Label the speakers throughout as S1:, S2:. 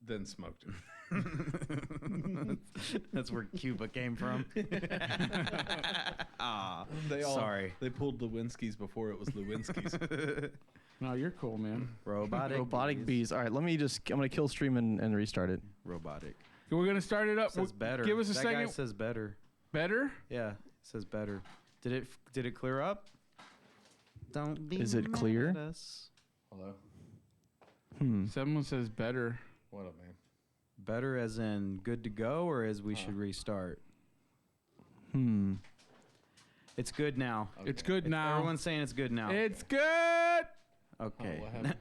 S1: then smoked it.
S2: That's where Cuba came from. Sorry.
S1: They pulled Lewinsky's before it was Lewinsky's.
S3: No, you're cool, man.
S2: Robotic
S4: bees. All right, I'm gonna kill stream and restart it.
S2: Robotic.
S3: We're gonna start it up.
S2: It says better.
S3: Give us a second.
S2: That guy says better.
S3: Better?
S2: Yeah, it says better. Did it clear up? Don't be
S4: Is it
S2: mad
S4: clear?
S2: at us.
S1: Hello?
S3: Someone says better.
S1: What up, man?
S2: Better as in good to go or as we should restart? It's good now.
S1: Okay.
S3: It's good now.
S2: Everyone's saying it's good now.
S3: It's good.
S2: Okay.
S1: Oh, what happened?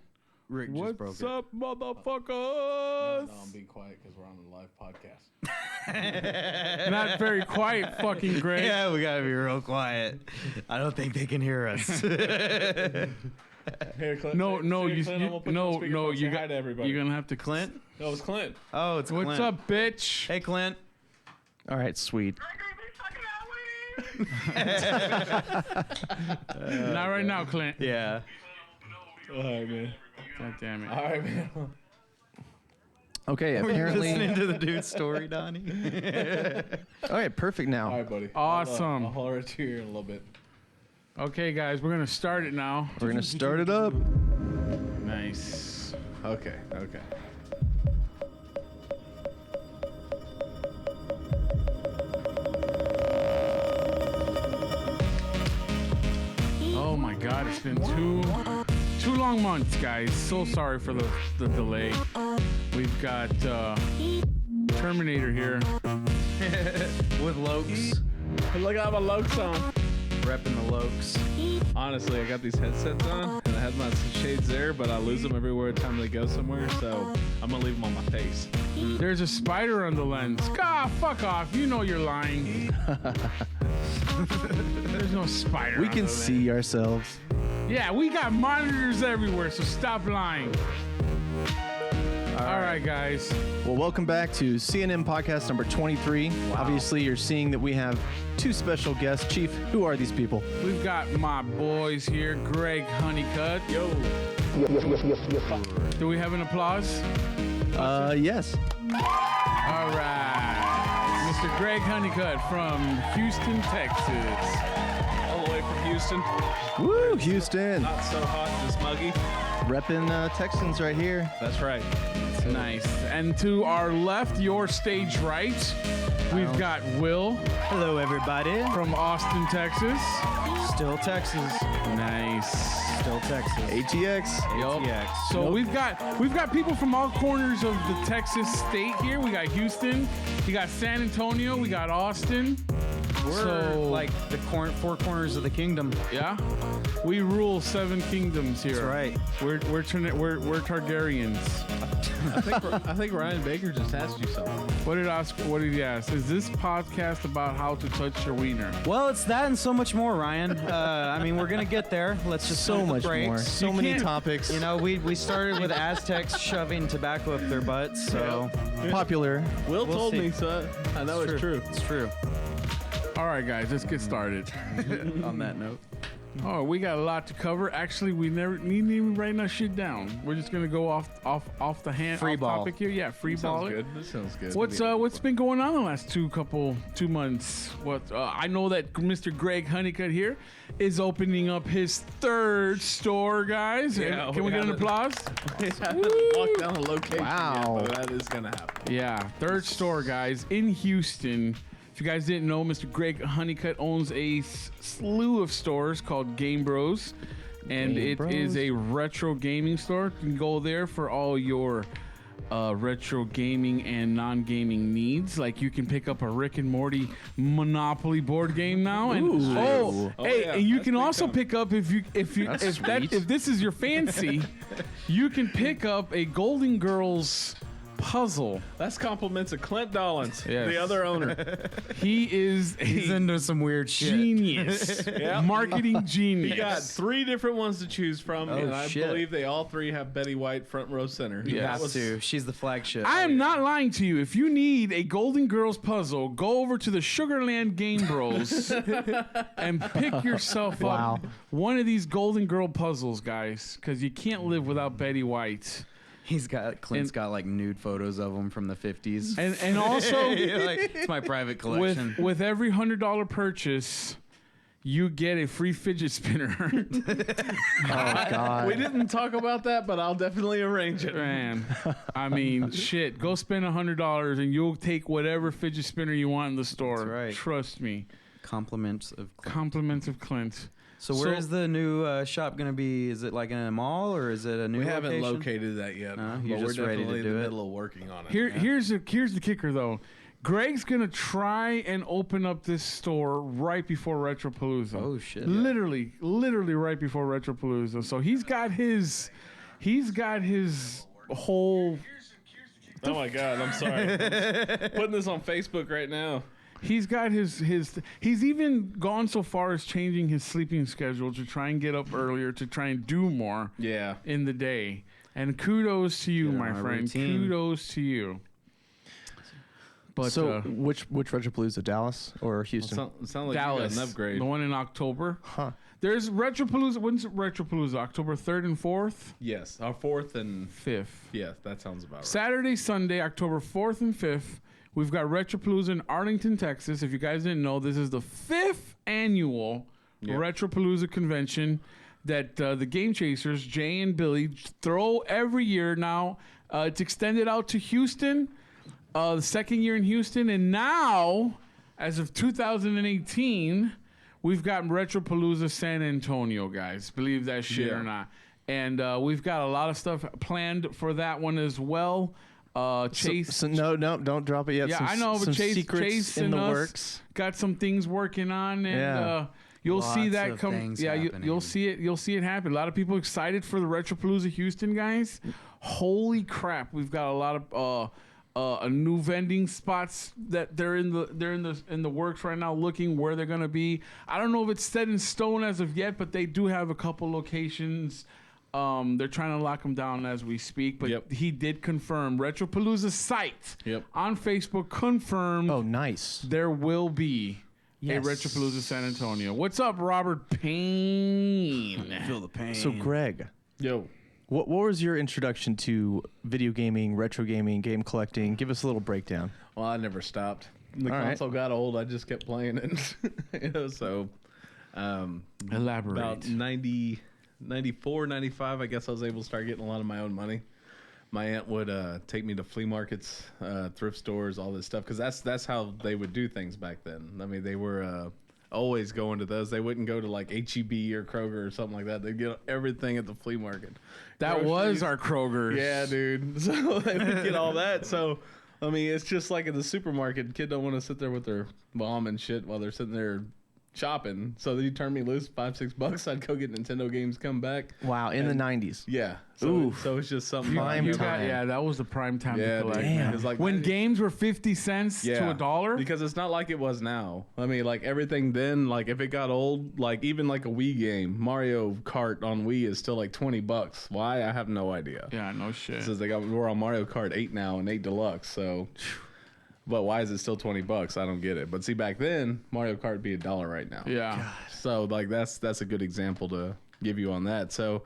S2: Rick just broke
S3: What's
S2: it.
S3: up, motherfuckers?
S1: No, I'm being quiet because we're on a live podcast.
S3: Not very quiet, fucking Greg.
S2: Yeah, we gotta be real quiet. I don't think they can hear us.
S1: Here, Clint.
S3: No,
S1: Clint, I'm gonna put you on speakerphone. Say hi to everybody.
S3: You're gonna have to.
S2: Clint?
S1: No, it's Clint.
S2: Oh, it's Clint.
S3: What's up, bitch?
S2: Hey, Clint.
S4: All right, sweet.
S3: Not right now, Clint.
S2: Yeah.
S1: All right, man.
S3: God damn it.
S1: All right, man.
S4: Okay,
S2: Were you
S4: apparently.
S2: listening to the dude's story, Donnie?
S4: All right, perfect now.
S1: All right, buddy.
S3: Awesome.
S1: I'll holler at you here in a little bit.
S3: Okay, guys, we're gonna start it now.
S4: We're gonna start it up.
S3: Nice.
S1: Okay.
S3: Oh my God, it's been two long months, guys. So sorry for the delay. We've got Terminator here.
S2: With Lokes.
S1: Look, I have a Lokes on.
S2: Repping the Lokes.
S1: Honestly, I got these headsets on, and I have my shades there, but I lose them everywhere time they go somewhere, so I'm gonna leave them on my face.
S3: There's a spider on the lens. God, fuck off. You know you're lying. There's no spider.
S4: We
S3: on
S4: can
S3: the
S4: see ourselves.
S3: lens. Yeah, we got monitors everywhere, so stop lying. All right, guys.
S4: Well, welcome back to CNM podcast number 23. Obviously, you're seeing that we have two special guests. Chief, who are these people?
S3: We've got my boys here, Greg Honeycutt. Yo. Do we have an applause?
S4: Yes.
S3: All right. Mr. Greg Honeycutt from Houston, Texas.
S1: All the way from Houston.
S4: Woo, Houston.
S1: Not so hot, just muggy.
S4: Repping Texans right here.
S1: That's right.
S3: Nice. And to our left, your stage right, we've got Will
S2: Hello, everybody.
S3: from Austin, Texas.
S2: Still Texas.
S3: Nice.
S2: Still Texas.
S4: ATX.
S3: Yup.
S2: ATX.
S3: So we've got people from all corners of the Texas state here. We got Houston, we got San Antonio, we got Austin.
S2: We're like the four corners of the kingdom.
S3: Yeah, we rule 7 kingdoms here.
S2: That's right.
S3: We're Targaryens.
S1: I think Ryan Baker just asked you something.
S3: What did he ask? Is this podcast about how to touch your wiener?
S2: Well, it's that and so much more, Ryan. I mean, we're gonna get there. Let's just
S4: So
S2: pump the
S4: much
S2: brakes.
S4: more. So many
S3: can't-
S4: topics.
S2: You know, we started with Aztecs shoving tobacco up their butts, so
S4: Popular.
S1: Will
S2: We'll
S1: told
S2: see.
S1: me, so I know it's true.
S2: It's true.
S3: All right, guys, let's get started.
S2: On that note,
S3: Oh, we got a lot to cover. Actually, we never need to even write that shit down. We're just gonna go off the hand,
S2: Free
S3: off
S2: ball.
S3: topic here. Yeah, free ball.
S1: Sounds good. This sounds good.
S3: What's been going on the last 2 months? I know that Mr. Greg Honeycutt here is opening up his 3rd store, guys.
S1: Yeah,
S3: Can we get an
S1: haven't-
S3: applause?
S1: We haven't locked down the location
S4: Wow.
S1: yet, but that is gonna happen.
S3: Yeah, 3rd store, guys, in Houston. If you guys didn't know, Mr. Greg Honeycutt owns a slew of stores called Game Bros, and
S4: Game
S3: it
S4: Bros.
S3: is a retro gaming store. You can go there for all your retro gaming and non-gaming needs. Like you can pick up a Rick and Morty Monopoly board game now, and
S4: Ooh.
S3: oh,
S1: Oh,
S3: hey,
S1: yeah,
S3: and you
S1: that's
S3: can
S1: big
S3: also
S1: time.
S3: pick up if
S4: That's sweet.
S3: this is your fancy, you can pick up a Golden Girls puzzle.
S1: That's compliments of Clint Dollins,
S3: Yes.
S1: the other owner.
S3: He is
S2: he's
S3: a
S2: into some weird shit.
S3: genius,
S1: Yeah.
S3: marketing genius.
S1: He got 3 different ones to choose from, and I
S2: shit.
S1: believe they all 3 have Betty White front row center.
S3: Yeah.
S1: That
S2: Has
S1: was
S2: to. She's the flagship.
S3: I am not lying to you. If you need a Golden Girls puzzle, go over to the Sugarland Game Bros and pick yourself
S4: Wow.
S3: up one of these Golden Girl puzzles, guys, because you can't live without Betty White.
S2: Clint's got like nude photos of him from the 50s.
S3: And also,
S2: like, it's my private collection.
S3: with every $100 purchase, you get a free fidget spinner.
S4: Oh God.
S1: We didn't talk about that, but I'll definitely arrange it.
S3: Man, I mean, shit. Go spend $100 and you'll take whatever fidget spinner you want in the store.
S2: That's right.
S3: Trust me.
S2: Compliments of Clint.
S3: Compliments of Clint.
S2: So where is the new shop going to be? Is it like in a mall or is it a new
S1: We haven't
S2: location?
S1: located that yet,
S2: No,
S1: but
S2: you're
S1: we're
S2: just ready to
S1: definitely in
S2: do
S1: the
S2: it.
S1: middle of working on it.
S3: Here's the kicker though. Greg's gonna try and open up this store right before Retropalooza.
S2: Oh shit!
S3: Literally right before Retropalooza. So he's got his whole.
S1: Oh my God, I'm sorry. I'm putting this on Facebook right now.
S3: He's got his. He's even gone so far as changing his sleeping schedule to try and get up earlier to try and do more.
S1: Yeah.
S3: In the day. And kudos to you,
S2: Get
S3: my
S2: on a
S3: friend.
S2: routine.
S3: Kudos to you. But
S4: So which Retropalooza, Dallas or Houston?
S1: Sound like
S3: Dallas,
S1: you got an upgrade.
S3: the one in October.
S4: Huh.
S3: There's Retropalooza. When's Retropalooza? October 3rd and 4th?
S1: Yes, our 4th and
S3: 5th.
S1: yeah, that sounds about right.
S3: Saturday, Sunday, October 4th and 5th. We've got Retropalooza in Arlington, Texas. If you guys didn't know, this is the 5th annual Retropalooza convention that the Game Chasers, Jay and Billy, throw every year now. It's extended out to Houston, the second year in Houston. And now, as of 2018, we've got Retropalooza San Antonio, guys. Believe that shit or not. And we've got a lot of stuff planned for that one as well. Chase.
S4: So no, don't drop it yet.
S3: Yeah,
S4: Some,
S3: I know,
S4: some
S3: but Chase
S4: secrets in
S3: and
S4: the
S3: us
S4: works.
S3: got some things working on, and
S4: Yeah.
S3: you'll see
S2: Lots
S3: that
S2: of
S3: come.
S2: things
S3: Yeah,
S2: happening.
S3: you'll see it. You'll see it happen. A lot of people excited for the Retropalooza Houston, guys. Holy crap! We've got a lot of new vending spots that they're in the works right now, looking where they're gonna be. I don't know if it's set in stone as of yet, but they do have a couple locations. They're trying to lock them down as we speak, but he did confirm Retropalooza site on Facebook confirmed.
S4: Oh, nice.
S3: There will be a Retropalooza San Antonio. What's up, Robert Payne?
S2: Feel the pain.
S4: So Greg,
S1: Yo.
S4: what was your introduction to video gaming, retro gaming, game collecting? Give us a little breakdown.
S1: Well, I never stopped. The
S4: All right.
S1: console got old. I just kept playing it. So
S3: Elaborate.
S1: about 94, 95, I guess I was able to start getting a lot of my own money. My aunt would take me to flea markets, thrift stores, all this stuff, because that's how they would do things back then. I mean, they were always going to those. They wouldn't go to like H-E-B or Kroger or something like that. They'd get everything at the flea market.
S3: That was our Kroger's.
S1: Yeah, dude. So they would get all that. So, I mean, it's just like in the supermarket. Kid don't want to sit there with their mom and shit while they're sitting there shopping. So you turn me loose, $5-6. I'd go get Nintendo games, come back.
S4: Wow, in the 90s.
S1: Yeah. So,
S4: Oof.
S1: so it's just something.
S4: Prime time.
S3: Yeah, that was the prime time
S1: Yeah,
S3: to collect.
S1: dude.
S3: man.
S1: It's like
S3: when games were 50 cents to $1.
S1: Because it's not like it was now. I mean, like everything then, like if it got old, like even like a Wii game, Mario Kart on Wii is still like $20. Why? I have no idea.
S3: Yeah, no shit.
S1: Since we're on Mario Kart 8 now and 8 Deluxe, so. But why is it still $20? I don't get it. But see, back then Mario Kart would be $1 right now.
S3: Yeah.
S1: So like that's a good example to give you on that. So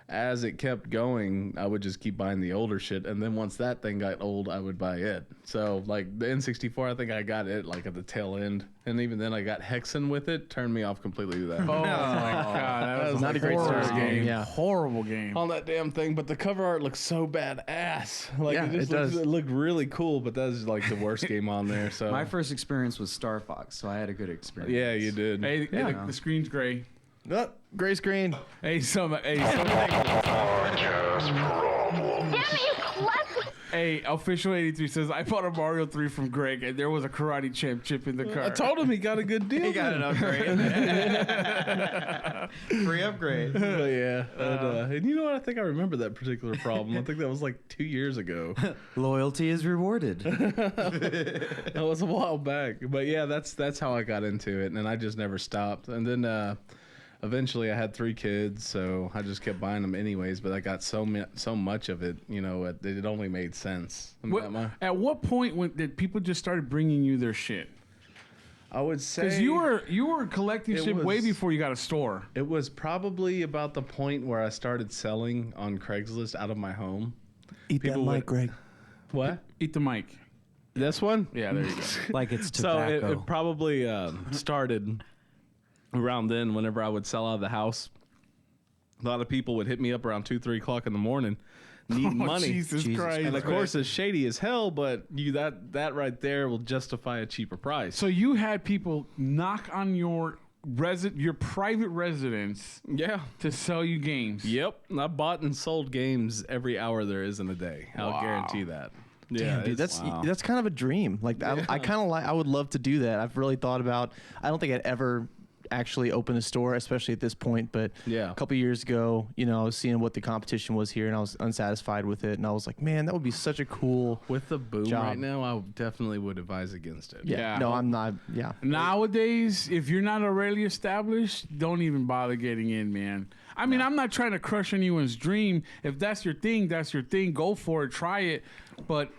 S1: as it kept going, I would just keep buying the older shit, and then once that thing got old, I would buy it. So like the N64, I think I got it like at the tail end, and even then I got Hexen with it. Turned me off completely with that.
S3: Oh my god, that was
S4: Not a great
S3: horrible
S4: start.
S3: game.
S4: Yeah.
S3: Horrible game.
S1: On that damn thing, but the cover art looks so badass. Like
S4: Yeah,
S1: it just
S4: it does.
S1: it looked really cool, but that's like the worst game on there. So
S2: My first experience was Star Fox, so I had a good experience.
S1: yeah, you did.
S3: Hey, the screen's gray.
S4: Oh, gray screen.
S3: Hey, Hey, official 83 says I bought a Mario 3 from Greg, and there was a Karate Champ chip in the car.
S1: I told him he got a good deal.
S2: He got an upgrade. Free upgrade.
S1: But yeah, and you know what? I think I remember that particular problem. I think that was like 2 years ago.
S2: Loyalty is rewarded.
S1: That was a while back. But yeah, that's how I got into it, and I just never stopped. And then eventually I had 3 kids, so I just kept buying them anyways. But I got so much of it, you know, it only made sense.
S3: At what point did people just started bringing you their shit?
S1: I would say
S3: Because you were collecting shit way before you got a store.
S1: it was probably about the point where I started selling on Craigslist out of my home.
S4: Eat that
S1: People
S4: mic,
S1: would-
S4: Greg.
S1: What?
S3: Eat the mic.
S1: This one?
S3: Yeah, there you go.
S2: Like it's
S1: So
S2: tobacco.
S1: it probably started around then. Whenever I would sell out of the house, a lot of people would hit me up around 2, 3 o'clock in the morning, needing money.
S3: Jesus Christ.
S1: And of course, it's shady as hell. But that right there will justify a cheaper price.
S3: So you had people knock on your private residence
S1: Yeah.
S3: to sell you games.
S1: Yep. I bought and sold games every hour there is in a day. I'll
S3: Wow.
S1: guarantee that. Yeah,
S4: Damn, dude,
S1: it's-
S4: that's kind of a dream. Like I kind of like. I would love to do that. I've really thought about. I don't think I'd ever actually open a store, especially at this point. But
S1: Yeah.
S4: a couple years ago, you know, I was seeing what the competition was here, and I was unsatisfied with it. And I was like, man, that would be such a cool.
S1: with the boom
S4: job.
S1: right now, I definitely would advise against it.
S3: Yeah.
S4: No, I'm not. Yeah.
S3: Nowadays, if you're not already established, don't even bother getting in, man. I mean, I'm not trying to crush anyone's dream. If that's your thing, that's your thing. Go for it. Try it. But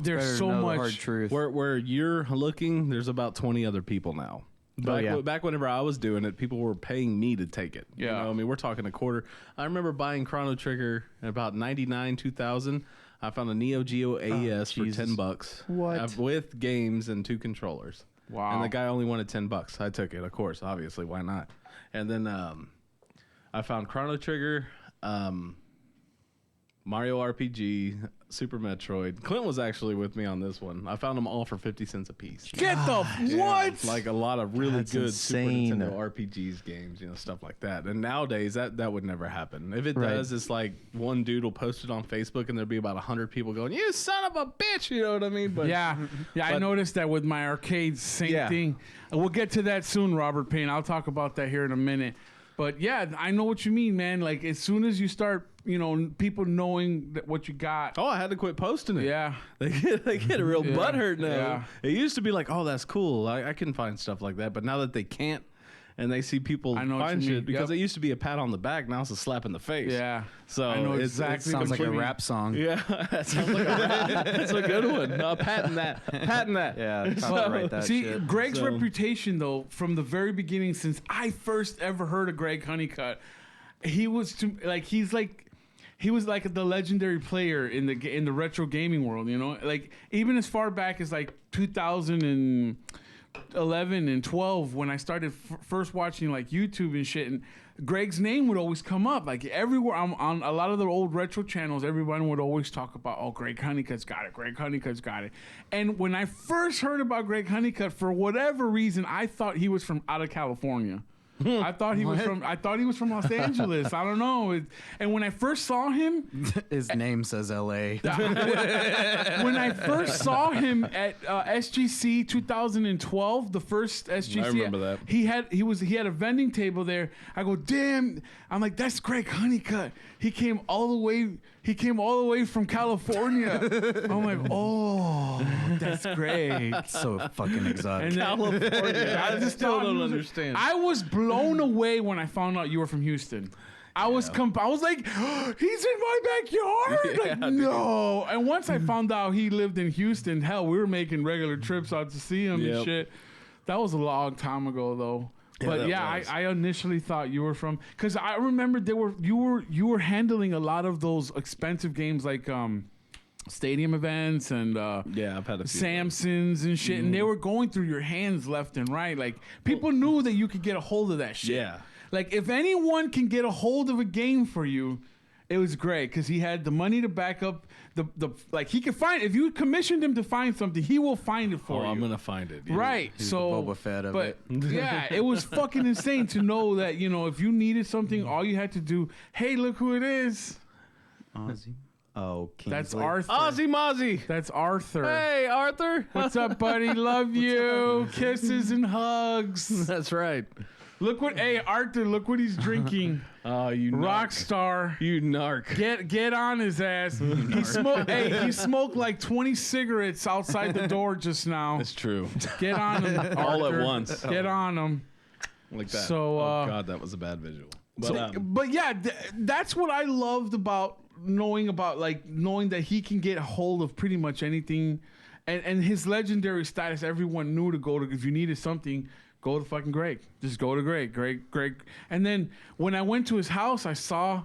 S3: there's
S2: Better
S3: so
S2: know the hard
S3: much.
S2: truth.
S1: Where you're looking, there's about 20 other people now. Back whenever I was doing it, people were paying me to take it.
S3: Yeah.
S1: You know, I mean, we're talking a quarter. I remember buying Chrono Trigger in about 99, 2000. I found a Neo Geo AES for
S4: Jesus.
S1: $10.
S4: What?
S1: With games and 2 controllers.
S3: Wow.
S1: And the guy only wanted $10. I took it, of course, obviously. Why not? And then I found Chrono Trigger, Mario RPG, Super Metroid. Clint was actually with me on this one. I found them all for 50 cents a piece.
S3: Get the what?
S1: Like a lot of really
S4: That's
S1: good
S4: insane.
S1: Super Nintendo RPGs games, you know, stuff like that. And nowadays, that would never happen. If it
S4: Right.
S1: does, it's like one dude will post it on Facebook, and there'll be about 100 people going, "You son of a bitch!" You know what I mean? But
S3: Yeah, I
S1: but-
S3: noticed that with my arcades. Same
S1: Yeah.
S3: thing. We'll get to that soon, Robert Payne. I'll talk about that here in a minute. But yeah, I know what you mean, man. Like as soon as you start, you know, people knowing that what you got.
S1: oh, I had to quit posting it.
S3: Yeah.
S1: They get a real
S3: Yeah.
S1: butthurt now.
S3: Yeah.
S1: It used to be like, "Oh, that's cool. I can find stuff like that." But now that they can't, and they see people
S3: I know what
S1: find
S3: you mean.
S1: shit, because
S3: Yep.
S1: it used to be a pat on the back, now it's a slap in the face.
S3: Yeah.
S1: So
S3: I know
S1: it's-
S3: exactly.
S2: Sounds like a
S3: completely-
S2: rap song.
S1: Yeah, that sounds like a rap. That's a good one. Patent that. Patent that.
S2: Yeah, copyright that
S3: See,
S2: shit.
S3: Greg's
S1: So-
S3: reputation, though, from the very beginning, since I first ever heard of Greg Honeycutt, he was he was like the legendary player in the retro gaming world. You know, like even as far back as like 2011 and 12, when I started first watching like YouTube and shit, and Greg's name would always come up like everywhere. I'm on a lot of the old retro channels. Everyone would always talk about, "Oh, Greg Honeycutt's got it. Greg Honeycutt's got it." And when I first heard about Greg Honeycutt, for whatever reason, I thought he was from out of California. I thought he was from Los Angeles. I don't know. And when I first saw him,
S2: His name says L.A.
S3: when I first saw him at SGC 2012, the first SGC,
S1: I remember that.
S3: he had a vending table there. I go, damn! I'm like, that's Greg Honeycutt. He came all the way from California. I'm like, oh, that's great.
S2: So fucking exotic.
S3: And then-
S1: California. I just still
S3: thought he
S1: don't
S3: was-
S1: understand.
S3: I was blown away when I found out you were from Houston. I was like, he's in my backyard. Like, no. And once I found out he lived in Houston, hell, we were making regular trips out to see him and
S1: Yep.
S3: shit. That was a long time ago, though. But
S1: that
S3: yeah,
S1: was.
S3: I initially thought you were from, because I remember you were handling a lot of those expensive games like stadium events and
S1: Yeah, I've had a few.
S3: Samsons and shit, and they were going through your hands left and right. Like people knew that you could get a hold of that shit.
S1: Yeah.
S3: Like if anyone can get a hold of a game for you, it was great because he had the money to back up the like he could find if you commissioned him to find something, he will find it for
S1: Oh,
S3: you.
S1: I'm gonna find it. Yeah.
S3: Right.
S2: He's
S3: So
S2: the Boba Fett of
S3: but
S2: it.
S3: yeah, it was fucking insane to know that, you know, if you needed something, all you had to do, hey, look who it is.
S2: Ozzy. Oh, Kingsley.
S3: That's Arthur.
S1: Ozzy Mozzie.
S3: That's Arthur.
S1: Hey, Arthur.
S3: What's up, buddy? Love you. Kisses and hugs.
S1: That's right.
S3: Hey, Arthur, look what he's drinking.
S1: Oh, you
S3: Rock
S1: narc.
S3: star.
S1: You narc.
S3: Get on his ass. He smoked like 20 cigarettes outside the door just now.
S1: That's true.
S3: Get on him,
S1: All at
S3: Arthur.
S1: once.
S3: Get on him.
S1: Like that.
S3: So,
S1: oh God, that was a bad visual. But
S3: But yeah, that's what I loved about knowing that he can get a hold of pretty much anything, and his legendary status. Everyone knew to go to if you needed something. Go to fucking Greg. Just go to Greg. Greg. And then when I went to his house, I saw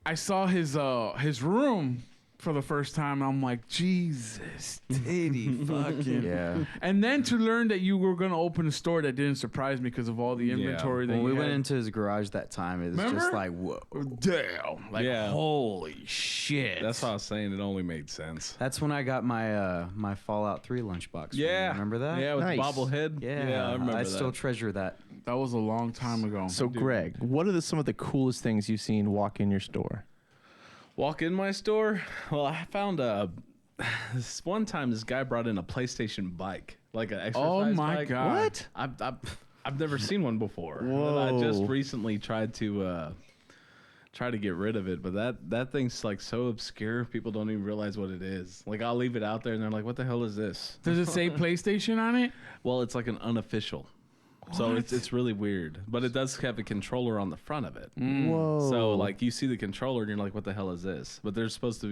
S3: his room for the first time. And I'm like, Jesus, titty fucking.
S2: Yeah.
S3: And then to learn that you were going to open a store that didn't surprise me because of all the inventory that
S2: When
S3: you
S2: we
S3: had.
S2: went into his garage that time, it was
S3: Remember?
S2: just like, whoa.
S3: Damn. Like,
S1: Yeah.
S3: holy shit.
S1: That's what I was saying. It only made sense.
S2: That's when I got my my Fallout 3 lunchbox. from you.
S1: Yeah.
S2: Remember that?
S1: Yeah, with
S4: Nice.
S1: the bobblehead.
S2: Yeah,
S1: I remember
S2: I
S1: that.
S2: still treasure that.
S3: That was a long time ago.
S4: So, Greg, what are some of the coolest things you've seen walk in your store?
S1: Walk in my store. Well, I found this one time. This guy brought in a PlayStation bike, like an exercise
S3: Oh my
S1: bike.
S3: God.
S4: What?
S1: I've never seen one before. And
S4: Whoa.
S1: I just recently tried to get rid of it, but that thing's like so obscure, people don't even realize what it is. Like I'll leave it out there, and they're like, "What the hell is this?"
S3: Does it say PlayStation on it?
S1: Well, it's like an unofficial. So
S3: What?
S1: it's really weird, but it does have a controller on the front of it.
S4: Whoa.
S1: So like you see the controller and you're like, what the hell is this? But you're supposed to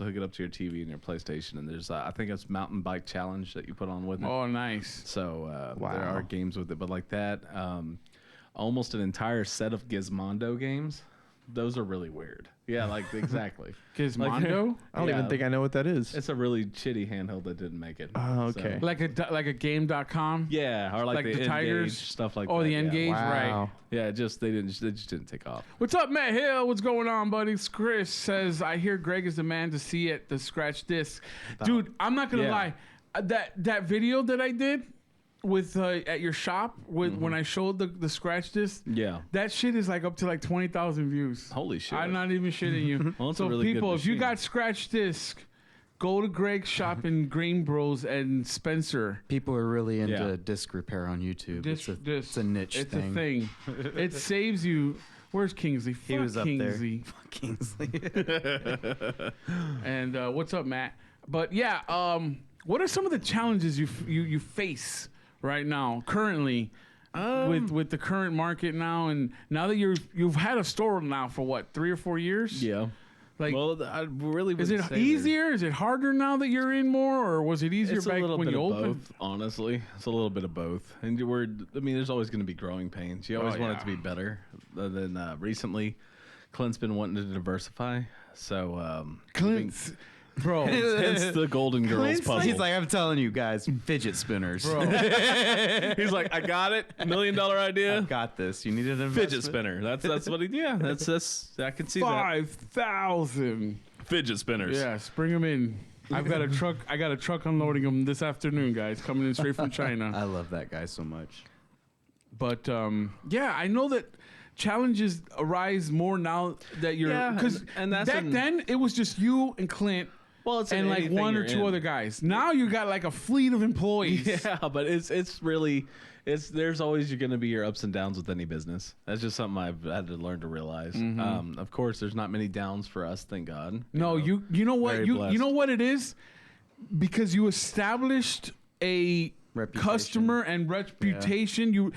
S1: hook it up to your TV and your PlayStation, and there's I think it's mountain bike challenge that you put on with it.
S3: Oh, nice.
S1: So
S4: Wow.
S1: there are games with it, but like that, almost an entire set of Gizmondo games. Those are really weird. Yeah, like exactly.
S3: Gizmondo?
S4: I don't even think I know what that is.
S1: It's a really shitty handheld that didn't make it.
S4: Oh, okay.
S3: Like a game.com?
S1: Yeah, or like
S3: Like
S1: the
S3: the
S1: N-Gage,
S3: Tigers?
S1: stuff like
S3: Oh,
S1: that.
S3: the
S1: yeah.
S3: N-Gage? Right.
S4: Wow.
S1: Yeah, they just didn't take off.
S3: What's up, Matt Hill? What's going on, buddy? Chris says, I hear Greg is the man to see at the scratch disc. Dude, I'm not going to
S1: Yeah.
S3: lie. That video that I did with at your shop with when I showed the scratch disc,
S1: Yeah.
S3: that shit is like up to like 20,000 views.
S1: Holy shit.
S3: I'm not even shitting you.
S1: Well, it's a
S3: So
S1: really good
S3: people, if you
S1: machine.
S3: got scratch disc, go to Greg's shop in Green Bros and Spencer.
S2: People are really into
S1: Yeah.
S2: disc repair on YouTube.
S3: It's
S2: It's a niche
S3: It's
S2: thing.
S3: a thing. It saves you. Where's Kingsley?
S2: He was up there.
S3: Kingsley.
S2: Kingsley.
S3: And what's up, Matt? But yeah, what are some of the challenges you face right now, currently, with the current market now, and now that you've had a store now for what, 3 or 4 years?
S1: Yeah.
S3: Like,
S1: Well, I really
S3: is
S1: would
S3: it
S1: say
S3: easier? Is it harder now that you're in more, or was it easier
S1: It's a
S3: back
S1: little
S3: when
S1: bit
S3: you
S1: of
S3: opened?
S1: both, honestly. It's a little bit of both. And there's always going to be growing pains. You always want it
S3: yeah.
S1: to be better. Than recently, Clint's been wanting to diversify. So,
S3: Clint's, bro.
S1: hence the Golden Girls puzzle.
S2: He's like, I'm telling you guys, fidget spinners.
S3: Bro.
S1: He's like, I got it. $1 million idea.
S2: I've got this. You needed a
S1: Fidget spinner. That's what he. Yeah, that's. I can see that.
S3: 5,000.
S1: Fidget spinners.
S3: Yes, bring them in. I've got a truck. I got a truck unloading them this afternoon, guys, coming in straight from China.
S2: I love that guy so much.
S3: But yeah, I know that challenges arise more now that you're
S1: Yeah,
S3: because
S1: and that's
S3: back then it was just you and Clint
S1: Well, it's
S3: and like
S1: anything
S3: one or
S1: you're
S3: two
S1: in.
S3: other guys. Now you got like a fleet of employees.
S1: Yeah, but it's really there's always going to be your ups and downs with any business. That's just something I've had to learn to realize. Of course, there's not many downs for us, thank God.
S3: No, you know what
S1: very
S3: you
S1: blessed.
S3: know what it is, because you established a
S2: Reputation.
S3: customer and reputation. You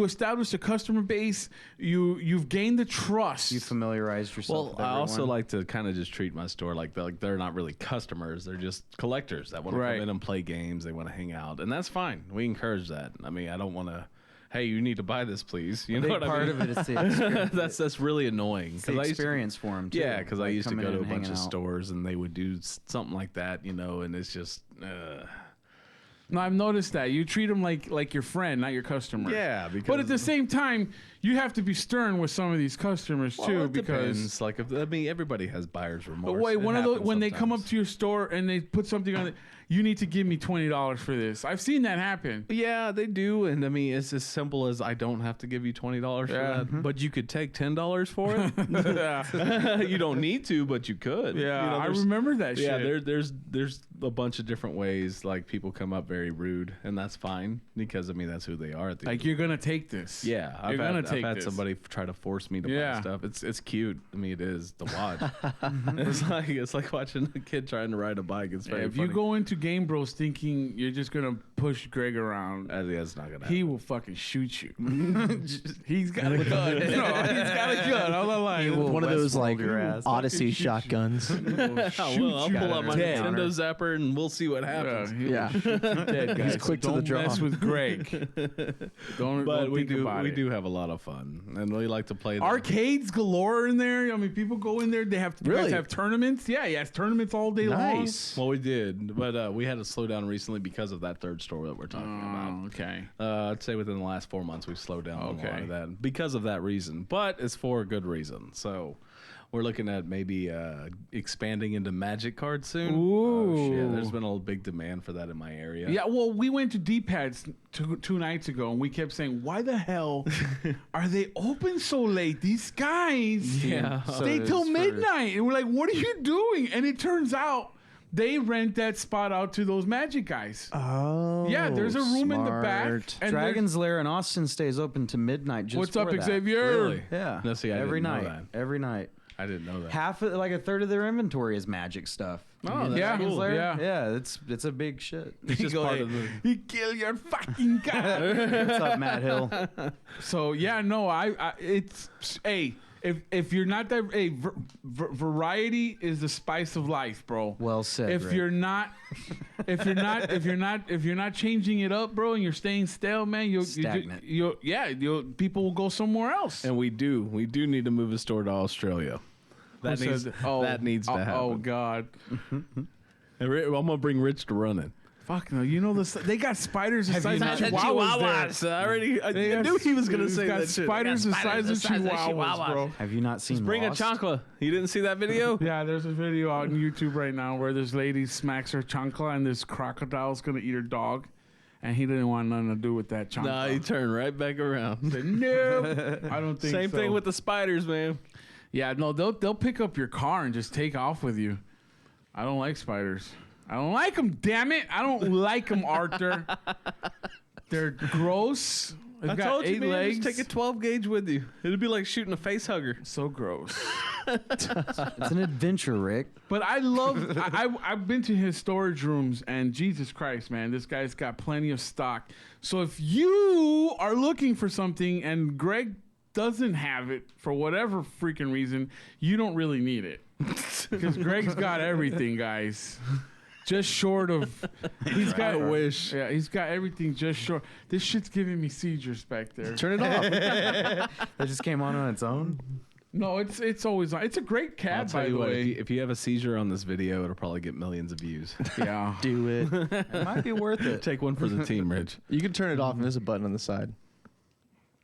S3: established a customer base. You've gained the trust.
S2: You familiarized yourself
S1: Well,
S2: with
S1: I
S2: everyone.
S1: also like to kind of just treat my store like they're not really customers. They're just collectors that want to
S3: Right.
S1: come in and play games. They want to hang out, and that's fine. We encourage that. I mean, I don't want to. Hey, you need to buy this, please. You
S2: a
S1: know
S2: big
S1: what
S2: part
S1: I mean?
S2: of it is the experience.
S1: That's really annoying.
S2: It's the
S1: I used to-
S2: experience for him, too.
S1: Yeah, because I
S2: Like,
S1: used to
S2: coming
S1: go
S2: in
S1: to a
S2: and
S1: bunch of
S2: hanging out.
S1: stores and they would do something like that, and it's just.
S3: No, I've noticed that you treat them like your friend, not your customer.
S1: Yeah, because.
S3: But at the same time, you have to be stern with some of these customers
S1: Well,
S3: too,
S1: it
S3: because.
S1: depends. Like, everybody has buyer's remorse.
S3: But wait,
S1: It
S3: one of those
S1: happens
S3: when they come up
S1: sometimes.
S3: to your store and they put something on it, you need to give me $20 for this. I've seen that happen.
S1: Yeah, they do, and I mean it's as simple as I don't have to give you $20 for
S3: Yeah.
S1: that, but you could take $10 for it. You don't need to, but you could.
S3: Yeah,
S1: You know,
S3: I
S1: there's-
S3: remember that
S1: Yeah,
S3: shit.
S1: there's a bunch of different ways. Like people come up very rude, and that's fine because I mean that's who they are. At the
S3: Like, you're gonna take this.
S1: yeah,
S3: you're gonna take
S1: I've had
S3: this.
S1: somebody try to force me to
S3: Yeah.
S1: buy stuff. It's cute. I mean, it is to watch. it's like watching a kid trying to ride a bike. It's
S3: Yeah,
S1: very
S3: if
S1: funny.
S3: you go into Game Bros thinking you're just gonna push Greg around,
S1: That's not gonna happen.
S3: he will fucking shoot you. He's got a gun. No, he's got a gun. I'm not lying.
S2: will
S4: One of those
S2: Westworld
S4: like
S2: your ass.
S4: Odyssey
S3: Shoot you.
S4: shotguns.
S1: I'll pull out my
S3: dead.
S1: Nintendo zapper and we'll see what happens.
S3: Yeah, he will
S4: Yeah.
S3: shoot you dead, guys.
S4: He's quick to the
S3: Don't
S4: draw.
S3: mess with Greg. Don't
S1: But
S3: think
S1: we
S3: about it.
S1: do have a lot of fun, and we like to play the
S3: Arcades galore in there. I mean, people go in there. They have you guys
S4: Really?
S3: have tournaments. Yeah, it's tournaments all day
S4: Nice.
S1: Well, we did, but we had to slow down recently because of that third store that we're talking
S3: long.
S1: about.
S3: Okay.
S1: I'd say within the last 4 months we've slowed down on a lot of that because of that reason, but it's for a good reason. So we're looking at maybe expanding into Magic cards soon.
S3: Ooh.
S1: Oh, shit. There's been a big demand for that in my area.
S3: Yeah, well, we went to D-Pads two nights ago, and we kept saying, why the hell are they open so late? These guys
S1: Yeah.
S3: stay till midnight. And we're like, what are you doing? And it turns out they rent that spot out to those Magic guys.
S4: Oh,
S3: Yeah, there's a room in the back.
S4: smart.
S3: And
S2: Dragon's Lair in Austin stays open to midnight. Just
S3: what's up,
S2: for that.
S3: Xavier?
S1: Really?
S2: Yeah.
S1: No, see, I
S2: every
S1: didn't know
S2: night.
S1: that.
S2: Every night.
S1: I didn't know that.
S2: Half, like a third of their inventory is Magic stuff.
S1: Oh, that's
S3: Yeah.
S2: Dragon's
S1: cool.
S2: Lair?
S3: Yeah.
S2: Yeah, it's a big shit.
S1: It's just part of the.
S3: He kill your fucking guy.
S2: What's up, Matt Hill?
S3: So yeah, no, I it's hey, if you're not that, hey, variety is the spice of life, bro.
S2: Well said.
S3: If
S2: Rick.
S3: you're not, if you're not changing it up, bro, and you're staying stale, man,
S2: Stagnant.
S3: people will go somewhere else.
S1: And we do need to move a store to Australia. That
S3: Who
S1: needs
S3: said-
S1: that needs to happen.
S3: Oh God,
S1: And I'm gonna bring Rich to run it.
S3: fuck no! You know they got spiders the size of chihuahuas there.
S1: I
S3: They
S1: knew he was gonna
S3: they've
S1: say
S3: got
S1: that shit.
S3: spiders the size of chihuahuas, bro.
S2: Have you not seen
S1: Bring
S2: Lost?
S1: a chancla. You didn't see that video?
S3: Yeah, there's a video out on YouTube right now where this lady smacks her chancla and this crocodile's gonna eat her dog, and he didn't want nothing to do with that chancla.
S1: Nah, he turned right back around.
S3: Said, no, I don't think
S1: Same
S3: so.
S1: thing with the spiders, man.
S3: Yeah, no, they'll pick up your car and just take off with you. I don't like spiders. I don't like them. Damn it, I don't like them, Arthur. They're gross. They've
S1: I
S3: got
S1: told you,
S3: 8
S1: man.
S3: legs.
S1: Just take a 12 gauge with you. It'd be like shooting a face hugger.
S3: So gross.
S2: It's an adventure, Rick.
S3: But I love. I've been to his storage rooms, and Jesus Christ, man, this guy's got plenty of stock. So if you are looking for something and Greg doesn't have it for whatever freaking reason, you don't really need it because Greg's got everything, guys. Just short of, he's got.
S1: I wish.
S3: Yeah, he's got everything just short. This shit's giving me seizures back there.
S4: Turn it off.
S2: That just came on its own.
S3: No, it's always on. It's a great
S1: I'll
S3: cat,
S1: tell
S3: by
S1: you
S3: the
S1: what,
S3: way.
S1: if you have a seizure on this video, it'll probably get millions of views.
S3: Yeah.
S4: Do it.
S2: It might be worth it.
S1: Take one for the team, Rich.
S4: You can turn it off, and there's a button on the side.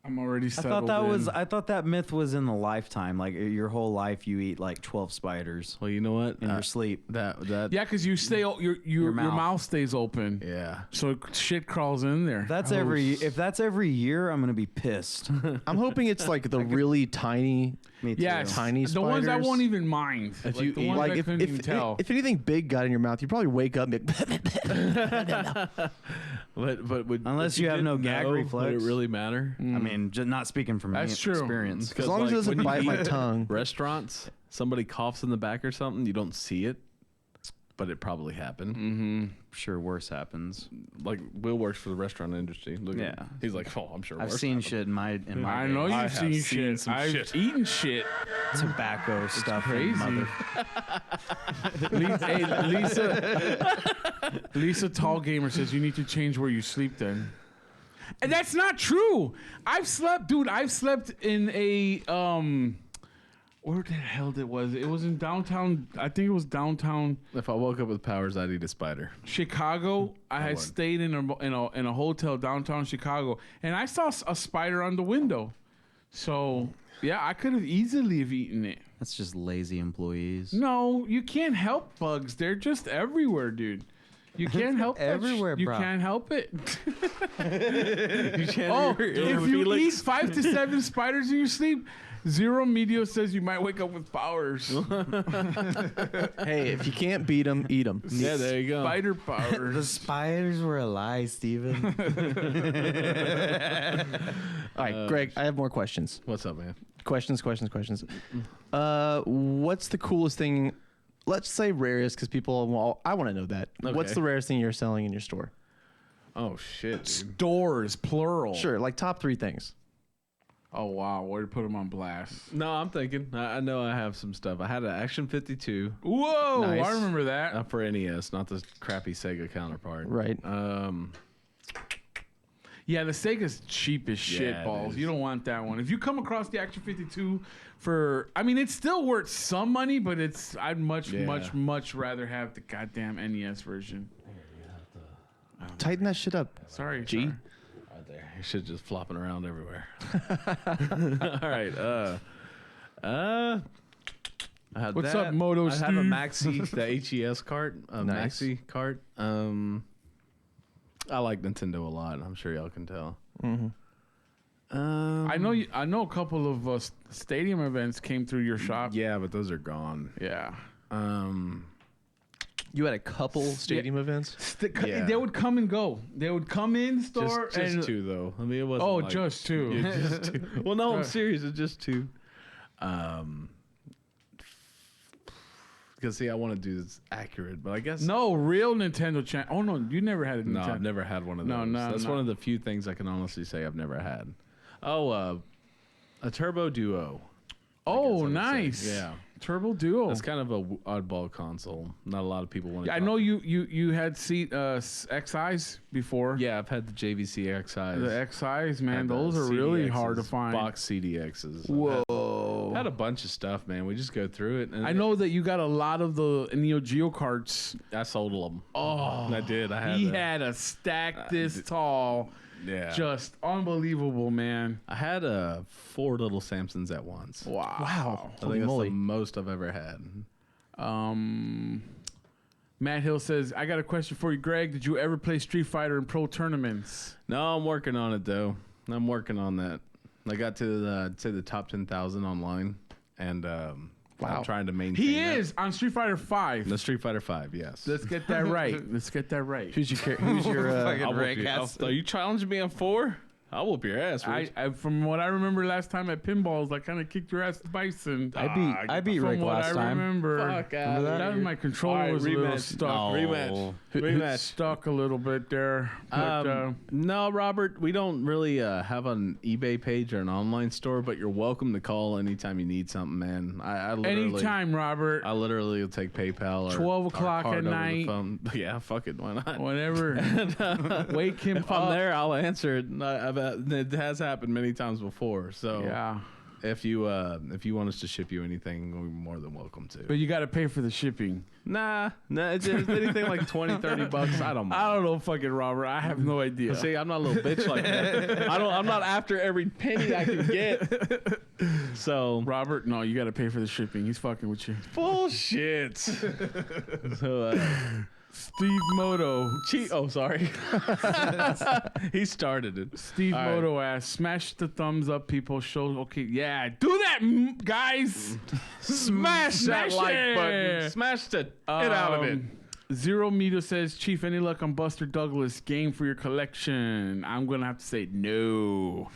S3: I'm already
S2: I
S3: settled
S2: I thought that myth was in the lifetime. Like your whole life, you eat like 12 spiders
S1: Well, you know what?
S2: in your sleep.
S1: That
S3: Yeah, because you stay your
S2: mouth.
S3: mouth stays open.
S1: yeah.
S3: So shit crawls in there.
S2: That's
S3: Oh,
S2: if that's every year, I'm gonna be pissed.
S4: I'm hoping it's like the really tiny.
S2: Me too.
S3: Yes,
S4: Tiny
S3: the ones I
S4: spiders.
S3: won't even mind.
S1: If
S3: Like,
S1: you
S3: the
S1: eat-
S3: ones
S4: Like
S3: I
S4: if
S3: couldn't even tell.
S4: if anything big got in your mouth, you probably wake up and
S1: But would,
S2: Unless
S1: if
S2: you have no
S1: didn't
S2: gag
S1: know,
S2: reflex.
S1: Would it really matter?
S2: I mean, just not speaking from
S3: That's true.
S2: experience.
S4: as long as it doesn't
S1: when
S4: bite
S1: you
S4: my
S1: eat
S4: tongue.
S1: Restaurants, somebody coughs in the back or something, you don't see it, but it probably happened.
S2: Sure, worse happens.
S1: Like Will works for the restaurant industry. Look
S2: Yeah.
S1: he's like, oh, I'm sure.
S2: I've
S1: worse
S2: seen
S1: happened.
S2: shit in my
S3: I know
S1: I
S3: you've
S1: have
S3: seen
S1: seen
S3: shit.
S1: some
S3: I've
S1: shit.
S3: eaten shit.
S2: tobacco stuff.
S3: Crazy. Lisa Tall Gamer says you need to change where you sleep then. And that's not true. I've slept in a where the hell it was? It was in downtown. I think it was downtown
S1: If I woke up with powers, I'd eat a spider.
S3: Chicago. I had
S1: would.
S3: stayed in a hotel downtown Chicago, and I saw a spider on the window. So yeah, I could have easily have eaten it.
S2: That's just lazy employees.
S3: No, you can't help bugs. They're just everywhere, dude. You can't help that
S2: Everywhere,
S3: You
S2: bro.
S3: can't help it.
S1: You can't
S3: Oh, if you eat 5 to 7 spiders in your sleep, Zero Medio says you might wake up with powers.
S4: Hey, if you can't beat them, eat them.
S1: Yeah, there you go.
S3: Spider powers.
S2: The spiders were a lie, Steven.
S4: All right, Greg, I have more questions.
S1: What's up, man?
S4: Questions. What's the coolest thing? Let's say rarest, because people. Well, I want to know that.
S1: Okay.
S4: What's the rarest thing you're selling in your store?
S1: Oh shit, dude.
S3: Stores, plural.
S4: Sure, like top 3 things.
S3: Oh, wow. Way to put them on blast.
S1: No, I'm thinking. I know I have some stuff. I had an Action 52
S3: Whoa.
S4: Nice.
S3: I remember that.
S1: for NES, not the crappy Sega counterpart.
S4: Right.
S3: Yeah, the Sega's cheap as shit,
S1: Yeah, it
S3: balls.
S1: is.
S3: You don't want that one. If you come across the Action 52 for, I mean, it's still worth some money, but I'd much rather have the goddamn NES version.
S4: Tighten that shit up.
S3: Sorry,
S4: G.
S3: sorry.
S1: Right there. Your shit just flopping around everywhere. All right. I had
S3: What's
S1: that.
S3: up, Moto
S1: I have a
S3: Steve?
S1: Maxi, the HES cart,
S4: Nice.
S1: Maxi cart. I like Nintendo a lot. I'm sure y'all can tell.
S3: I know a couple of stadium events came through your shop.
S1: Yeah, but those are gone.
S3: Yeah.
S4: You had a couple stadium events.
S1: Yeah.
S3: They would come and go. They would come in store
S1: Just
S3: and
S1: two though. I mean, it wasn't.
S3: oh,
S1: like,
S3: just two.
S1: Yeah, just two. Well, no, I'm serious. It's just two. Because see, I want to do this accurate, but I guess
S3: No, real Nintendo channel. Oh no, you never had a
S1: No,
S3: Nintendo.
S1: I've never had one of those.
S3: No,
S1: That's
S3: no.
S1: one of the few things I can honestly say I've never had. Oh, a Turbo Duo.
S3: Oh,
S1: I would say.
S3: nice.
S1: Yeah.
S3: Turbo Duo.
S1: It's kind of a oddball console. Not a lot of people want to.
S3: Yeah, I know you had XIs before.
S1: Yeah, I've had the JVC XIs.
S3: The XIs, man,
S1: Had the
S3: those are really
S1: CDXs,
S3: hard to find.
S1: Box CDXs.
S3: Whoa.
S1: Had a bunch of stuff, man. We just go through it. And
S3: I know that you got a lot of the Neo Geo carts.
S1: I sold them.
S3: Oh,
S1: I did. I had.
S3: he had a stack this tall.
S1: Yeah.
S3: Just unbelievable, man.
S1: I had 4 little Samsons at once.
S3: Wow.
S4: Wow.
S1: I
S4: Holy
S1: think that's
S4: moly.
S1: the most I've ever had.
S3: Matt Hill says, I got a question for you, Greg. Did you ever play Street Fighter in pro tournaments?
S1: No, I'm working on it though. I'm working on that. I got to the top 10,000 online, and I'm trying to maintain.
S3: He
S1: that.
S3: is on Street Fighter 5.
S1: The Street Fighter 5. Yes.
S3: Let's get that right. Let's get that right.
S4: Who's your
S1: I'll whoop you. Are you challenging me on 4? I'll whoop your ass. Rich.
S3: I from what I remember last time at Pinballs, I kind of kicked your ass, Bison.
S2: I beat
S3: From
S2: Rick
S3: what
S2: last
S3: I
S2: time.
S3: remember,
S1: Fuck outta
S3: that was
S1: here.
S3: my controller
S1: All right,
S3: was a little
S1: rematch.
S3: stuck.
S1: Rematch.
S3: Stuck a little bit there. But,
S1: No, Robert, we don't really have an eBay page or an online store, but you're welcome to call anytime you need something, man. I literally,
S3: anytime, Robert.
S1: I literally will take PayPal or
S3: 12
S1: or
S3: o'clock
S1: card
S3: at
S1: over the
S3: night.
S1: phone. Yeah, fuck it, why not?
S3: Whatever. Wake him
S1: If
S3: up.
S1: I'm there, I'll answer it. It has happened many times before. So
S3: Yeah.
S1: if you want us to ship you anything, we're more than welcome to.
S3: But you got to pay for the shipping.
S1: Nah, it's just anything like $20-$30. I don't mind.
S3: I don't know, fucking Robert. I have no idea.
S1: See, I'm not a little bitch like that. I'm not after every penny I can get. So
S3: Robert, no, you got to pay for the shipping. He's fucking with you.
S1: bullshit. So
S3: Steve Moto.
S1: Oh, sorry. He started it.
S3: Steve
S1: All right.
S3: Moto asks, smash the thumbs up, people. Show, okay, yeah, do that, guys.
S1: Smash that like
S3: it.
S1: button. Smash the get out of it.
S3: Zero Meter says, Chief, any luck on Buster Douglas game for your collection? I'm gonna have to say no.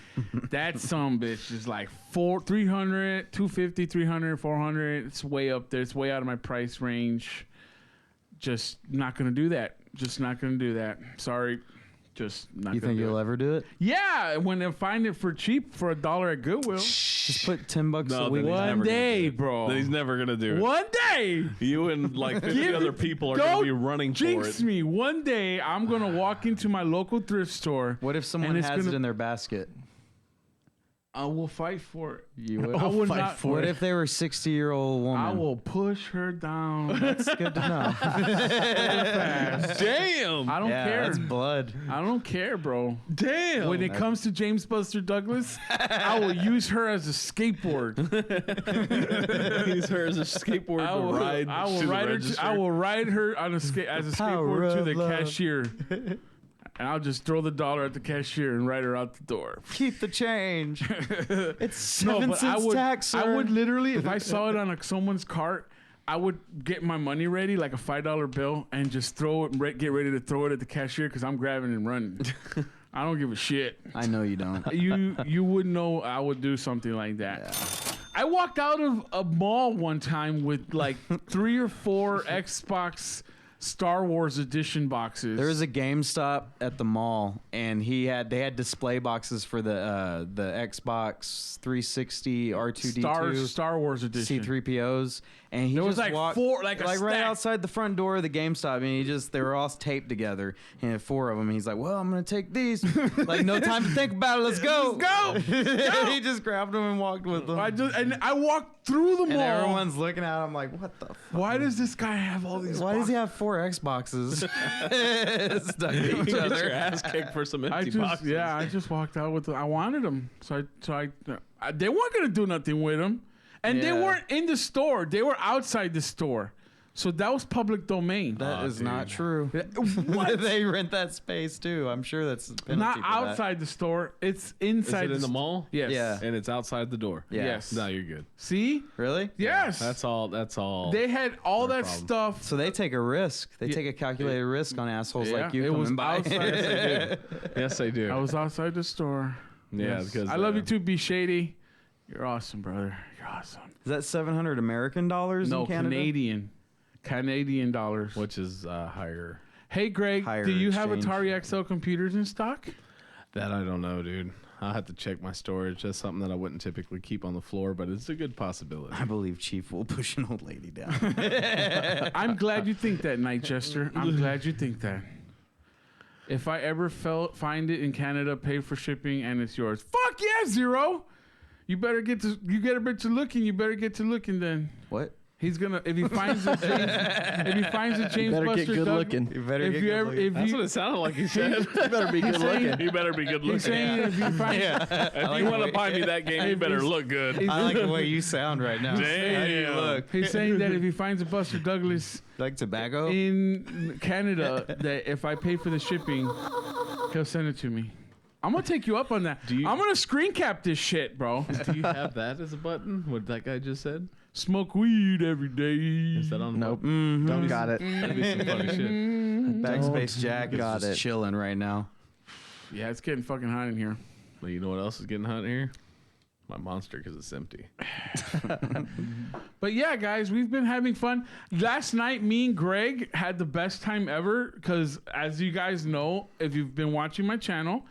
S3: That some bitch is like 300, 250, 300, 400. It's way up there. It's way out of my price range. Just not gonna do that. Just not gonna do that. Sorry. Just not
S2: You
S3: gonna
S2: think
S3: do
S2: you'll
S3: it.
S2: ever do it?
S3: Yeah, when they find it for cheap for $1 at Goodwill.
S2: Just put $10
S1: No,
S2: a week.
S1: then he's
S3: One
S1: never gonna
S3: day,
S1: do it.
S3: bro.
S1: Then he's never gonna do it.
S3: One day.
S1: You and like 50
S3: Give
S1: other
S3: it-
S1: people are gonna
S3: don't
S1: be running for
S3: Jinx
S1: it.
S3: me. One day, I'm gonna walk into my local thrift store.
S2: What if someone
S3: it's
S2: has
S3: gonna-
S2: it in their basket?
S3: I will fight for it.
S2: You would.
S3: I will
S4: fight
S3: not.
S4: for
S2: What if they were a 60-year-old woman?
S3: I will push her down.
S2: That's good to know.
S1: Damn.
S3: I don't
S2: yeah,
S3: care.
S2: that's blood.
S3: I don't care, bro.
S1: Damn.
S3: When it comes to James Buster Douglas, I will use her as a skateboard.
S1: Use her as a skateboard
S3: I
S1: to
S3: will
S1: ride.
S3: I will
S1: to the
S3: ride her.
S1: register.
S3: I will ride her on a as a
S2: power
S3: skateboard to
S2: of
S3: the
S2: love.
S3: cashier, and I'll just throw the $1 at the cashier and ride her out the door.
S2: Keep the change. It's
S3: No,
S2: 7
S3: but I
S2: cents
S3: would.
S2: tax,
S3: I
S2: sir.
S3: would literally, if I saw it on someone's cart, I would get my money ready, like a $5 bill, and just throw it. Get ready to throw it at the cashier because I'm grabbing and running. I don't give a shit.
S2: I know you don't.
S3: You wouldn't know I would do something like that. I walked out of a mall one time with like 3 or 4 Xbox Star Wars edition boxes.
S2: There was a GameStop at the mall, and they had display boxes for the Xbox 360, R2D2,
S3: Star Wars edition.
S2: C3POs, and he
S3: There was
S2: just
S3: like
S2: walked,
S3: four, like a
S2: right
S3: stack.
S2: outside the front door of the GameStop, and they were all taped together, and he had 4 of them. And he's like, "Well, I'm gonna take these. Like, no time to think about it. Let's go,
S3: Let's go.
S2: He just grabbed them and walked with them.
S3: I walked through the
S2: and
S3: mall.
S2: everyone's looking at him like, "What the? Fuck?
S3: Why does this guy have all these?
S2: Why does he have 4 Xboxes stuck to each
S1: Get your
S2: other?"
S1: ass kicked for some empty boxes.
S3: I just walked out with. I wanted them, so they weren't gonna do nothing with them, and they
S2: Yeah.
S3: weren't in the store. They were outside the store, so that was public domain.
S2: That is not true.
S3: What?
S2: They rent that space too. I'm sure that's a penalty
S3: Not
S2: for that.
S3: outside the store. It's
S1: Is
S3: inside.
S1: it in the mall?
S3: Yes.
S2: Yeah.
S1: And it's outside the door.
S2: Yeah.
S3: Yes.
S1: No, you're good.
S3: See?
S2: Really?
S3: Yes.
S1: That's all.
S3: They had all
S1: No
S3: that
S1: problem.
S3: stuff.
S2: So they take a risk. They take a calculated risk on assholes
S3: Yeah,
S2: like you
S3: it was
S2: coming by.
S3: outside.
S1: Yes, they do.
S3: I was outside the store.
S1: Yeah,
S3: Yes.
S1: because
S3: I love you too, Be Shady. You're awesome, brother. You're awesome.
S2: Is that $700 American dollars
S3: No,
S2: in Canada?
S3: Canadian dollars.
S1: which is higher.
S3: Hey, Greg,
S2: Higher
S3: do you have
S2: exchange.
S3: Atari XL computers in stock?
S1: That I don't know, dude. I'll have to check my storage. That's something that I wouldn't typically keep on the floor, but it's a good possibility.
S2: I believe Chief will push an old lady down.
S3: I'm glad you think that, Night Jester. I'm glad you think that. If I ever find it in Canada, pay for shipping, and it's yours. Fuck yeah, Zero. You better get to looking. You better get to looking then.
S2: What?
S3: He's gonna if he finds a James
S4: Better
S3: Buster
S4: get good
S3: Doug-
S4: looking.
S2: You better
S3: If
S2: get
S3: you
S2: good
S3: ever
S2: looking.
S3: if
S1: That's
S3: you
S1: what it sounded like he said.
S4: You better be good
S3: saying-
S4: looking.
S1: You better be good
S3: he's
S1: looking.
S3: saying if you find
S1: If you want to buy me that game, you better look good.
S2: I like the way you sound right now.
S1: Damn.
S2: How do you look?
S3: he's saying that if he finds a Buster Douglas
S2: Like tobacco?
S3: in Canada, that if I pay for the shipping, he'll send it to me. I'm gonna take you up on that.
S1: you-
S3: I'm gonna screen cap this shit, bro.
S1: Do you have that as a button? What that guy just said?
S3: Smoke weed every day.
S1: Is that on the
S4: Nope.
S1: button?
S4: Don't got it.
S1: That'd be some funny shit.
S2: Backspace Jack is
S4: Got
S2: just
S4: it.
S2: chilling right now.
S3: Yeah, it's getting fucking hot in here.
S1: Well, you know what else is getting hot in here? My monster, because it's empty.
S3: But yeah, guys, we've been having fun. Last night, me and Greg had the best time ever because, as you guys know, if you've been watching my channel,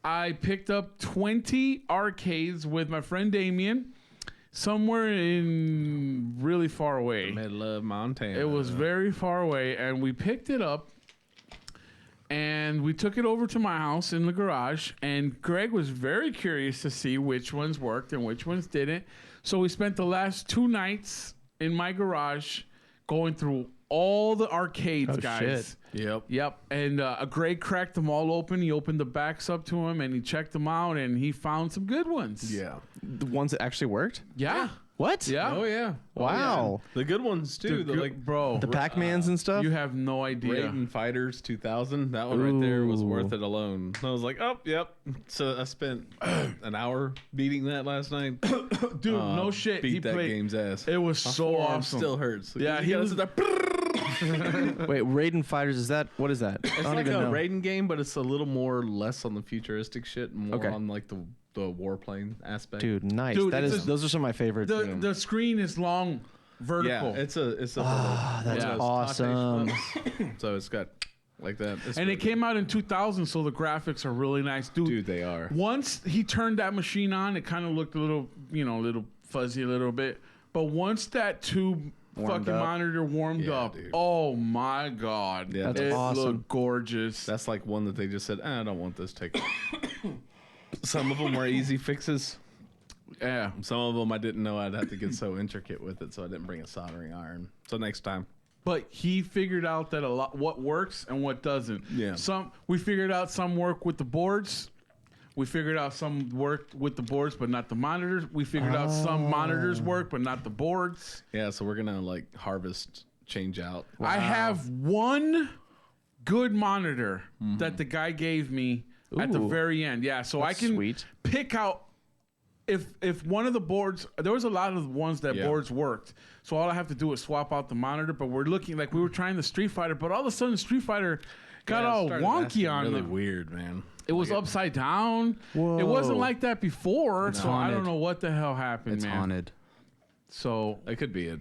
S3: I picked up 20 arcades with my friend Damien somewhere in really far away.
S1: Middle of Montana.
S3: It was very far away, and we picked it up and we took it over to my house in the garage, and Greg was very curious to see which ones worked and which ones didn't. So we spent the last 2 nights in my garage going through all the arcades,
S4: Oh,
S3: guys.
S4: shit.
S1: Yep.
S3: Yep. And Greg cracked them all open. He opened the backs up to him, and he checked them out, and he found some good ones.
S1: Yeah.
S4: The ones that actually worked?
S3: Yeah.
S4: What?
S3: Yeah.
S1: Oh yeah.
S4: Wow.
S1: The good ones too.
S3: Dude,
S1: The like
S3: bro.
S4: The Pac-Mans and stuff?
S3: You have no idea.
S1: Raiden Fighters 2000. That one right there was
S4: Ooh.
S1: worth it alone. I was like, oh, yep. So I spent an hour beating that last night.
S3: Dude, no shit.
S1: Beat
S3: He
S1: that
S3: played.
S1: game's ass.
S3: It was
S1: My
S3: so
S1: forearm
S3: awesome.
S1: Still hurts.
S3: Yeah,
S1: You
S3: he
S1: gotta
S3: was-
S1: sit there.
S4: Wait, Raiden Fighters, is that, what is that? I
S1: It's
S4: don't
S1: like a
S4: even know.
S1: Raiden game, but it's a little more less on the futuristic shit, and more
S4: Okay.
S1: on like the warplane aspect.
S4: Dude, nice.
S3: Dude,
S4: That
S3: it's
S4: is,
S3: a-
S4: those are some of my favorites.
S3: The screen is long, vertical.
S1: Yeah, it's a
S4: that's
S1: yeah, it's
S4: awesome.
S1: touch. So it's got like that. It's
S3: and
S1: really
S3: it came out in 2000, so the graphics are really nice, dude.
S1: Dude, they are.
S3: Once he turned that machine on, it kind of looked a little, little fuzzy a little bit. But once that tube
S2: Warmed
S3: fucking
S2: up.
S3: monitor warmed
S1: Yeah,
S3: up,
S1: dude.
S3: oh my god,
S1: Yeah,
S4: That's
S3: it
S4: awesome.
S3: looked gorgeous.
S1: That's like one that they just said, I don't want this taken. Some of them were easy fixes.
S3: Yeah.
S1: Some of them I didn't know I'd have to get so intricate with it, so I didn't bring a soldering iron. So next time.
S3: But he figured out that a lot what works and what doesn't.
S1: Yeah.
S3: We figured out some work with the boards. We figured out some worked with the boards, but not the monitors. We figured out some monitors work, but not the boards.
S1: Yeah, so we're gonna like harvest change out.
S3: I have one good monitor that the guy gave me at the
S4: Ooh.
S3: very end. Yeah, so I can
S4: sweet.
S3: pick out if one of the boards. There was a lot of ones that
S1: Yeah.
S3: boards worked. So all I have to do is swap out the monitor. But we're looking like we were trying the Street Fighter, but all of a sudden Street Fighter got
S1: Yeah, it
S3: all
S1: started
S3: wonky
S1: acting
S3: on
S1: really
S3: them.
S1: weird, man.
S3: It was upside down. It wasn't
S4: Whoa.
S3: like that before. So I don't
S2: haunted.
S3: know what the hell happened,
S2: It's
S3: man.
S2: haunted.
S3: So
S1: That could be it.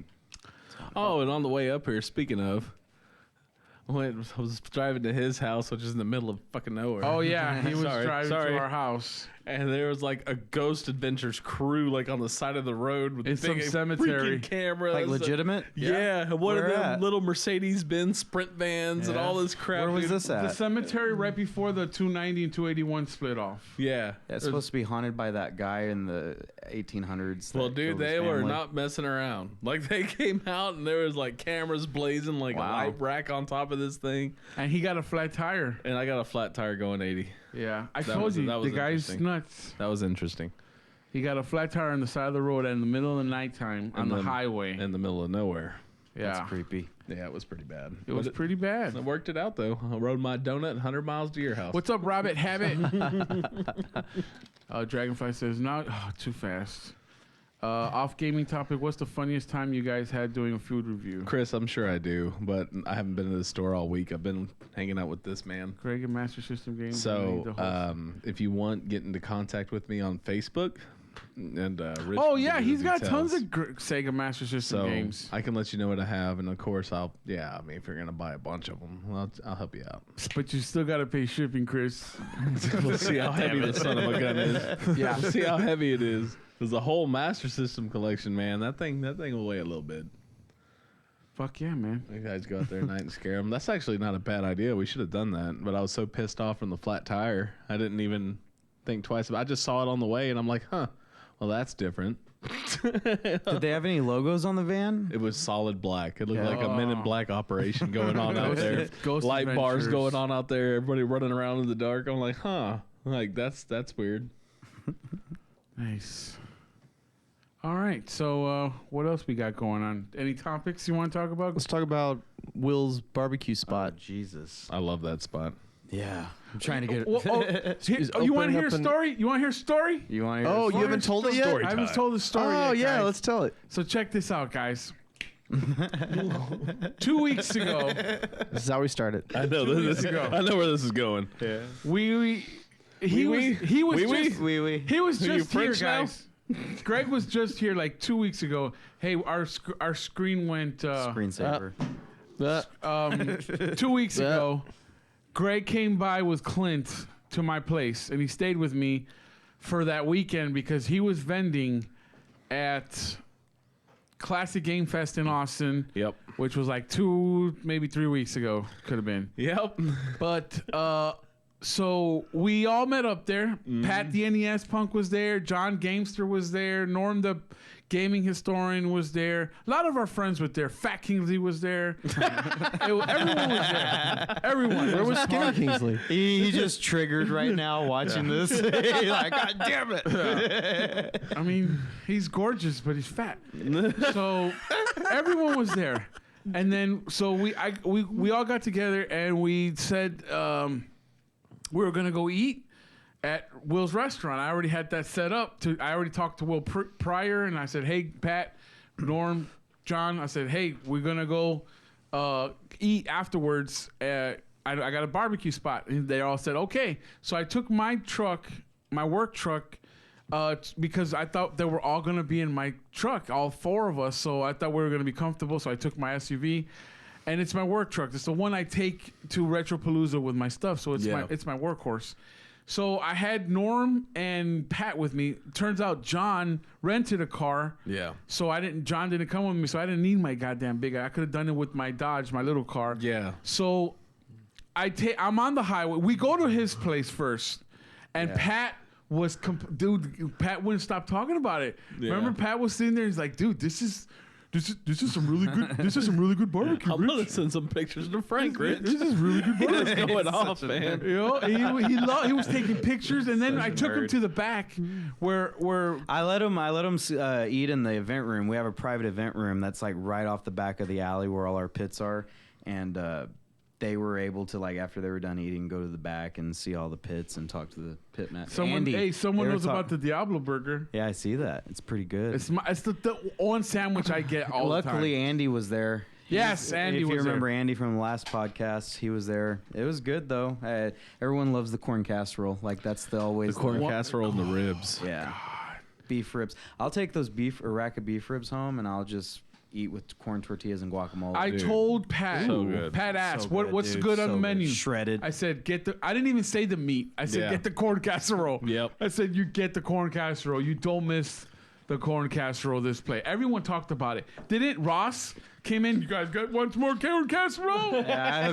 S1: Oh, and on the way up here, speaking of, I was driving to his house, which is in the middle of fucking nowhere.
S3: Oh yeah, he was driving
S1: sorry.
S3: to our house.
S1: And there was like a Ghost Adventures crew like on the side of the road with
S3: In some
S1: big
S3: cemetery.
S1: freaking cameras.
S2: Like legitimate?
S1: Yeah, one
S2: Where
S1: of them
S2: at?
S1: little Mercedes-Benz Sprint vans and
S3: Yeah.
S1: all this crap.
S2: Where was
S1: dude.
S2: this
S3: The
S2: at?
S3: cemetery right before the 290 and 281 split off.
S1: Yeah.
S2: That's supposed to be haunted by that guy in the 1800s.
S1: Well,
S2: that
S1: dude,
S2: killed his
S1: they were
S2: family.
S1: not messing around. Like, they came out and there was like cameras blazing, like
S2: Wow.
S1: a light rack on top of this thing.
S3: And he got a flat tire.
S1: And I got a flat tire going 80.
S3: Yeah. I
S1: That
S3: told
S1: was-
S3: you,
S1: that was
S3: the guy's
S1: interesting.
S3: nuts.
S1: That was interesting.
S3: He got a flat tire on the side of the road in the middle of the nighttime on
S1: In
S3: the highway.
S1: In the middle of nowhere.
S3: Yeah.
S2: That's creepy.
S1: Yeah, it was pretty bad.
S3: It was pretty bad.
S1: I worked it out, though. I rode my donut 100 miles to your house.
S3: What's up, Rabbit Habit? Dragonfly says, no, too fast. Off gaming topic, what's the funniest time you guys had doing a food review?
S1: Chris, I'm sure I do, but I haven't been to the store all week. I've been hanging out with this man.
S3: Greg and Master System Games.
S1: So, if you want, get into contact with me on Facebook. And Rich
S3: oh,
S1: can
S3: yeah,
S1: give you
S3: he's
S1: the
S3: got
S1: details.
S3: tons of Sega Master System
S1: So
S3: games.
S1: I can let you know what I have, and of course, if you're gonna buy a bunch of them, I'll help you out.
S3: But you still got to pay shipping, Chris.
S1: We'll see how heavy the son of a gun is.
S3: Yeah.
S1: We'll see how heavy it is. There's the whole Master System collection, man. That thing will weigh a little bit.
S3: Fuck yeah, man.
S1: You guys go out there at night and scare them. That's actually not a bad idea. We should have done that, but I was so pissed off from the flat tire, I didn't even think twice about it. I just saw it on the way, and I'm like, huh, well, that's different.
S2: Did they have any logos on the van?
S1: It was solid black. It looked
S2: Yeah.
S1: like a Men in Black operation going on out there.
S3: Ghost
S1: Light bars
S3: Adventures.
S1: going on out there. Everybody running around in the dark. I'm like, huh. Like, that's weird.
S3: Nice. All right. So, what else we got going on? Any topics you want to talk about?
S4: Let's talk about Will's barbecue spot.
S2: Oh, Jesus.
S1: I love that spot.
S2: Yeah. I'm trying to get it.
S3: You want to
S4: opening
S3: hear a
S4: up an-
S3: story? You want to hear a story?
S2: You want to
S4: Oh, you haven't told it yet?
S1: Story
S3: I haven't
S1: time.
S3: told the story
S4: Oh,
S3: yet,
S4: yeah,
S3: guys.
S4: let's tell it.
S3: So check this out, guys. 2 weeks ago,
S4: This is how we started.
S1: I know
S3: weeks
S1: this.
S3: ago.
S1: I know where this is going.
S3: he was just he was
S1: You
S3: just here,
S1: French now?
S3: guys. Greg was just here like 2 weeks ago. Hey, our screen went
S2: Screensaver.
S3: 2 weeks ago. Greg came by with Clint to my place, and he stayed with me for that weekend because he was vending at Classic Game Fest in Austin.
S1: Yep.
S3: Which was like 2, maybe 3 weeks ago. Could have been.
S1: Yep.
S3: But so we all met up there. Pat the NES punk was there. John Gamester was there. Norm the gaming historian was there. A lot of our friends were there. Fat Kingsley was there. Everyone was there. Everyone.
S4: Where was Skinny Kingsley?
S2: He just triggered right now watching this. He's like, God damn it.
S3: I mean, he's gorgeous, but he's fat. So everyone was there. And then so we all got together and we said we were gonna go eat at Will's restaurant. I already had that set up. I already talked to Will prior, and I said, "Hey, Pat, Norm, John." I said, "Hey, we're gonna go eat afterwards. I got a barbecue spot." And they all said, "Okay." So I took my truck, my work truck, because I thought they were all gonna be in my truck, all 4 of us. So I thought we were gonna be comfortable. So I took my SUV. And it's my work truck. It's the one I take to Retropalooza with my stuff. So it's my workhorse. So I had Norm and Pat with me. Turns out John rented a car.
S1: Yeah.
S3: So John didn't come with me. So I didn't need my goddamn big. I could have done it with my Dodge, my little car.
S1: Yeah.
S3: So I'm on the highway. We go to his place first, and Pat was Pat wouldn't stop talking about it.
S1: Yeah.
S3: Remember, Pat was sitting there. He's like, "Dude, this is some really good. This is some really good barbecue.
S1: I'm
S3: Rich.
S1: gonna send some pictures to Frank, Rich.
S3: This is really good barbecue."
S1: It's going off, man.
S3: You know, he was taking pictures, and then I took him
S2: nerd.
S3: to the back where
S2: I let him eat in the event room. We have a private event room that's like right off the back of the alley where all our pits are, and they were able to, like, after they were done eating, go to the back and see all the pits and talk to the pit man.
S3: someone knows about the Diablo burger.
S2: Yeah, I see that. It's pretty good.
S3: It's the one sandwich I get all the time.
S2: Luckily, Andy was there.
S3: Yes, Andy
S2: if
S3: was
S2: you remember
S3: there.
S2: Andy from the last podcast, he was there. It was good though. Everyone loves the corn casserole. Like that's always
S1: The corn casserole and the ribs.
S2: Yeah, beef ribs. I'll take those rack of beef ribs home, and I'll just eat with corn tortillas and guacamole.
S3: I told Pat.
S1: So good.
S3: Pat asked,
S2: So
S3: "What's
S2: dude.
S3: good on
S2: So
S3: the menu?"
S2: Shredded.
S3: I said, "Get the." I didn't even say the meat. I said,
S1: Yeah.
S3: "Get the corn casserole."
S1: Yep.
S3: I said, "You get the corn casserole. You don't miss the corn casserole this play." Everyone talked about it. Didn't Ross came in? You guys got once more corn casserole?
S2: Yeah,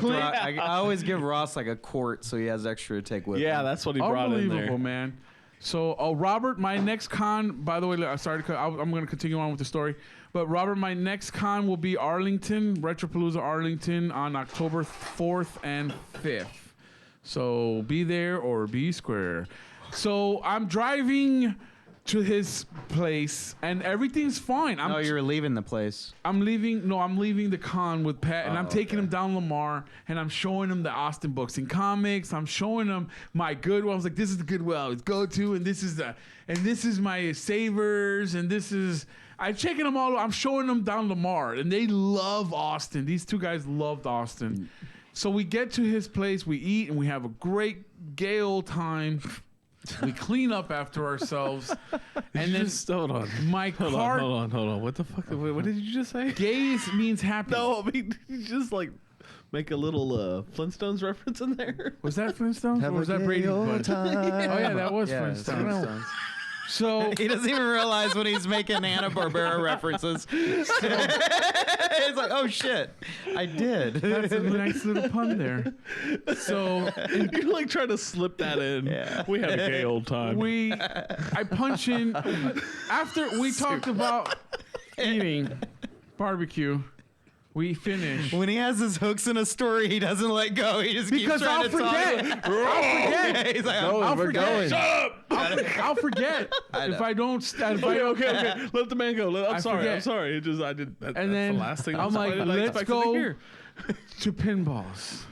S2: I always give Ross like a quart so he has extra to take with him.
S1: Yeah, that's what he brought in
S3: Unbelievable,
S1: there.
S3: man. So, Robert, my next con, by the way, I'm going to continue on with the story. But, Robert, my next con will be Arlington, Retropalooza Arlington on October 4th and 5th. So, be there or be square. So, I'm driving to his place, and everything's fine.
S2: No, you're leaving the place.
S3: I'm leaving the con with Pat, and I'm taking him down Lamar, and I'm showing him the Austin books and comics. I'm showing him my Goodwill. I was like, this is the Goodwill I always go to, and this is my Savers, and this is. I'm checking them all. I'm showing them down Lamar, and they love Austin. These two guys loved Austin. So we get to his place, we eat, and we have a great gay old time. We clean up after ourselves, and then
S1: Hold on.
S3: my car.
S1: Hold on. What the fuck? What did you just say?
S3: Gays means happy.
S1: No, I mean, you just like make a little Flintstones reference in there.
S3: Was that Flintstones or was that Brady Bunch? Oh yeah, that was
S2: Yeah,
S3: Flintstones. So
S2: He doesn't even realize when he's making Hanna-Barbera references. It's like, oh shit, I did.
S3: that's a nice little pun there. So
S1: You're like trying to slip that in.
S2: Yeah.
S1: We had a gay old time.
S3: I punch in after we talked about eating barbecue. We finished.
S2: When he has his hooks in a story, he doesn't let go. He just
S3: Because
S2: keeps trying
S3: I'll
S2: to
S3: forget.
S2: talk.
S3: I'll forget.
S2: He's like,
S3: I'll
S4: we're
S3: forget.
S4: going.
S3: Shut up. I'll forget if I don't.
S1: Okay. Let the man go. I'm sorry.
S3: forget.
S1: I'm sorry. It just I did. That's
S3: then
S1: the last thing
S3: I'm like, let's
S1: expected
S3: go
S1: to hear.
S3: to pinballs,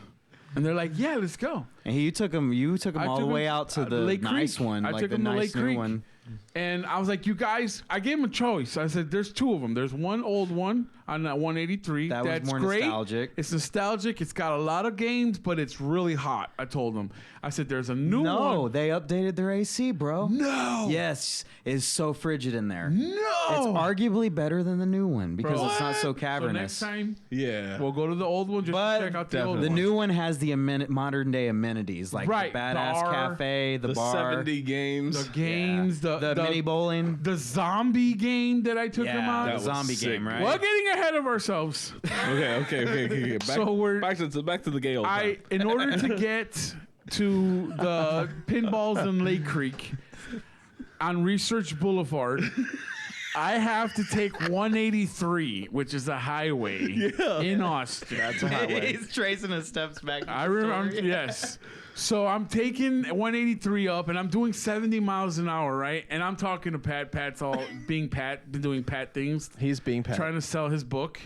S3: and they're like, yeah, let's go.
S2: And you took him
S3: I
S2: all the
S3: took
S2: way
S3: him,
S2: out to the
S3: Lake
S2: nice
S3: Creek.
S2: one,
S3: I
S2: like
S3: took
S2: the
S3: him to
S2: nice
S3: Lake
S2: new
S3: Creek.
S2: one.
S3: And I was like, you guys, I gave him a choice. I said, there's two of them. There's one old one on that 183.
S2: That was
S3: that's
S2: more
S3: great.
S2: nostalgic.
S3: It's nostalgic. It's got a lot of games, but it's really hot. I told him. I said, there's a new
S2: No,
S3: one.
S2: they updated their AC, bro.
S3: No.
S2: Yes, it's so frigid in there.
S3: No.
S2: It's arguably better than the new one because it's not so
S3: So
S2: cavernous.
S3: next time,
S1: Yeah.
S3: we'll go to the old one just
S2: But
S3: to check out the old
S2: the
S3: one.
S2: new one has the modern day amenities like
S3: Right,
S2: the badass
S3: bar,
S2: cafe, the
S1: the
S2: bar,
S1: 70 games.
S3: The games,
S2: the mini bowling.
S3: the zombie game that I took him
S2: Yeah,
S3: on.
S2: the
S1: That was
S2: zombie
S1: sick,
S2: game, right?
S3: We're getting ahead of ourselves.
S1: Okay. Back,
S3: So we're-
S1: back to the gay old time.
S3: In order to get to the pinballs in Lake Creek on Research Boulevard, I have to take 183, which is a highway in Austin. That's a highway.
S2: He's tracing his steps back.
S3: I remember, yes. So I'm taking 183 up, and I'm doing 70 miles an hour, right? And I'm talking to Pat. Pat's all being Pat, doing Pat things,
S4: He's being Pat.
S3: trying to sell his book.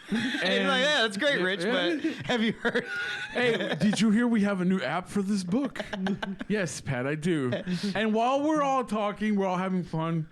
S2: He's like, yeah, that's great, Rich,
S3: Yeah.
S2: but have you heard?
S3: Hey, did you hear we have a new app for this book? Yes, Pat, I do. And while we're all talking, we're all having fun,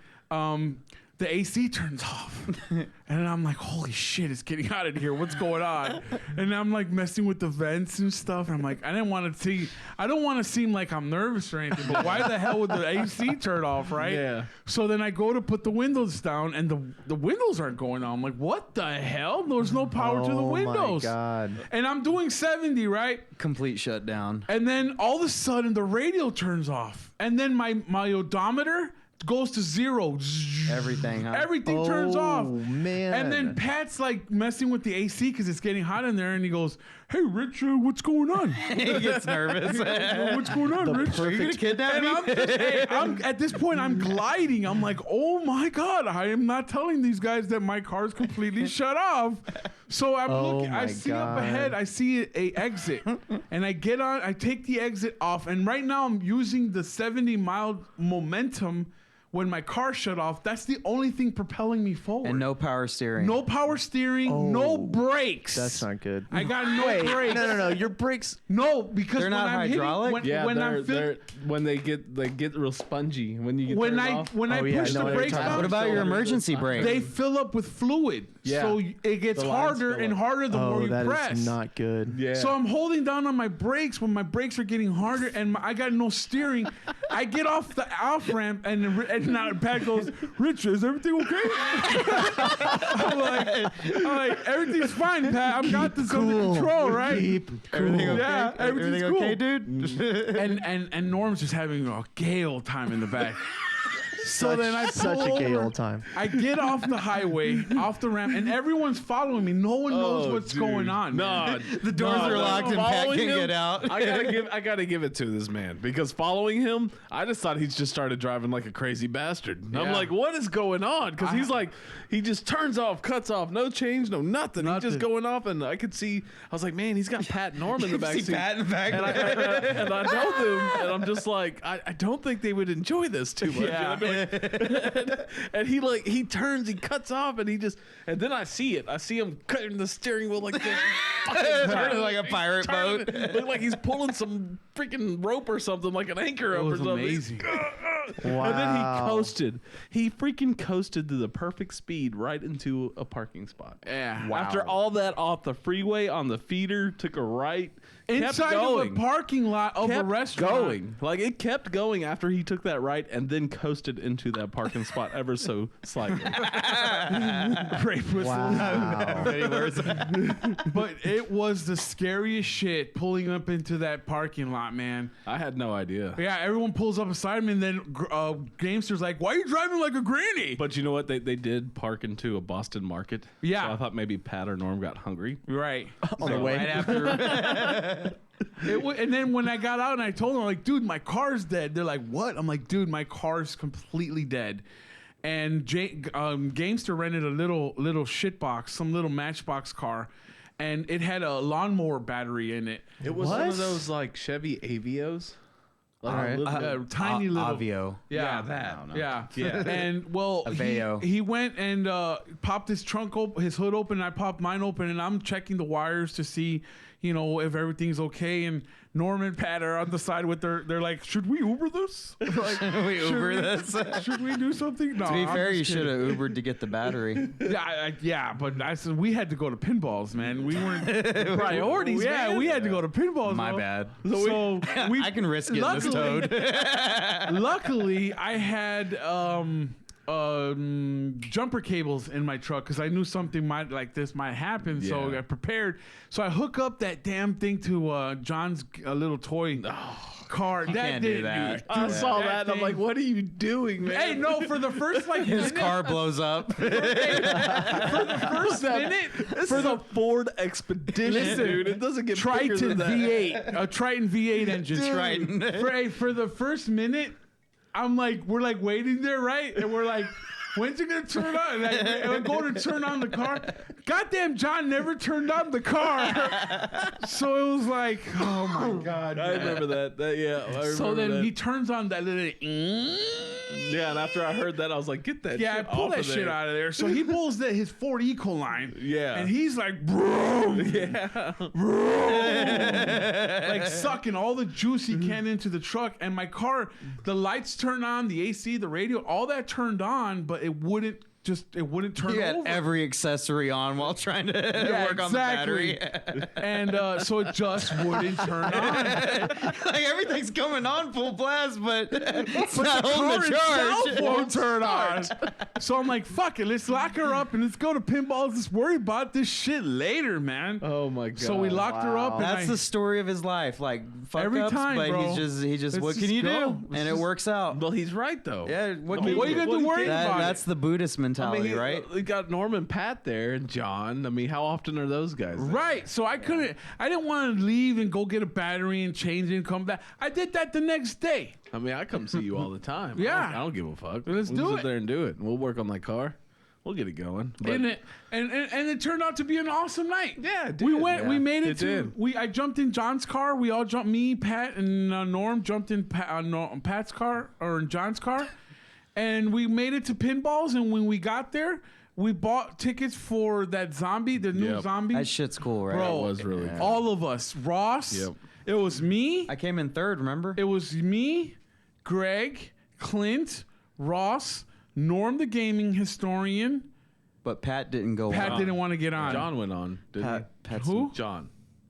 S3: the AC turns off. And I'm like, holy shit, it's getting hot in here. What's going on? And I'm like messing with the vents and stuff. And I'm like, I don't want to seem like I'm nervous or anything, but why the hell would the AC turn off, right?
S1: Yeah.
S3: So then I go to put the windows down and the windows aren't going on. I'm like, what the hell? There's no power to the windows.
S4: Oh my God.
S3: And I'm doing 70, right?
S2: Complete shutdown.
S3: And then all of a sudden the radio turns off. And then my odometer goes to zero.
S2: Everything, huh?
S3: Everything turns off.
S4: Man.
S3: And then Pat's like messing with the AC because it's getting hot in there. And he goes, hey, Rich, what's going on?
S2: He gets nervous.
S3: What's going on, Rich?
S2: Are you gonna kidnap
S3: And
S2: me?
S3: I'm just, hey, at this point, I'm gliding. I'm like, oh my God, I am not telling these guys that my car's completely shut off. So I'm looking, I
S4: my
S3: see
S4: God.
S3: up ahead, I see a exit. And I get on, I take the exit off. And right now I'm using the 70-mile momentum when my car shut off. That's the only thing propelling me forward.
S2: And no power steering.
S3: No power steering, no brakes.
S4: That's not good.
S3: I got no
S4: Wait,
S3: brakes.
S4: no. Your brakes.
S3: No, because
S2: They're
S3: when
S2: not
S3: I'm
S2: hydraulic?
S3: hitting,
S1: Yeah,
S3: when I'm
S1: they're when they get real spongy when you get
S3: when
S1: turned
S3: I
S1: off.
S3: when I
S4: Oh, yeah,
S3: push
S4: I know
S3: the
S4: what
S3: brakes
S4: you're talking
S3: down,
S2: What about your emergency brake?
S3: they fill up with fluid.
S1: Yeah.
S3: So it gets
S1: The lines
S3: harder
S1: fill
S3: and
S1: up.
S3: harder the more
S4: Oh,
S3: you
S4: that
S3: press.
S4: is not good.
S1: Yeah.
S3: So I'm holding down on my brakes when my brakes are getting harder and I got no steering. I get off the off ramp, and now Pat goes, "Rich, is everything okay?" I'm like, everything's fine, Pat. I've got this under control, right?
S2: Everything okay?
S3: Yeah, everything's cool.
S2: Okay, dude?
S3: And Norm's just having a gay old time in the back. So then I pull
S4: such a gay
S3: over.
S4: old time.
S3: I get off the highway, off the ramp, and everyone's following me. No one knows what's going on.
S1: No,
S2: The doors are locked and Pat
S1: Following
S2: can't
S1: him,
S2: get out.
S1: I gotta give it to this man because following him, I just thought he just started driving like a crazy bastard. And I'm
S3: Yeah.
S1: like, what is going on? Because he's like, he just turns off, cuts off, no change, no nothing. He's just going off, and I could see. I was like, man, he's got Pat Norm in the back seat.
S2: Pat in the back.
S1: And I told him, and I'm just like, I don't think they would enjoy this too much.
S3: Yeah.
S1: I'd be like, and he turns, he cuts off, and then I see it. I see him cutting the steering wheel like this.
S2: Turning like a pirate boat.
S1: Look like he's pulling some freaking rope or something, like an anchor
S3: It
S1: up or
S3: was
S1: something.
S3: amazing.
S1: And then he coasted. He freaking coasted to the perfect speed right into a parking spot.
S3: Yeah.
S1: After all that off the freeway on the feeder, took a right. kept
S3: Inside of
S1: going.
S3: a parking lot of a
S1: Kept
S3: restaurant.
S1: going. Like it kept going after he took that right and then coasted into that parking spot ever so slightly.
S3: Great whistle.
S4: Wow.
S3: But it was the scariest shit pulling up into that parking lot, man.
S1: I had no idea.
S3: Yeah, everyone pulls up beside me, and then Gamester's like, "Why are you driving like a granny?"
S1: But you know what? They did park into a Boston market.
S3: Yeah.
S1: So I thought maybe Pat or Norm got hungry.
S3: Right.
S4: On the way.
S2: Right after.
S3: And then when I got out and I told them, like, dude, my car's dead. They're like, what? I'm like, dude, my car's completely dead. And Gamester rented a little shit box, some little Matchbox car, and it had a lawnmower battery in it.
S1: It was one
S4: What?
S1: of those like Chevy Avios. Like
S4: All right.
S3: Tiny little.
S2: Avio.
S3: Yeah,
S1: that.
S2: I don't know.
S3: Yeah,
S1: Yeah.
S3: And well,
S2: Aveo.
S3: he went and popped his trunk open, his hood open. And I popped mine open, and I'm checking the wires to see, if everything's okay. And Norm and Pat are on the side with they're like, should we Uber this? Like,
S2: We Uber this.
S3: should we do something? No.
S2: To be
S3: I'm
S2: fair,
S3: just
S2: you should
S3: kidding.
S2: have Ubered to get the battery.
S3: Yeah, but I said we had to go to Pinballs, man. We weren't
S1: Priorities,
S3: Yeah,
S1: man.
S3: we had to go to Pinballs.
S2: My
S3: bro.
S2: bad.
S3: So we
S2: I can risk getting this
S3: luckily-
S2: towed.
S3: Luckily, I had jumper cables in my truck because I knew something like this might happen. So
S1: Yeah.
S3: I prepared. So I hook up that damn thing to John's little toy car. That
S2: can't do
S3: didn't
S2: that.
S1: I saw that, and I'm
S3: thing-
S1: like, what are you doing, man?
S3: Hey, no! For the first
S2: His
S3: minute,
S2: car blows up.
S3: for the first minute,
S1: This is a Ford Expedition,
S3: Listen,
S1: dude. It doesn't get bigger
S3: Triton
S1: than that.
S3: V8, a Triton V8 engine.
S2: Triton.
S3: For the first minute, we're like waiting there, right? And we're like, when's it gonna turn on? And I go to turn on the car. Goddamn, John never turned on the car. So it was like, oh my god.
S1: I remember that. I remember
S3: So then
S1: that.
S3: he turns on that little.
S1: Yeah, and after I heard that, I was like, get that
S3: Yeah, I
S1: shit
S3: pull
S1: off
S3: that
S1: of
S3: shit
S1: there.
S3: out of there. So he pulls his Ford Ecoline.
S1: Yeah.
S3: And he's like, bro.
S1: Yeah.
S3: Like sucking all the juice he can into the truck. And my car, the lights turned on, the AC, the radio, all that turned on, but it wouldn't turn
S2: You had
S3: over.
S2: every accessory on while trying to work on the battery.
S3: And so it just wouldn't turn on.
S2: Like everything's coming on full blast, but it's not
S3: The
S2: holding
S3: car
S2: the
S3: itself
S2: charge.
S3: won't turn on. So I'm like, fuck it, let's lock her up and let's go to Pinballs. Let's worry about this shit later, man.
S1: Oh my god.
S3: So we locked her up. And
S2: That's the story of his life. Like fuck
S3: Every
S2: ups,
S3: time,
S2: but
S3: bro.
S2: he just
S3: Let's
S2: what can
S3: just
S2: you
S3: go.
S2: do?
S3: Let's
S2: And it
S3: just-
S2: works out.
S1: Well, he's right though.
S2: Yeah, what
S3: I mean,
S2: can
S3: what are you gonna do worrying about
S2: That's the Buddhist mentality,
S1: he-
S2: right?
S1: We got Norm and Pat there and John. I mean, how often are those guys there?
S3: Right. So I didn't want to leave and go get a battery and change it and come back. I did that the next day.
S1: I mean, I come see you all the time.
S3: Yeah.
S1: I don't give a fuck.
S3: Let's
S1: we'll
S3: do
S1: sit
S3: it.
S1: there and do it. We'll work on that car. We'll get it going. But
S3: And it turned out to be an awesome night.
S1: Yeah, it
S3: We
S1: did.
S3: went. We
S1: Yeah,
S3: made
S1: it
S3: it to.
S1: did.
S3: I jumped in John's car. We all jumped. Me, Pat, and Norm jumped in Pat's car or in John's car, and we made it to Pinballs. And when we got there, we bought tickets for that zombie, the new
S1: Yep.
S3: zombie.
S2: That shit's cool, right?
S3: Bro,
S1: That was really cool.
S3: all of us. Ross.
S1: Yep.
S3: It was me.
S2: I came in third, remember?
S3: It was me, Greg, Clint, Ross, Norm, the gaming historian.
S2: But Pat didn't go
S3: Pat
S2: on.
S3: didn't want to get on.
S1: John went on, didn't
S2: Pat's
S3: Who?
S1: he? John.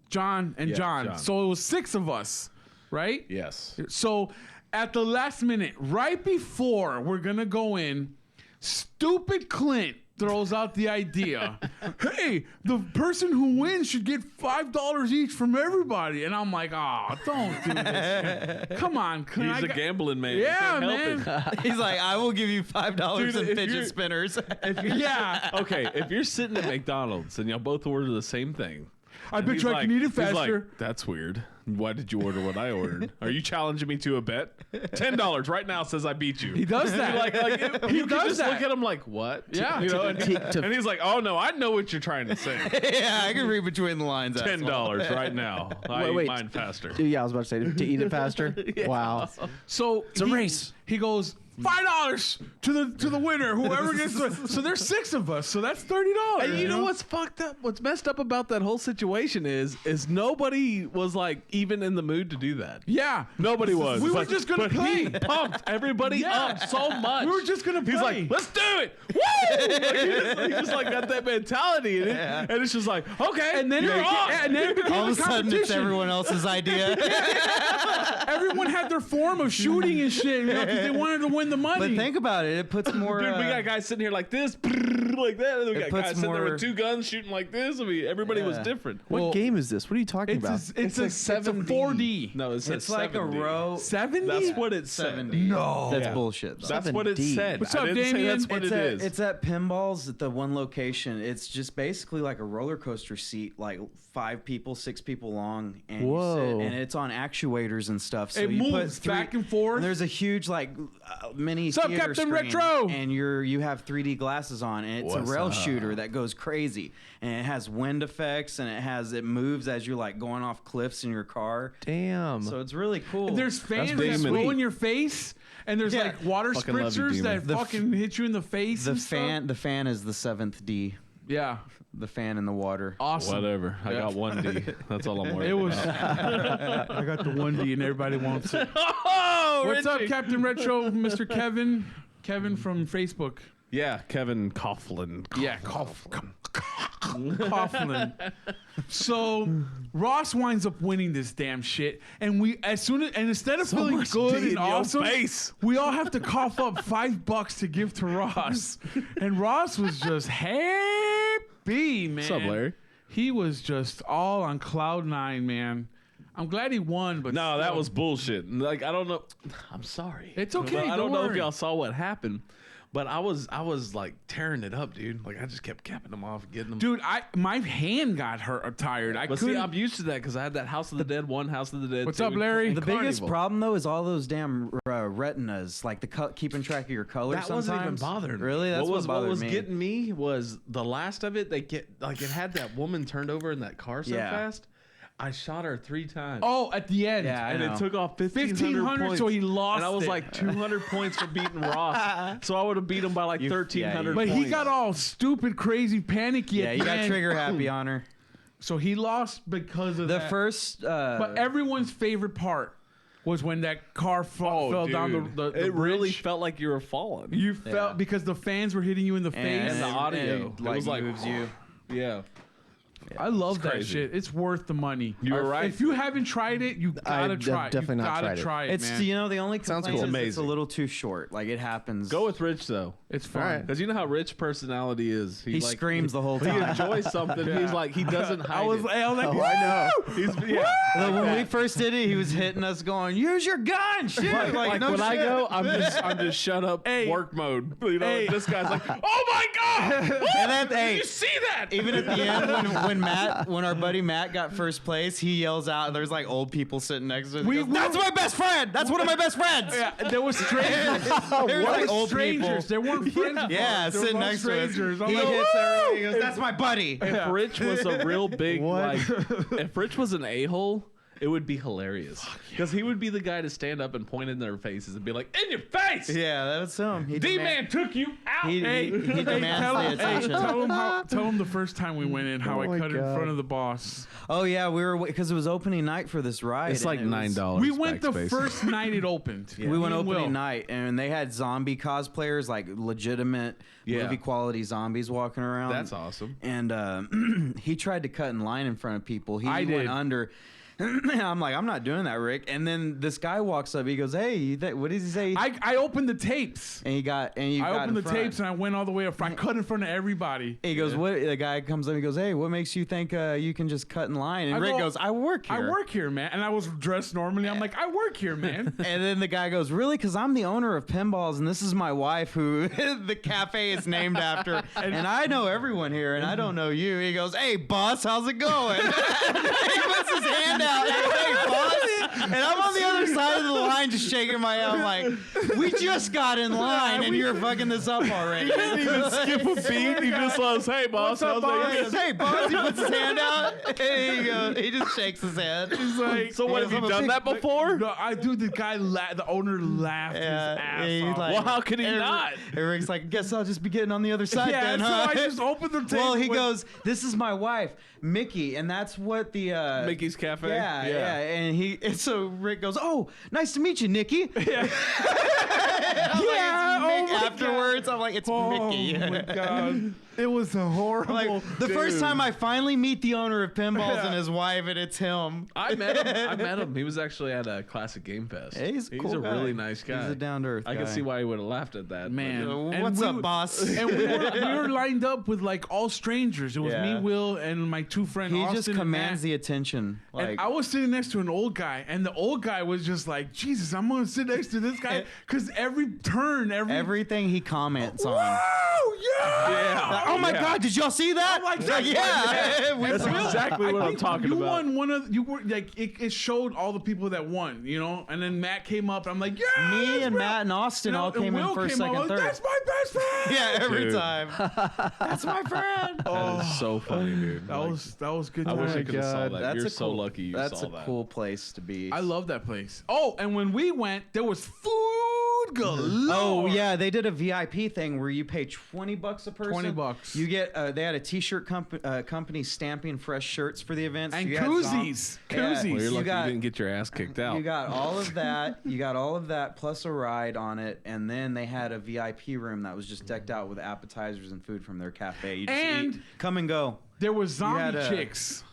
S3: John and
S1: Yeah,
S3: John.
S1: John.
S3: So it was 6 of us, right?
S1: Yes.
S3: So At the last minute, right before we're gonna go in, stupid Clint throws out the idea, hey, the person who wins should get $5 each from everybody. And I'm like, oh, don't do this. Come on, Clint.
S1: He's a gambling man.
S3: Yeah,
S1: You can't help
S3: man.
S1: it.
S2: He's like, I will give you $5
S1: Dude,
S2: in
S1: if
S2: fidget
S1: you're-
S2: spinners.
S3: Yeah.
S1: Okay, if you're sitting at McDonald's and y'all both order the same thing.
S3: I
S1: and
S3: bet
S1: he's
S3: you I can eat it
S1: he's like,
S3: faster.
S1: that's weird. Why did you order what I ordered? Are you challenging me to a bet? $10 right now says I beat you.
S3: He does that.
S1: He
S3: does
S1: just
S3: that.
S1: look at him like, what?
S3: Yeah.
S1: You know, and he's like, oh no, I know what you're trying to say.
S2: Yeah, I can read between the lines.
S1: $10 right now. I eat
S4: Wait.
S1: mine faster.
S4: Yeah, I was about to say to eat it faster. Wow.
S3: So
S4: It's a race.
S3: He goes $5 to the winner. Whoever gets so there's 6 of us. So that's $30.
S1: And you know what's fucked up? What's messed up about that whole situation is nobody was like even in the mood to do that.
S3: Yeah.
S1: Nobody was.
S3: We were just gonna
S1: but he
S3: play.
S1: pumped everybody
S3: Yeah.
S1: up so much.
S3: We were just gonna play.
S1: He's like, let's do it. Woo! Like, he just like got that mentality in it, and it's just like, okay,
S3: And then
S1: you're
S3: it,
S1: on.
S3: and then it became
S2: All
S3: a
S2: of a sudden, it's
S3: competition.
S2: everyone else's idea.
S3: Everyone had their form of shooting and shit, you know, 'cause they wanted to win the money.
S2: But think about it. It puts more.
S1: Dude, we got guys sitting here like this, like that. And then we got
S2: puts
S1: guys sitting there
S2: more-
S1: with 2 guns shooting like this. I mean, everybody was
S2: Yeah.
S1: different.
S4: What game is this? What are you talking about?
S3: it's a 4D.
S1: No, it says
S2: It's like
S1: 70.
S2: a row.
S3: 70?
S1: That's what it said.
S2: 70.
S3: No.
S2: That's
S1: Yeah.
S2: bullshit. Though.
S1: That's what it
S4: 7D.
S1: said.
S3: What's
S1: I
S3: up,
S1: didn't say
S3: Damien?
S1: that's what
S2: it's
S1: it
S2: at,
S1: is.
S2: It's at Pinball's at the one location. It's just basically like a roller coaster seat, like 5 people, 6 people long, and
S4: Whoa.
S2: you sit, and it's on actuators and stuff. So
S3: It
S2: you
S3: moves
S2: put
S3: back and forth.
S2: And there's a huge like mini
S3: Sup,
S2: theater
S3: Captain
S2: screen,
S3: Retro?
S2: and you have 3D glasses on, and it's
S1: What's
S2: a rail
S1: up?
S2: shooter that goes crazy, and it has wind effects, and it moves as you're like going off cliffs in your car.
S4: Damn.
S2: So it's really cool.
S3: There's fans that
S1: Damon.
S3: blow in your face, and there's
S2: Yeah.
S3: like water
S1: Fucking love you,
S3: spritzers
S1: Damon.
S3: that fucking hit you in the face.
S2: the
S3: and stuff.
S2: fan. The fan is the 7th D.
S3: Yeah.
S2: The fan in the water.
S3: Awesome.
S1: Whatever. I got 1D. That's all I'm worried
S3: It was.
S1: about.
S3: I got the 1D and everybody wants it.
S1: Oh,
S3: What's up,
S1: Richie.
S3: Captain Retro, Mr. Kevin? Kevin from Facebook.
S1: Yeah, Kevin Coughlin.
S3: Yeah, Coughlin. So Ross winds up winning this damn shit, and instead of feeling
S1: much
S3: good
S1: D in
S3: and
S1: your
S3: awesome,
S1: face.
S3: we all have to cough up $5 to give to Ross, and Ross was just happy, man.
S1: What's up, Larry?
S3: He was just all on cloud 9, man. I'm glad he won, but
S1: No, that
S3: still.
S1: was bullshit. Like, I don't know. I'm sorry.
S3: It's okay,
S1: I
S3: don't
S1: don't know if
S3: worry.
S1: y'all saw what happened, but I was like tearing it up, dude. Like, I just kept capping them off, getting them.
S3: Dude, my hand got tired. I
S1: but
S3: couldn't.
S1: see, I'm used to that because I had that House of the Dead 1, House of the Dead
S3: What's
S1: 2,
S3: up, Larry?
S2: The biggest
S1: Carnival.
S2: problem though is all those damn retinas, like keeping track of your colors.
S1: That wasn't even
S2: sometimes.
S1: bothering me.
S2: Really, that's what bothered
S1: was
S2: me.
S1: getting me was the last of it. They get like it had that woman turned over in that car so
S2: Yeah.
S1: fast. I shot her 3 times.
S3: Oh, at the end.
S2: Yeah, I
S1: and
S2: know.
S1: it took off 1,500
S3: 1,500,
S1: points.
S3: so he lost
S1: And I was
S3: it.
S1: like 200 points for beating Ross. So I would have beat him by like
S2: You-
S1: 1,300
S3: But
S1: points.
S3: he got all stupid, crazy, panicky
S2: Yeah,
S3: at
S2: you
S3: the
S2: got
S3: end.
S2: trigger happy on her.
S3: So he lost because of
S2: The
S3: that.
S2: first,
S3: But everyone's favorite part was when that car fell down the
S1: It really
S3: bridge.
S1: felt like you were falling.
S3: You felt because the fans were hitting you in the face.
S1: And the audio.
S2: it,
S1: It was like
S2: moves you.
S1: Yeah.
S3: I love that
S1: crazy.
S3: shit. It's worth the money.
S1: You were right.
S3: If you haven't tried it, you gotta
S4: I've
S3: try it.
S4: definitely
S3: You
S4: not
S3: gotta
S4: tried it.
S3: try it,
S2: It's
S3: man.
S2: the only
S4: Sounds
S2: complaint
S1: cool.
S2: is it's a
S1: Amazing.
S2: little too short. Like it happens.
S1: Go with Rich though.
S3: It's fun.
S4: All right.
S1: Because you know how Rich personality is.
S2: He
S1: like,
S2: screams the whole
S1: He
S2: time.
S1: enjoys something. He's like he doesn't hide
S3: I was
S1: it.
S3: like,
S4: I know.
S1: He's yeah.
S2: When we first did it, he was hitting us, going, "Use your gun, shoot!"
S1: Like
S2: no
S1: when I
S2: shit.
S1: go, I'm just shut up
S3: Hey.
S1: work mode. You know,
S3: Hey.
S1: and this guy's like, oh my god!
S2: And then,
S1: Did
S2: hey,
S1: you see that?
S2: even at the end, when our buddy Matt got first place, he yells out, and there's like old people sitting next to him. He goes, "That's my best friend. That's one of my best friends."
S3: Yeah, there was strangers.
S2: There
S3: There
S2: like
S3: was
S2: old
S3: strangers.
S2: people.
S3: There weren't friends. of
S2: Yeah,
S3: ours. There
S2: sitting
S3: were
S2: next to us.
S3: strangers. I'm
S2: He
S3: like,
S2: hits
S3: "Woo!"
S2: everything. He goes, "That's my buddy."
S1: If Rich was a real big if Rich was an a-hole, it would be hilarious. Because he would be the guy to stand up and point in their faces and be like, in your face!
S2: Yeah, that's him. He
S1: D-Man took you out!
S2: He demands the attention.
S3: tell him the first time we went in how
S4: Oh
S3: I
S4: my
S3: cut in
S4: God.
S3: front of the boss.
S2: Oh yeah, we were because it was opening night for this ride.
S1: It's
S2: and
S1: like
S2: it was-
S1: $9.
S3: We went the
S1: backspace.
S3: first night it opened.
S2: We went
S3: Me and Will.
S2: opening night, and they had zombie cosplayers, like legitimate
S1: Yeah.
S2: movie quality zombies walking around.
S1: That's awesome.
S2: And he tried to cut in line in front of people. He
S3: I
S2: went
S3: did.
S2: under. I'm like, I'm not doing that, Rick. And then this guy walks up. He goes, hey, what does he say?
S3: I opened the tapes.
S2: And I
S3: opened the tapes and I went all the way up. I cut in front of everybody.
S2: He goes, what? The guy comes up. He goes, hey, what makes you think you can just cut in line? And Rick goes, I work here.
S3: I work here, man. And I was dressed normally. I'm like, I work here, man.
S2: And then the guy goes, really? Because I'm the owner of Pinballs, and this is my wife, who the cafe is named after. And I know everyone here, and I don't know you. He goes, hey, boss, how's it going? He puts his hand out. He goes, hey, boss. And I'm on the other side of the line just shaking my head. I'm like, we just got in line, and you're fucking this up already.
S1: He didn't even skip a beat. He just goes, hey, boss.
S3: What's up, boss?
S2: He goes, hey, boss. He puts his hand out. There you go. He just shakes his head.
S3: He's like,
S1: So what, have you done that before?
S3: No, the owner laughed his ass
S2: he's
S3: off.
S2: like,
S1: Well, how could he not?
S2: Eric's like, guess I'll just be getting on the other side then,
S3: so
S2: huh?
S3: I just opened the table.
S2: Well, he goes, this is my wife, Mickey, and that's what the
S1: Mickey's Cafe?
S2: Yeah. And so Rick goes, oh, nice to meet you, Nikki. Yeah. Afterwards, I'm like, it's Mickey.
S3: Oh my god, it was a horrible.
S2: Like the first time I finally meet the owner of Pinballs and his wife, and it's him.
S1: I met him. He was actually at a Classic Game Fest.
S2: Hey, he's a cool guy.
S1: really nice guy.
S2: He's a down-to-earth
S1: I
S2: guy.
S1: can see why he would have laughed at that.
S3: Man. And
S2: What's
S3: we
S2: up,
S3: were-
S2: boss?
S3: And we were lined up with like all strangers. It was
S2: Yeah.
S3: me, Will, and my two friends.
S2: He
S3: Austin
S2: just
S3: and
S2: commands
S3: Matt.
S2: the attention. Like,
S3: And I was sitting next to an old guy, and the old guy was just like, Jesus, I'm gonna sit next to this guy because every turn,
S2: everything he comments on.
S3: wow, yeah.
S2: Oh my God! Did y'all see that?
S3: I'm like,
S2: yeah.
S1: That's exactly what I'm
S3: think
S1: talking
S3: you
S1: about.
S3: won one of you were like it showed all the people that won, you know, and then Matt came up. And I'm like, yeah,
S2: Me
S3: that's
S2: and
S3: bro.
S2: Matt and Austin
S3: You know,
S2: all
S3: and
S2: came in
S3: Will
S2: first,
S3: came up,
S2: second,
S3: like,
S2: third.
S3: That's my best friend.
S2: Yeah, every
S1: Dude.
S2: time. That's my friend.
S1: That is so funny, dude.
S3: That was good.
S1: I wish I
S3: times.
S1: could have saw
S4: God.
S1: that. You're so
S2: cool,
S1: lucky you
S2: That's
S1: saw
S2: a
S1: that.
S2: cool place to be.
S3: I love that place. Oh, and when we went, there was food galore.
S2: Oh yeah, they did a VIP thing where you pay $20 a person.
S3: $20.
S2: You get they had a T-shirt company stamping fresh shirts for the event.
S3: And
S2: you had
S3: koozies.
S2: Yeah.
S3: Koozies.
S1: Well, you're
S2: You
S1: lucky
S2: got-
S1: you didn't get your ass kicked out.
S2: You got all of that. You got all of that plus a ride on it, and then they had a VIP room that was just decked out with appetizers and food from their cafe. You just
S3: And-
S2: eat, come and go.
S3: There was zombie
S2: had a-
S3: chicks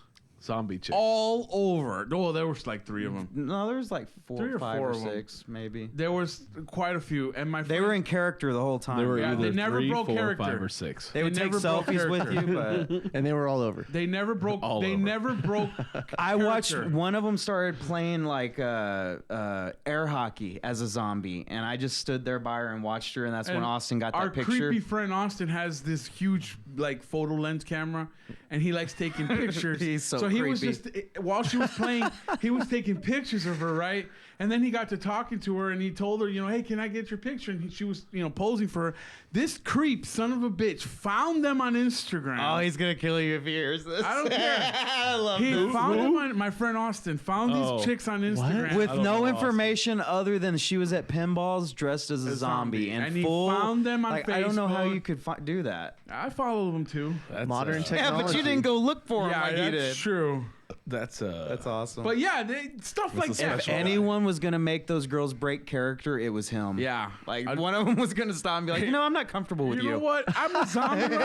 S1: Zombie chick.
S3: all over. Oh, there was like 3 of them.
S2: No, there was like
S3: 3 or
S2: 5
S3: 4
S2: or
S3: of 'em.
S2: 6, maybe.
S3: There was quite a few, and my
S2: They
S3: friend-
S2: were in character the whole time.
S1: They were
S3: Yeah,
S1: either
S3: they never
S1: 3,
S3: broke
S1: 4,
S3: character.
S1: 5, or 6.
S2: They would
S3: They
S2: take
S3: never broke
S2: selfies with
S3: character.
S2: you, but
S4: And they were all over.
S3: They never broke.
S1: All
S3: They
S1: over.
S3: never broke.
S2: I watched
S3: character.
S2: one of them started playing like air hockey as a zombie, and I just stood there by her and watched her, and that's when
S3: And
S2: Austin got
S3: Our
S2: that picture.
S3: creepy friend Austin has this huge like photo lens camera, and he likes taking pictures.
S2: He's so
S3: he was
S2: creepy.
S3: just while she was playing, he was taking pictures of her, right? And then he got to talking to her, and he told her, you know, hey, can I get your picture? And she was, you know, posing for her. This creep, son of a bitch, found them on Instagram.
S2: Oh, he's gonna kill you if he hears this.
S3: I don't care.
S2: I love
S3: He
S2: this.
S3: found them on, my friend Austin found
S1: Oh.
S3: these chicks on Instagram.
S2: With
S1: I don't
S2: no
S1: know,
S2: information other than she was at Pinballs dressed as a zombie and
S3: he
S2: full.
S3: found them on
S2: like, I don't know how
S3: Facebook.
S2: you could do that.
S3: I follow them too.
S1: That's,
S4: Modern
S2: Yeah,
S4: technology.
S2: but you didn't go look for him
S3: Yeah,
S2: like he
S3: that's
S2: did.
S3: true.
S1: That's
S2: awesome.
S3: But yeah, stuff like
S1: a
S3: that.
S1: special
S2: if
S1: guy.
S2: anyone was gonna make those girls break character, it was him.
S3: Yeah.
S2: Like one of them was gonna stop and be like, I'm not comfortable with
S3: You know what? I'm a zombie.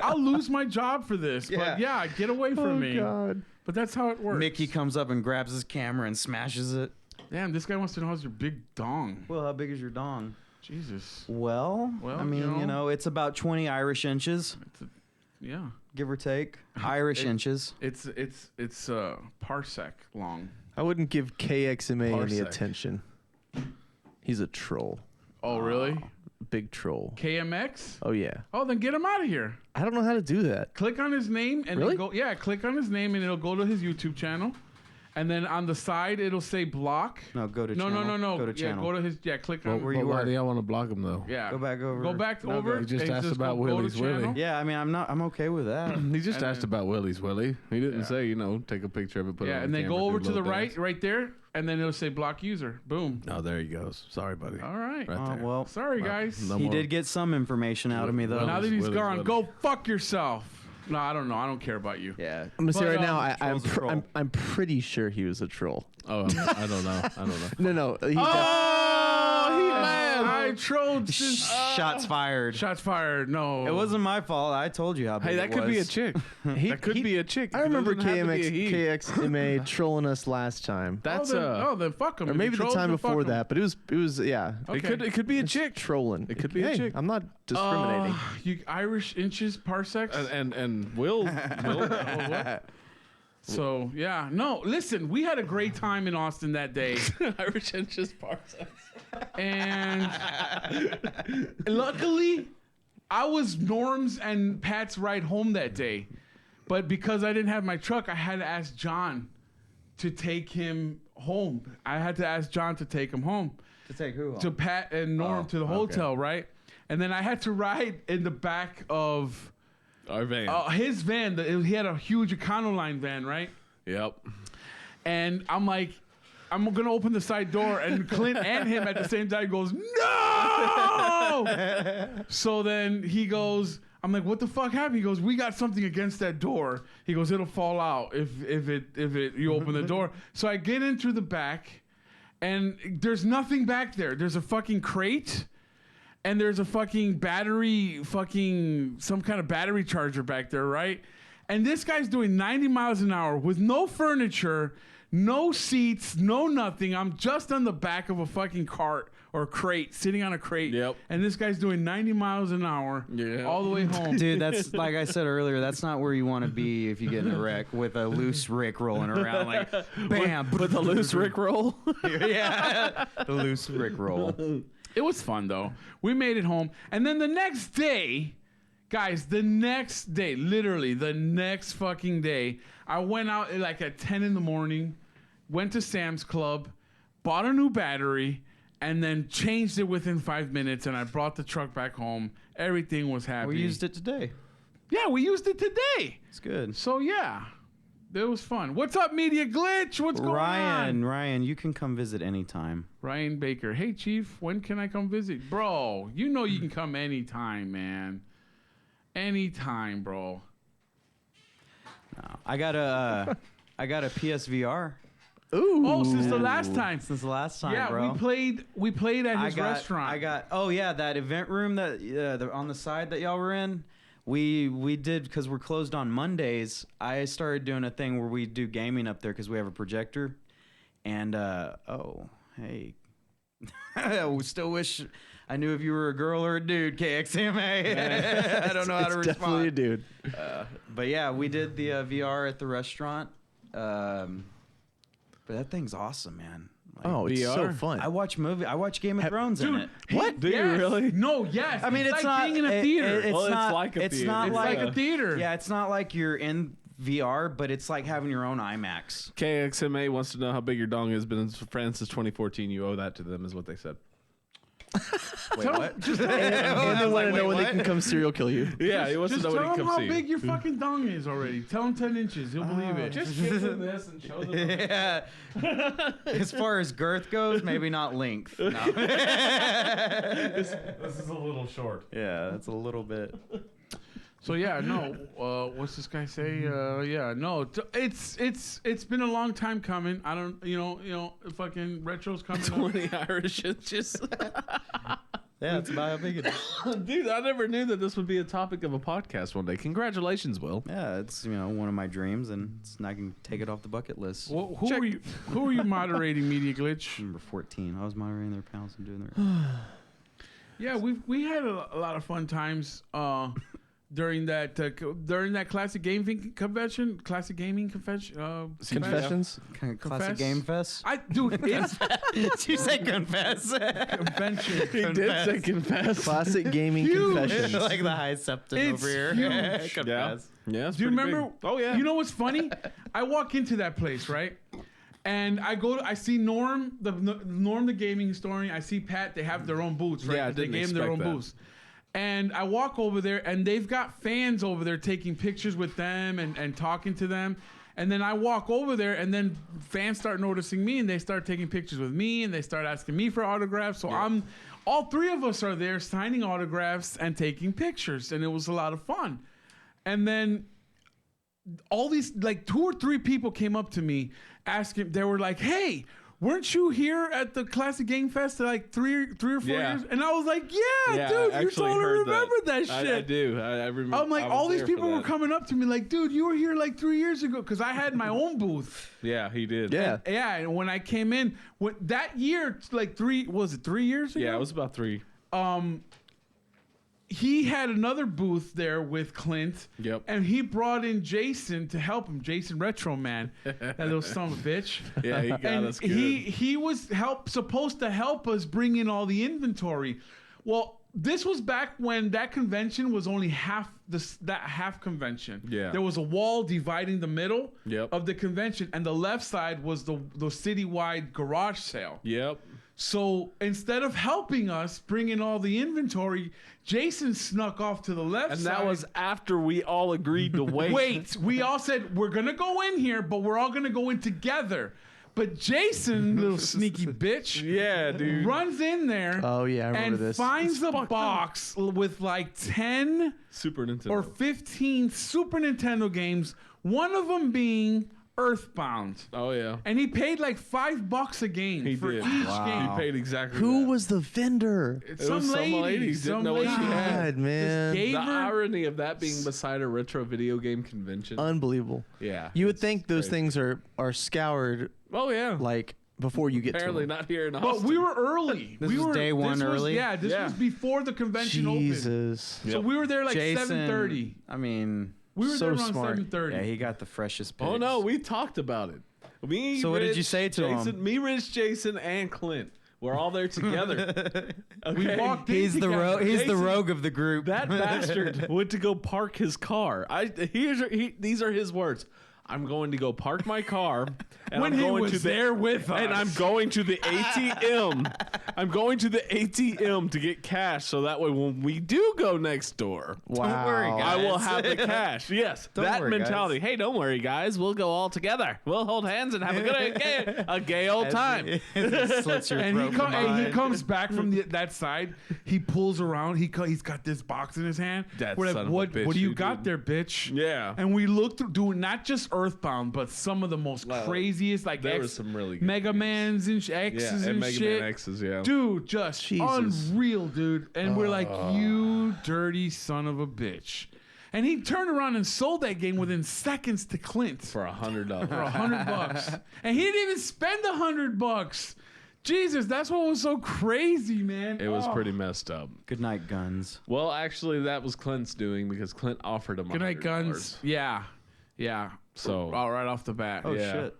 S3: I'll lose my job for this. But yeah, get away from me.
S4: God.
S3: But that's how it works.
S2: Mickey comes up and grabs his camera and smashes it.
S3: Damn, this guy wants to know how's your big dong.
S2: Well, how big is your dong?
S3: Jesus.
S2: Well,
S3: Well,
S2: I mean,
S3: you know.
S2: it's about 20 Irish inches,
S3: Yeah.
S2: give or take. Irish inches.
S3: It's parsec long.
S4: I wouldn't give KXMA any
S1: Parsec.
S4: attention. He's a troll.
S3: Oh, really?
S4: Big troll.
S3: KMX?
S4: Oh, yeah.
S3: Oh, then get him out of here.
S4: I don't know how to do that.
S3: Click on his name and
S4: Really?
S3: then go. Yeah, click on his name and it'll go to his YouTube channel. And then on the side it'll say block.
S2: No, go to
S3: No,
S2: channel.
S3: no.
S2: Go to
S3: Yeah,
S2: channel.
S3: go to his. Yeah, click on.
S2: where you
S1: why
S2: were.
S1: do y'all want to block him though?
S3: Yeah.
S2: Go back over.
S3: Go back
S2: No,
S3: over.
S2: go.
S1: He just
S3: and
S1: asked
S3: go
S1: about
S3: to
S1: Willie's Willie.
S3: channel.
S2: Yeah, I mean, I'm okay with that.
S1: He just
S3: And
S1: asked
S3: then-
S1: about Willie's Willie. He didn't say, take a picture of it, put it
S3: Yeah,
S1: on
S3: and
S1: the
S3: then
S1: camera,
S3: go
S1: do
S3: over
S1: a
S3: to the
S1: little
S3: right,
S1: dance.
S3: right there, and then it'll say block user. Boom.
S1: Oh, there he goes. Sorry, buddy.
S3: All right.
S1: Right there.
S2: Well,
S3: Sorry, guys.
S1: No
S2: he
S1: more.
S2: did get some information out of me though.
S3: Now that he's
S1: Willie's
S3: gone,
S1: Willie.
S3: go fuck yourself. No, I don't know. I don't care about you.
S2: Yeah.
S4: I'm gonna say
S3: But,
S4: right now,
S2: troll's a troll.
S4: I'm pretty sure he was a troll.
S1: Oh, I don't know.
S4: No, he
S3: Oh, he
S1: man.
S3: I trolled since
S2: Shots fired.
S3: shots fired. No,
S2: It wasn't my fault. I told you how big
S1: Hey, that
S2: it
S1: could be a
S2: was.
S1: chick. That could be a chick.
S4: I
S1: It
S4: remember
S1: doesn't have to be a he.
S4: KXMA trolling us last time.
S1: That's
S3: then fuck them.
S4: Or maybe the time before that, but it was yeah.
S3: Okay.
S1: it could be a chick.
S4: Trolling.
S1: It could be a
S4: Hey,
S1: chick.
S4: I'm not discriminating.
S3: You Irish inches parsecs.
S1: And Will
S3: So yeah, no. Listen, we had a great time in Austin that day,
S1: Irish inches parsecs.
S3: and luckily, I was Norm's and Pat's ride home that day. But because I didn't have my truck, I had to ask John to take him home. I had to ask John to take him home.
S2: To take who?
S3: To Pat and Norm to the hotel, right? And then I had to ride in the back of
S1: Our van.
S3: his van. He had a huge Econoline van, right?
S1: Yep.
S3: And I'm like, I'm going to open the side door, and Clint and him at the same time goes, no! So then he goes, I'm like, what the fuck happened? He goes, we got something against that door. He goes, it'll fall out if you open the door. So I get in through the back, and there's nothing back there. There's a fucking crate, and there's a fucking some kind of battery charger back there, right? And this guy's doing 90 miles an hour with no furniture, no seats, no nothing. I'm just on the back of a fucking cart or crate, sitting on a crate.
S1: Yep.
S3: And this guy's doing 90 miles an hour all the way home.
S2: Dude, that's like I said earlier. That's not where you want to be if you get in a wreck with a loose Rick rolling around, like bam,
S1: With a loose Rick roll.
S2: yeah, the loose Rick roll.
S3: It was fun, though. We made it home. And then the next day, guys, literally the next fucking day, I went out at 10 in the morning, went to Sam's Club, bought a new battery, and then changed it within 5 minutes, and I brought the truck back home. Everything was happy.
S2: We used it today.
S3: Yeah, we used it today.
S2: It's good.
S3: So, yeah, it was fun. What's up, Media Glitch? What's going on?
S2: Ryan, you can come visit anytime.
S3: Ryan Baker. Hey, Chief, when can I come visit? Bro, you know you can come anytime, man. Anytime, bro.
S2: No, I got a PSVR
S4: Ooh.
S3: Oh, since the last time.
S2: since the last time,
S3: Yeah,
S2: bro.
S3: we played at his restaurant.
S2: That event room that on the side that y'all were in. We did because we're closed on Mondays. I started doing a thing where we do gaming up there because we have a projector. And hey, I still wish I knew if you were a girl or a dude. KXMA. I don't know how to respond.
S4: Definitely a dude.
S2: But yeah, we did the VR at the restaurant. But that thing's awesome, man. Like,
S4: Oh, it's so
S1: VR?
S4: fun.
S2: I watch Game of Thrones in it.
S3: What?
S1: Do you really?
S3: No, yes.
S2: I mean, it's
S3: like
S2: not
S3: being in a theater.
S2: It's
S1: Well, it's
S2: not
S1: like a
S2: it's
S1: theater.
S2: not
S3: It's
S2: like
S3: like a theater.
S2: Yeah, it's not like you're in VR, but it's like having your own IMAX.
S1: KXMA wants to know how big your dong has been friends since 2014. You owe that to them, is what they said.
S2: Wait, what?
S4: and they want to know when they can come serial kill you.
S1: Yeah, he wants
S3: Just
S1: to know when
S3: tell
S1: he
S3: him
S1: comes
S3: how
S1: see
S3: big
S1: you.
S3: your fucking dong is already. Tell him 10 inches. He'll believe it.
S1: Just give them this and show them.
S2: Yeah. As far as girth goes, maybe not length. No.
S1: This is a little short.
S2: Yeah, that's a little bit.
S3: So yeah, no. What's this guy say? Yeah, no. It's been a long time coming. I don't, fucking retro's coming.
S1: 20 Irish inches.
S2: Yeah, that's about how big it is.
S1: Dude, I never knew that this would be a topic of a podcast one day. Congratulations, Will.
S2: Yeah, it's one of my dreams, and I can take it off the bucket list.
S3: Well, who are you moderating, Media Glitch?
S2: Number 14. I was moderating their panels and doing their.
S3: Yeah, we had a lot of fun times during that classic gaming convention.
S4: Confessions?
S2: Classic
S3: Confess?
S2: Game Fest.
S3: It's
S2: Did you say confess?
S3: convention.
S1: He did say confess.
S4: Classic gaming
S3: Huge.
S4: confessions.
S2: Like the high septum
S3: It's
S2: over here.
S3: huge.
S2: Confess.
S1: Yeah, it's
S3: Do you
S1: pretty
S3: remember?
S1: big. Oh, yeah.
S3: You know what's funny? I walk into that place, right? And I see Norm the gaming historian. I see Pat. They have their own booths, right?
S1: Yeah, I
S3: 'Cause they
S1: didn't
S3: gave them their own
S1: expect that.
S3: booths. And I walk over there, and they've got fans over there taking pictures with them and talking to them. And then I walk over there, and then fans start noticing me, and they start taking pictures with me, and they start asking me for autographs. So all three of us are there signing autographs and taking pictures, and it was a lot of fun. And then all these, like 2 or 3 people came up to me asking, they were like, hey, weren't you here at the Classic Game Fest like three or 4
S1: Yeah.
S3: years? And I was like, yeah, dude, you
S1: actually
S3: totally
S1: heard
S3: remember that shit.
S1: I do. I remember.
S3: I'm like,
S1: I was
S3: all these
S1: there
S3: people
S1: for
S3: were
S1: that.
S3: coming up to me like, dude, you were here like 3 years ago because I had my own booth.
S1: Yeah, he did.
S4: Yeah.
S3: Yeah, and when I came in, that year, like 3 years ago?
S1: Yeah, it was about 3.
S3: He had another booth there with Clint.
S1: Yep.
S3: And he brought in Jason to help him, Jason Retro Man, that little son of a bitch.
S1: Yeah, he got
S3: And
S1: us good.
S3: he was supposed to help us bring in all the inventory. Well, this was back when that convention was only that half convention.
S1: Yeah.
S3: There was a wall dividing the middle
S1: Yep.
S3: of the convention, and the left side was the citywide garage sale.
S1: Yep.
S3: So instead of helping us bring in all the inventory, Jason snuck off to the left
S1: And
S3: side.
S1: that was after we all agreed to wait.
S3: Wait, we all said we're gonna go in here, but we're all gonna go in together. But Jason, little sneaky bitch,
S1: Yeah, dude.
S3: runs in there.
S4: Oh, yeah, I remember
S3: and
S4: this.
S3: finds a box with like 10
S1: Super Nintendo.
S3: or 15 Super Nintendo games. One of them being Earthbound.
S1: Oh yeah.
S3: And he paid like $5 a game
S1: He
S3: for
S1: did.
S3: each
S2: Wow.
S3: game.
S1: He paid exactly.
S4: Who
S1: that.
S4: was the vendor?
S3: It's
S1: It was some lady. Didn't know what she had.
S4: God, man.
S3: Gave
S1: The
S3: her,
S1: irony of that being beside a retro video game convention.
S4: Unbelievable.
S1: Yeah.
S4: You would
S1: it's
S4: think those
S1: crazy.
S4: things are scoured
S1: Oh yeah.
S4: like before you get
S1: Apparently
S4: to them.
S1: not here in
S3: but
S1: Austin.
S3: we were early.
S2: This
S3: we
S2: was
S3: were
S2: day one
S3: this was-
S2: early?
S3: Yeah, this
S1: Yeah.
S3: was before the convention opened.
S4: Jesus.
S3: So we were there like
S2: Jason,
S3: 7:30.
S2: I mean,
S3: We were
S4: So
S3: there around
S4: smart.
S3: 7:30.
S2: yeah, he got the freshest picks.
S1: Oh no, we talked about it. Me,
S2: So what did
S1: Rich,
S2: you say to
S1: Jason,
S2: him?
S1: Me, Rich, Jason, and Clint. We're all there together.
S3: We
S1: Okay?
S3: walked in
S2: He's the
S3: together.
S2: he's the
S1: Jason,
S2: rogue of the group.
S1: That bastard went to go park his car. These are his words. I'm going to go park my car, and
S3: When
S1: I'm
S3: he
S1: going
S3: was
S1: to the,
S3: there with us.
S1: and I'm going to the ATM. I'm going to the ATM to get cash, so that way when we do go next door,
S4: Wow.
S2: worry, guys.
S1: I will have the cash. Yes,
S2: Don't
S1: that
S2: worry,
S1: mentality. Hey, don't worry, guys. We'll go all together. We'll hold hands and have a gay old time.
S2: Slits your
S3: And
S2: throat
S3: he,
S2: from
S3: and he
S2: behind.
S3: comes back from that side. He pulls around. He's got this box in his hand.
S1: That
S3: We're like,
S1: son of a
S3: what
S1: bitch,
S3: do you
S1: dude.
S3: got there, bitch?
S1: Yeah.
S3: And we looked through, doing not just Earthbound, but some of the most
S1: Well,
S3: craziest, like
S1: there was some really good
S3: Mega
S1: games.
S3: Mans and X's
S1: Yeah,
S3: and
S1: Mega
S3: shit.
S1: Man X's, yeah.
S3: Dude, just
S4: Jesus.
S3: unreal, dude. And we're like, you dirty son of a bitch. And he turned around and sold that game within seconds to Clint
S1: For $100.
S3: for $100. And he didn't even spend $100. Jesus, that's what was so crazy, man.
S1: It was
S3: Oh.
S1: pretty messed up.
S2: Good night, guns.
S1: Well, actually, that was Clint's doing because Clint offered him
S3: Good night,
S1: $100.
S3: guns. Yeah. Yeah.
S1: So-
S3: all right off the bat.
S2: Oh
S1: Yeah.
S2: shit.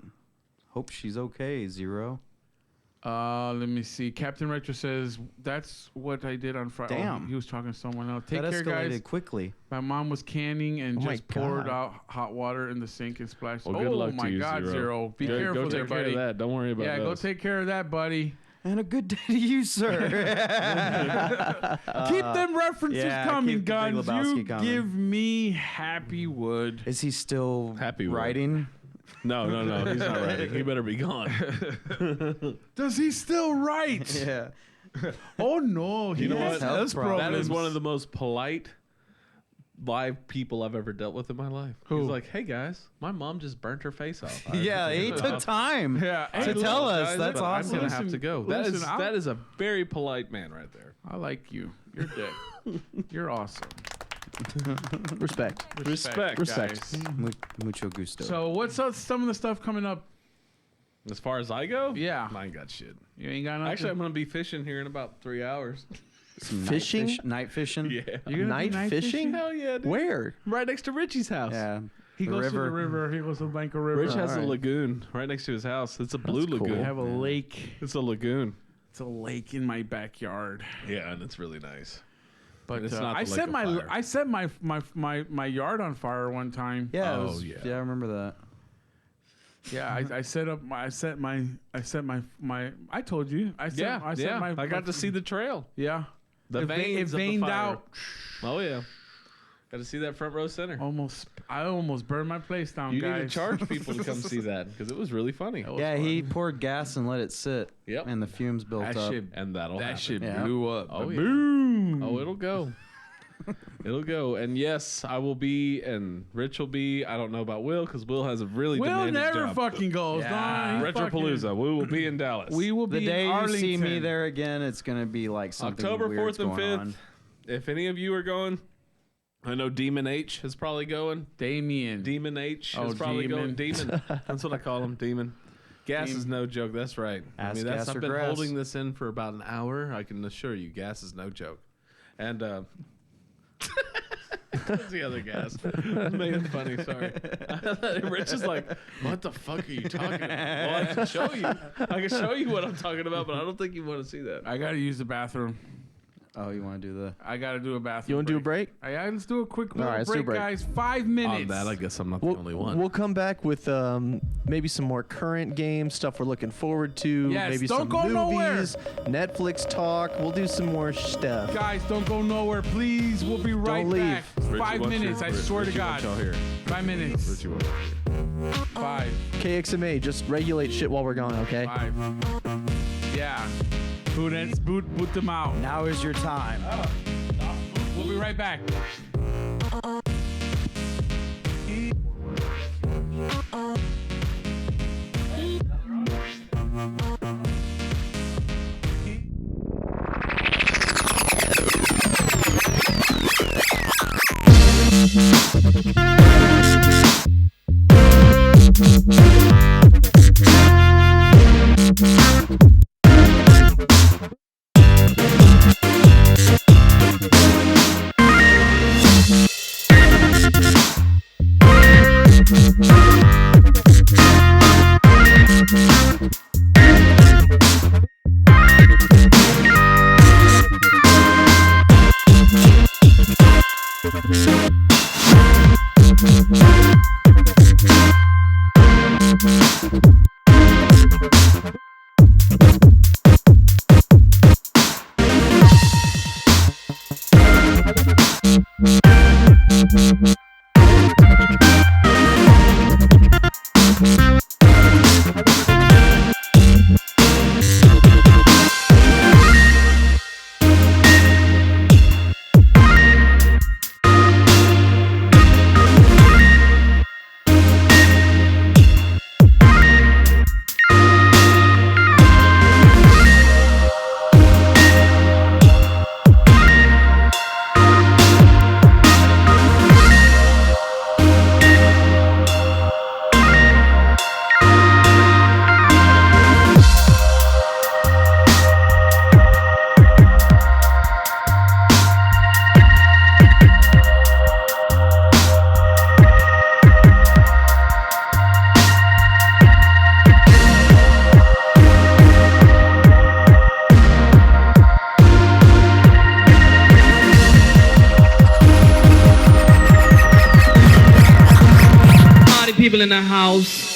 S2: Hope she's okay. Zero.
S3: Let me see. Captain Retro says that's what I did on Friday.
S2: Damn.
S3: He was talking to someone else. Take
S2: That
S3: care,
S2: escalated
S3: guys.
S2: quickly.
S3: My mom was canning and
S4: Oh my
S3: just poured
S4: God.
S3: out hot water in the sink and splashed.
S1: Well, good
S3: oh
S1: luck
S3: my
S1: to you,
S3: God, Zero. Be
S1: go,
S3: careful
S1: go
S3: there,
S1: take care
S3: buddy.
S1: of that. Don't worry about
S3: Yeah,
S1: that.
S3: go take care of that, buddy.
S2: And a good day to you, sir.
S3: Keep them references
S2: yeah,
S3: coming,
S2: keep the Big
S3: guns.
S2: Lebowski
S3: You
S2: coming.
S3: give me Happy Wood.
S2: Is he still
S1: Happy with it.
S2: writing?
S1: No, he's not writing. He better be gone.
S3: Does he still write?
S2: Yeah.
S3: Oh no, he
S1: You know
S3: has
S1: what?
S3: health
S2: That
S1: That is
S3: problems.
S1: one of the most polite live people I've ever dealt with in my life.
S3: Who?
S1: He's like, hey guys, my mom just burnt her face off.
S2: Yeah, he took time
S3: Yeah,
S2: to
S3: hey,
S2: tell
S3: look,
S2: us.
S3: guys,
S2: That's
S1: but I'm
S2: awesome.
S1: gonna have to go. That is
S3: Listen,
S1: that is a very polite man right there.
S3: I like you. You're dead. You're awesome.
S4: Respect.
S1: Respect.
S3: guys.
S2: Mucho gusto.
S3: So what's up, some of the stuff coming up?
S1: As far as I go,
S3: Yeah.
S1: I ain't got shit.
S3: You ain't got nothing.
S1: Actually, I'm gonna be fishing here in about 3 hours.
S2: Some
S4: Fishing?
S2: night fishing.
S1: Yeah.
S3: You're gonna be
S4: Night fishing?
S1: Hell yeah, dude.
S4: Where?
S1: Right next to Richie's house.
S2: Yeah.
S3: he
S2: the
S3: goes to the
S2: river.
S3: river. He goes to the Blanco River.
S1: Rich has a
S4: Alright.
S1: lagoon right next to his house. It's a blue
S4: That's cool.
S1: lagoon.
S3: I have a lake.
S1: It's a lagoon.
S3: It's a lake in my backyard.
S1: Yeah, and it's really nice.
S3: But
S1: It's not
S3: I
S1: the lake
S3: set
S1: of
S3: my
S1: fire.
S3: I set my yard on fire one time.
S2: Yeah.
S1: Oh,
S2: it was-
S1: yeah.
S2: Yeah, I remember that.
S3: Yeah, I set up my I told you. I
S1: got to see the trail.
S3: Yeah.
S1: The
S3: It
S1: veins of the
S3: veined
S1: fire.
S3: out.
S1: Oh yeah. Got to see that front row center.
S3: I almost burned my place down,
S1: You
S3: guys.
S1: need to charge people to come see that because it was really funny.
S3: was
S2: Yeah,
S3: fun.
S2: he poured gas and let it sit.
S1: Yep.
S2: And the fumes built
S3: That
S2: up.
S3: shit
S1: And that'll
S3: that
S1: happen.
S3: shit
S2: Yeah.
S3: blew up.
S1: Oh, yeah.
S3: Boom.
S1: Oh, it'll go. It'll go. And yes, I will be, and Rich will be. I don't know about Will because Will has a really
S3: Will
S1: demanding
S3: never
S1: job.
S3: fucking goes.
S2: Yeah.
S3: Nah, he
S1: Retropalooza. We will be in Dallas.
S3: We will
S2: The
S3: be
S2: day
S3: in
S2: you
S3: Arlington.
S2: see me there again, it's gonna be like something
S1: October
S2: weird's
S1: 4th and
S2: going
S1: 5th.
S2: on.
S1: If any of you are going, I know Demon H is probably going.
S3: Damien.
S1: Demon H
S3: Oh,
S1: is probably
S3: Demon.
S1: going. Demon. That's what I call him. Demon. Gas is no joke. That's right.
S2: Ass,
S1: that's
S2: gas,
S1: I've
S2: or
S1: been
S2: grass.
S1: holding this in for about an hour. I can assure you, gas is no joke. And what's the other gas? I'm making funny. Sorry. Rich is like, what the fuck are you talking about? Well, I can show you. I can show you what I'm talking about, but I don't think you want to see that.
S3: I gotta use the bathroom.
S2: Oh, you want to do the?
S3: I gotta do a bathroom.
S4: You want to do a break?
S3: Yeah, let's do a quick little
S4: right, let's do a
S3: break,
S4: break.
S3: guys. 5 minutes.
S1: On that, I guess I'm not the only one.
S4: We'll come back with maybe some more current games, stuff we're looking forward to.
S3: Yes,
S4: maybe
S3: don't
S4: some
S3: go nowhere.
S4: movies, Netflix talk. We'll do some more stuff.
S3: Guys, don't go nowhere, please. We'll be right
S4: leave.
S3: back.
S1: Richie,
S3: 5
S1: what's
S3: minutes,
S1: your-
S3: I swear to
S1: Richie,
S3: God.
S1: what y'all here?
S3: 5 minutes.
S1: Richie, what y'all here?
S3: 5.
S4: KXMA, just regulate shit while we're gone, okay?
S3: 5. Yeah. Boot them out.
S2: Now is your time.
S3: We'll be right back.
S5: People in the house.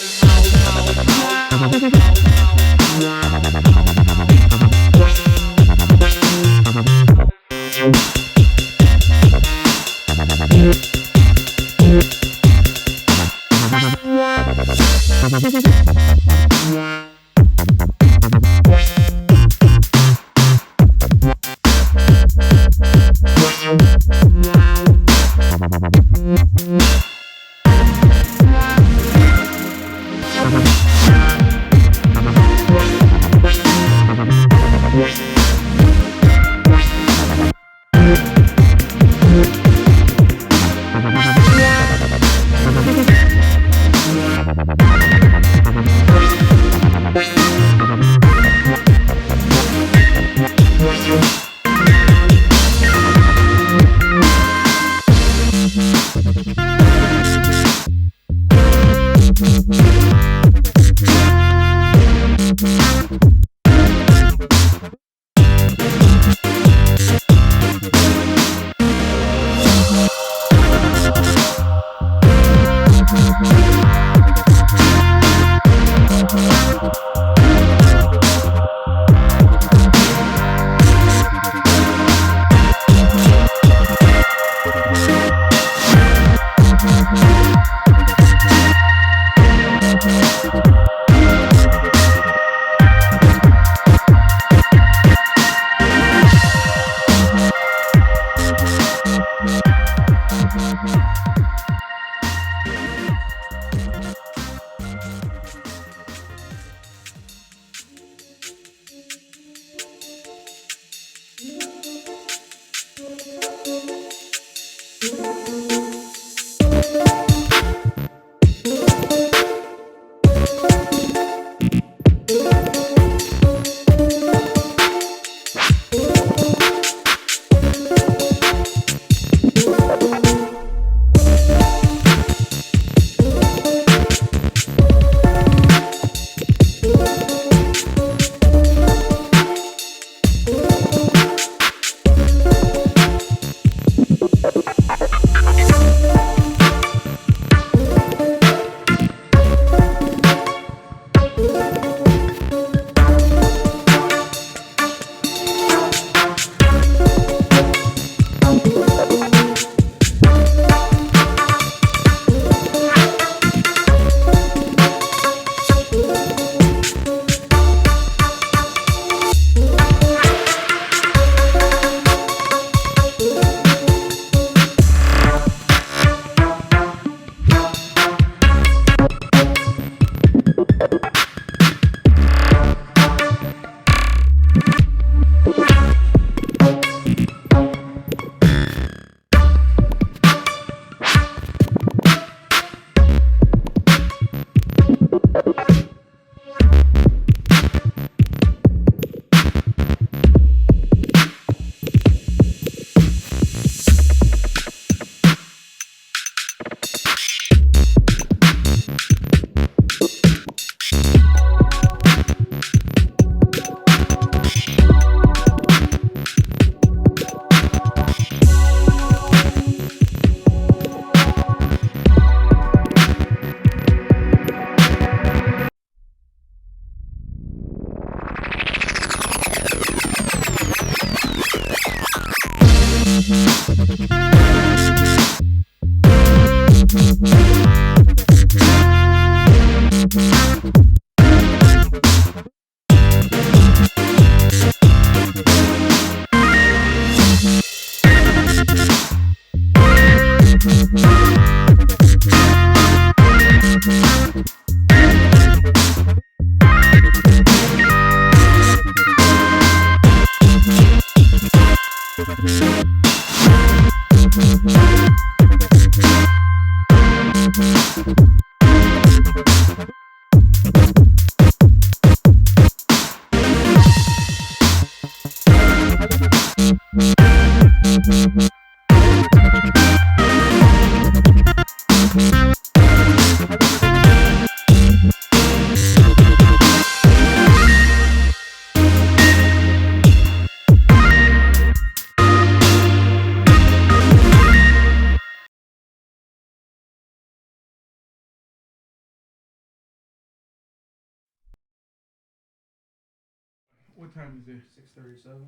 S3: What time is it?
S2: 6:37.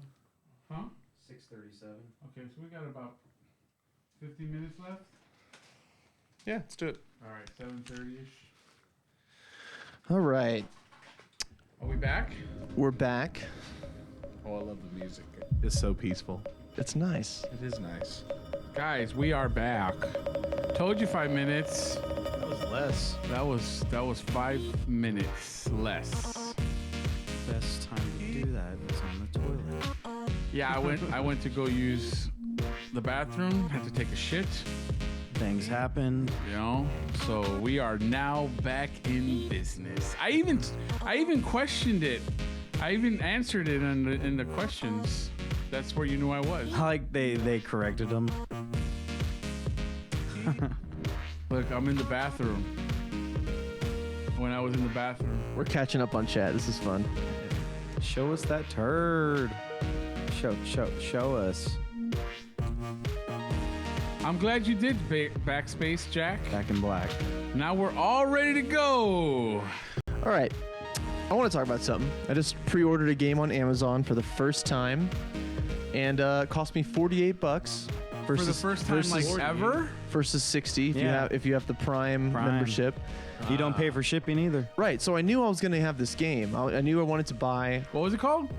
S3: Huh?
S2: 6:37.
S3: Okay, so we got about 15 minutes left.
S4: Yeah, let's do it.
S3: All right, 7:30ish.
S4: All right.
S3: Are we back?
S4: We're back.
S1: Oh, I love the music. It's so peaceful.
S4: It's nice.
S1: It is nice.
S3: Guys, we are back. Told you 5 minutes.
S2: That was less.
S3: That was 5 minutes less.
S2: Best time to do that is on the toilet.
S3: Yeah, I went to go use the bathroom, had to take a shit,
S2: Things happen.
S3: you know. So we are now back in business. I even questioned it. I even answered it in the questions. That's where you knew I was.
S2: Like they corrected them.
S3: Look, I'm in the bathroom. When I was in the bathroom.
S4: We're catching up on chat. This is fun.
S2: Show us that turd. Show us.
S3: I'm glad you did backspace, Jack.
S2: Back in black.
S3: Now we're all ready to go.
S4: All right. I want to talk about something. I just pre-ordered a game on Amazon for the first time, and it cost me $48
S3: For the first time, like ever?
S4: versus 60 if you have the Prime membership.
S2: You don't pay for shipping either.
S4: Right. So I knew I was going to have this game. I knew I wanted to buy
S3: What was it called?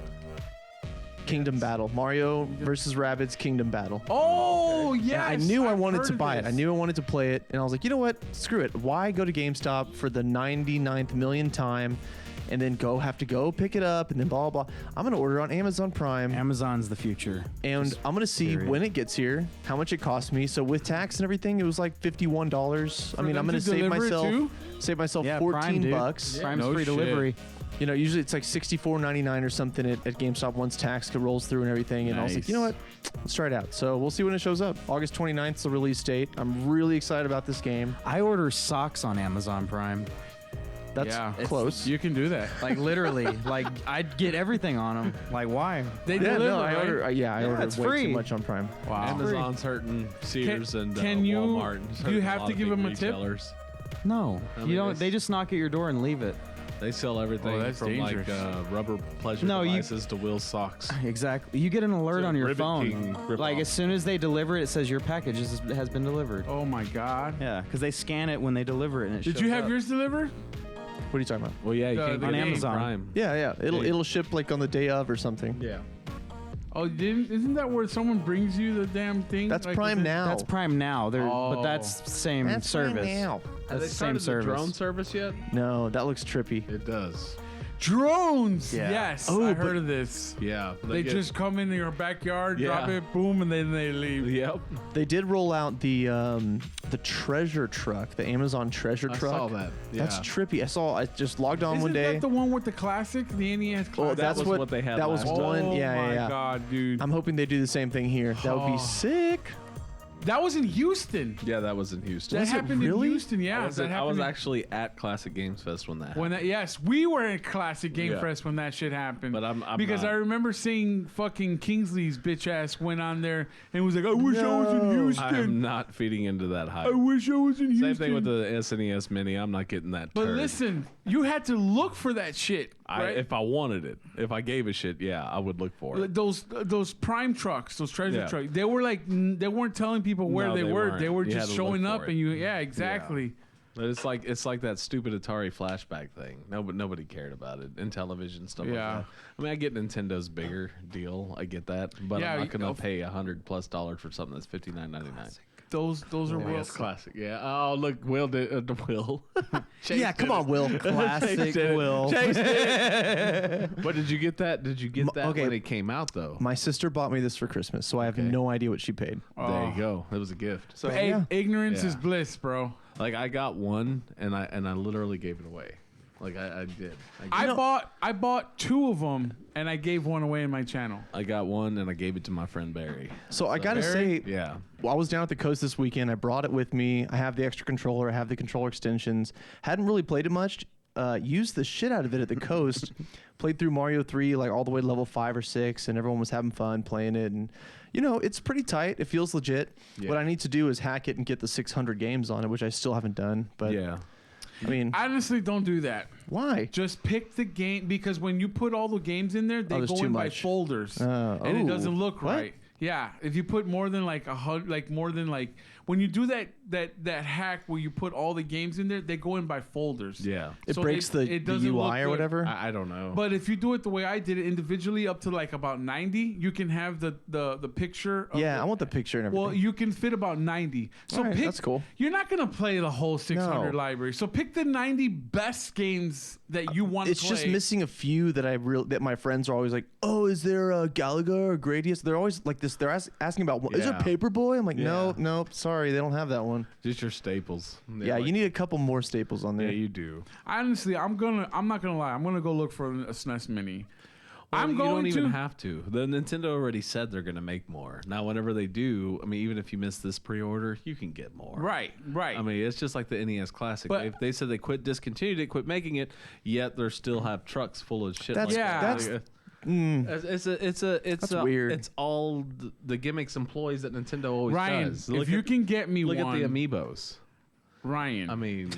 S4: Kingdom Battle. Mario versus Rabbids Kingdom Battle.
S3: Oh, yes.
S4: I knew I
S3: I've
S4: wanted
S3: heard
S4: to
S3: of
S4: buy it. I
S3: this.
S4: knew I wanted to play it. And I was like, you know what? Screw it. Why go to GameStop for the 99th millionth time and then have to go pick it up and then blah, blah, blah. I'm going to order it on Amazon Prime.
S2: Amazon's the future.
S4: And
S2: Just
S4: I'm going to see
S2: period.
S4: when it gets here, how much it cost me. So with tax and everything, it was like $51. I mean, I'm going to save myself
S2: Yeah,
S4: $14.
S2: Prime, dude. Prime's
S3: No
S2: free
S3: shit.
S2: delivery.
S4: You know, usually it's like $64.99 or something at GameStop once tax rolls through and everything. And I was like, you know what? Let's try it out. So we'll see when it shows up. August 29th is the release date. I'm really excited about this game.
S2: I order socks on Amazon Prime.
S4: That's
S3: Yeah.
S4: close.
S3: You can do that.
S2: Like literally, like I'd get everything on them. Like why?
S3: They
S4: yeah,
S3: deliver,
S4: no, I
S3: right?
S4: order. I order
S2: it's
S4: way
S2: free.
S4: too much on Prime.
S3: Wow.
S1: Amazon's hurting Sears and
S3: can you-
S1: Walmart. It's
S3: do
S1: hurting
S3: you
S1: a
S3: have
S1: lot
S3: to
S1: of
S3: give
S1: big
S3: them a tip?
S1: retailers.
S2: No,
S1: I
S2: you
S1: mean,
S2: don't. They just knock at your door and leave it.
S1: They sell everything
S3: that's
S1: from
S3: dangerous.
S1: like rubber pleasure
S2: No, you-
S1: devices to Will socks.
S2: Exactly. You get an alert
S1: It's a
S2: on your
S1: Ribbit
S2: phone.
S1: King ripoff.
S2: Like as soon as they deliver it, it says your package has been delivered.
S3: Oh my God.
S2: Yeah, because they scan it when they deliver it. And it
S3: Did
S2: shows
S3: you have
S2: up.
S3: yours delivered?
S4: What are you talking about?
S1: Well, yeah, you
S3: The-
S1: can't
S3: the
S1: get
S3: game.
S1: it
S2: Amazon.
S1: Prime.
S4: Yeah.
S1: Yeah.
S4: It'll ship like on the day of or something.
S1: Yeah.
S3: Oh, isn't that where someone brings you the damn thing?
S4: That's
S3: Like,
S4: Prime
S3: within-
S4: now.
S2: That's Prime now. But
S3: Oh.
S2: that's the same
S4: That's Prime
S2: service.
S4: now.
S1: Have
S2: That's
S1: they
S2: the same
S1: started the
S2: service.
S1: drone service yet?
S4: No, that looks trippy.
S1: It does.
S3: Drones.
S2: Yeah.
S3: Yes,
S4: Oh,
S3: I
S4: but-
S3: heard of this.
S1: Yeah.
S3: They
S1: get-
S3: just come into your backyard, drop
S1: Yeah.
S3: it, boom, and then they leave.
S1: Yep.
S4: They did roll out the treasure truck, the Amazon treasure
S1: I
S4: truck.
S1: saw that. Yeah.
S4: That's trippy. I just logged on
S3: Isn't
S4: one day.
S3: that the one with the classic, the NES classic?
S4: Oh,
S1: that
S4: that's
S1: was what they had
S4: That was
S1: last time.
S4: one.
S3: Oh
S4: Yeah,
S3: my
S4: yeah.
S3: God, dude.
S4: I'm hoping they do the same thing here. That would
S3: Oh.
S4: be sick.
S3: That was in Houston.
S1: Yeah, that was in Houston.
S3: That
S4: Was it
S3: happened
S4: really?
S3: in Houston. Yeah,
S1: I was,
S3: that
S1: I
S3: happened.
S1: was
S3: in-
S1: actually at Classic Games Fest when that happened.
S3: yes, we were at Classic Game
S1: Yeah.
S3: Fest when that shit happened.
S1: But I'm
S3: because
S1: not.
S3: I remember seeing fucking Kingsley's bitch ass went on there and was like, "I wish I was in
S4: No.
S1: I am
S3: Houston.
S1: not feeding into that hype.
S3: I wish I was in Houston."
S1: Same thing with the SNES Mini. I'm not getting that.
S3: But
S1: turd.
S3: listen, you had to look for that shit. Right?
S1: if I wanted it, if I gave a shit, yeah, I would look for it.
S3: Those prime trucks, those treasure
S1: Yeah.
S3: trucks, they were like they weren't telling people where
S1: No,
S3: they
S1: they
S3: were.
S1: weren't.
S3: They were
S1: You had
S3: just
S1: to look
S3: showing
S1: for
S3: up,
S1: it.
S3: and you exactly.
S1: But it's like that stupid Atari flashback thing. Nobody cared about it in television stuff
S3: Yeah.
S1: like that. I mean, I get Nintendo's bigger deal. I get that, but
S3: Yeah,
S1: I'm not
S3: you
S1: gonna
S3: know,
S1: pay $100+ for something that's $59.99.
S3: Those are
S1: Yeah,
S3: real.
S1: it's classic. Yeah. Oh, look, Will did Will.
S4: Yeah, come on, Will. Classic
S1: Chase did it.
S4: Will.
S1: Chase did it. But did you get that? Did you get that
S4: okay.
S1: when it came out though?
S4: My sister bought me this for Christmas, so I have
S1: Okay.
S4: no idea what she paid.
S1: There you go. It was a gift. So
S3: Hey,
S4: yeah.
S3: ignorance
S1: Yeah.
S3: is bliss, bro.
S1: like I got one and I literally gave it away. Like I did.
S3: I bought two of them and I gave one away in my channel.
S1: I got one and I gave it to my friend Barry.
S4: So I gotta
S3: Barry?
S4: say,
S1: Yeah.
S4: well, I was down at the coast this weekend. I brought it with me. I have the extra controller. I have the controller extensions. Hadn't really played it much. Used the shit out of it at the coast. Played through Mario 3 like all the way to level 5 or 6, and everyone was having fun playing it. And you know, it's pretty tight. It feels legit.
S1: Yeah.
S4: What I need to do is hack it and get the 600 games on it, which I still haven't done. But
S1: Yeah.
S4: I mean,
S3: Honestly, don't do that.
S4: why?
S3: Just pick the game because when you put all the games in there, they
S4: there's
S3: go
S4: too
S3: in by
S4: much.
S3: folders, and it
S4: oh,
S3: doesn't look
S4: what?
S3: right. Yeah, if you put more than like when you do that hack where you put all the games in there, they go in by folders.
S1: Yeah.
S4: It
S3: So
S4: breaks the
S3: doesn't look
S4: UI or
S3: good.
S4: whatever.
S1: I don't know.
S3: But if you do it the way I did it individually, up to like about 90, you can have the picture. Of
S4: Yeah, I want the picture and everything.
S3: Well, you can fit about 90. So
S4: All right,
S3: pick.
S4: that's cool.
S3: You're not gonna play the whole 600
S4: No.
S3: library. So pick the 90 best games that you want to
S4: It's
S3: play.
S4: just missing a few that that my friends are always like, oh, is there a Galaga or Gradius? They're always like this. They're asking about, is there
S1: Yeah.
S4: Paperboy? I'm like,
S1: Yeah.
S4: no, sorry, they don't have that one.
S1: Just your staples.
S4: Yeah, you need a couple more staples on
S1: Yeah,
S4: there.
S1: you do.
S3: Honestly, I'm not gonna lie. I'm gonna go look for a SNES Mini. I'm
S1: you
S3: going
S1: don't even
S3: to.
S1: have to. The Nintendo already said they're going to make more. Now, whenever they do, I mean, even if you miss this pre-order, you can get more.
S3: Right.
S1: I mean, it's just like the NES Classic.
S3: But-
S1: They said they discontinued it, quit making it, yet they still have trucks full of shit.
S4: That's-
S1: like that.
S3: that's-
S1: Like,
S4: That's
S1: it's
S4: weird.
S1: It's all the gimmicks employees that Nintendo always
S3: Ryan,
S1: does.
S3: if you can get me
S1: look
S3: one,
S1: at the amiibos.
S3: Ryan.
S1: I mean,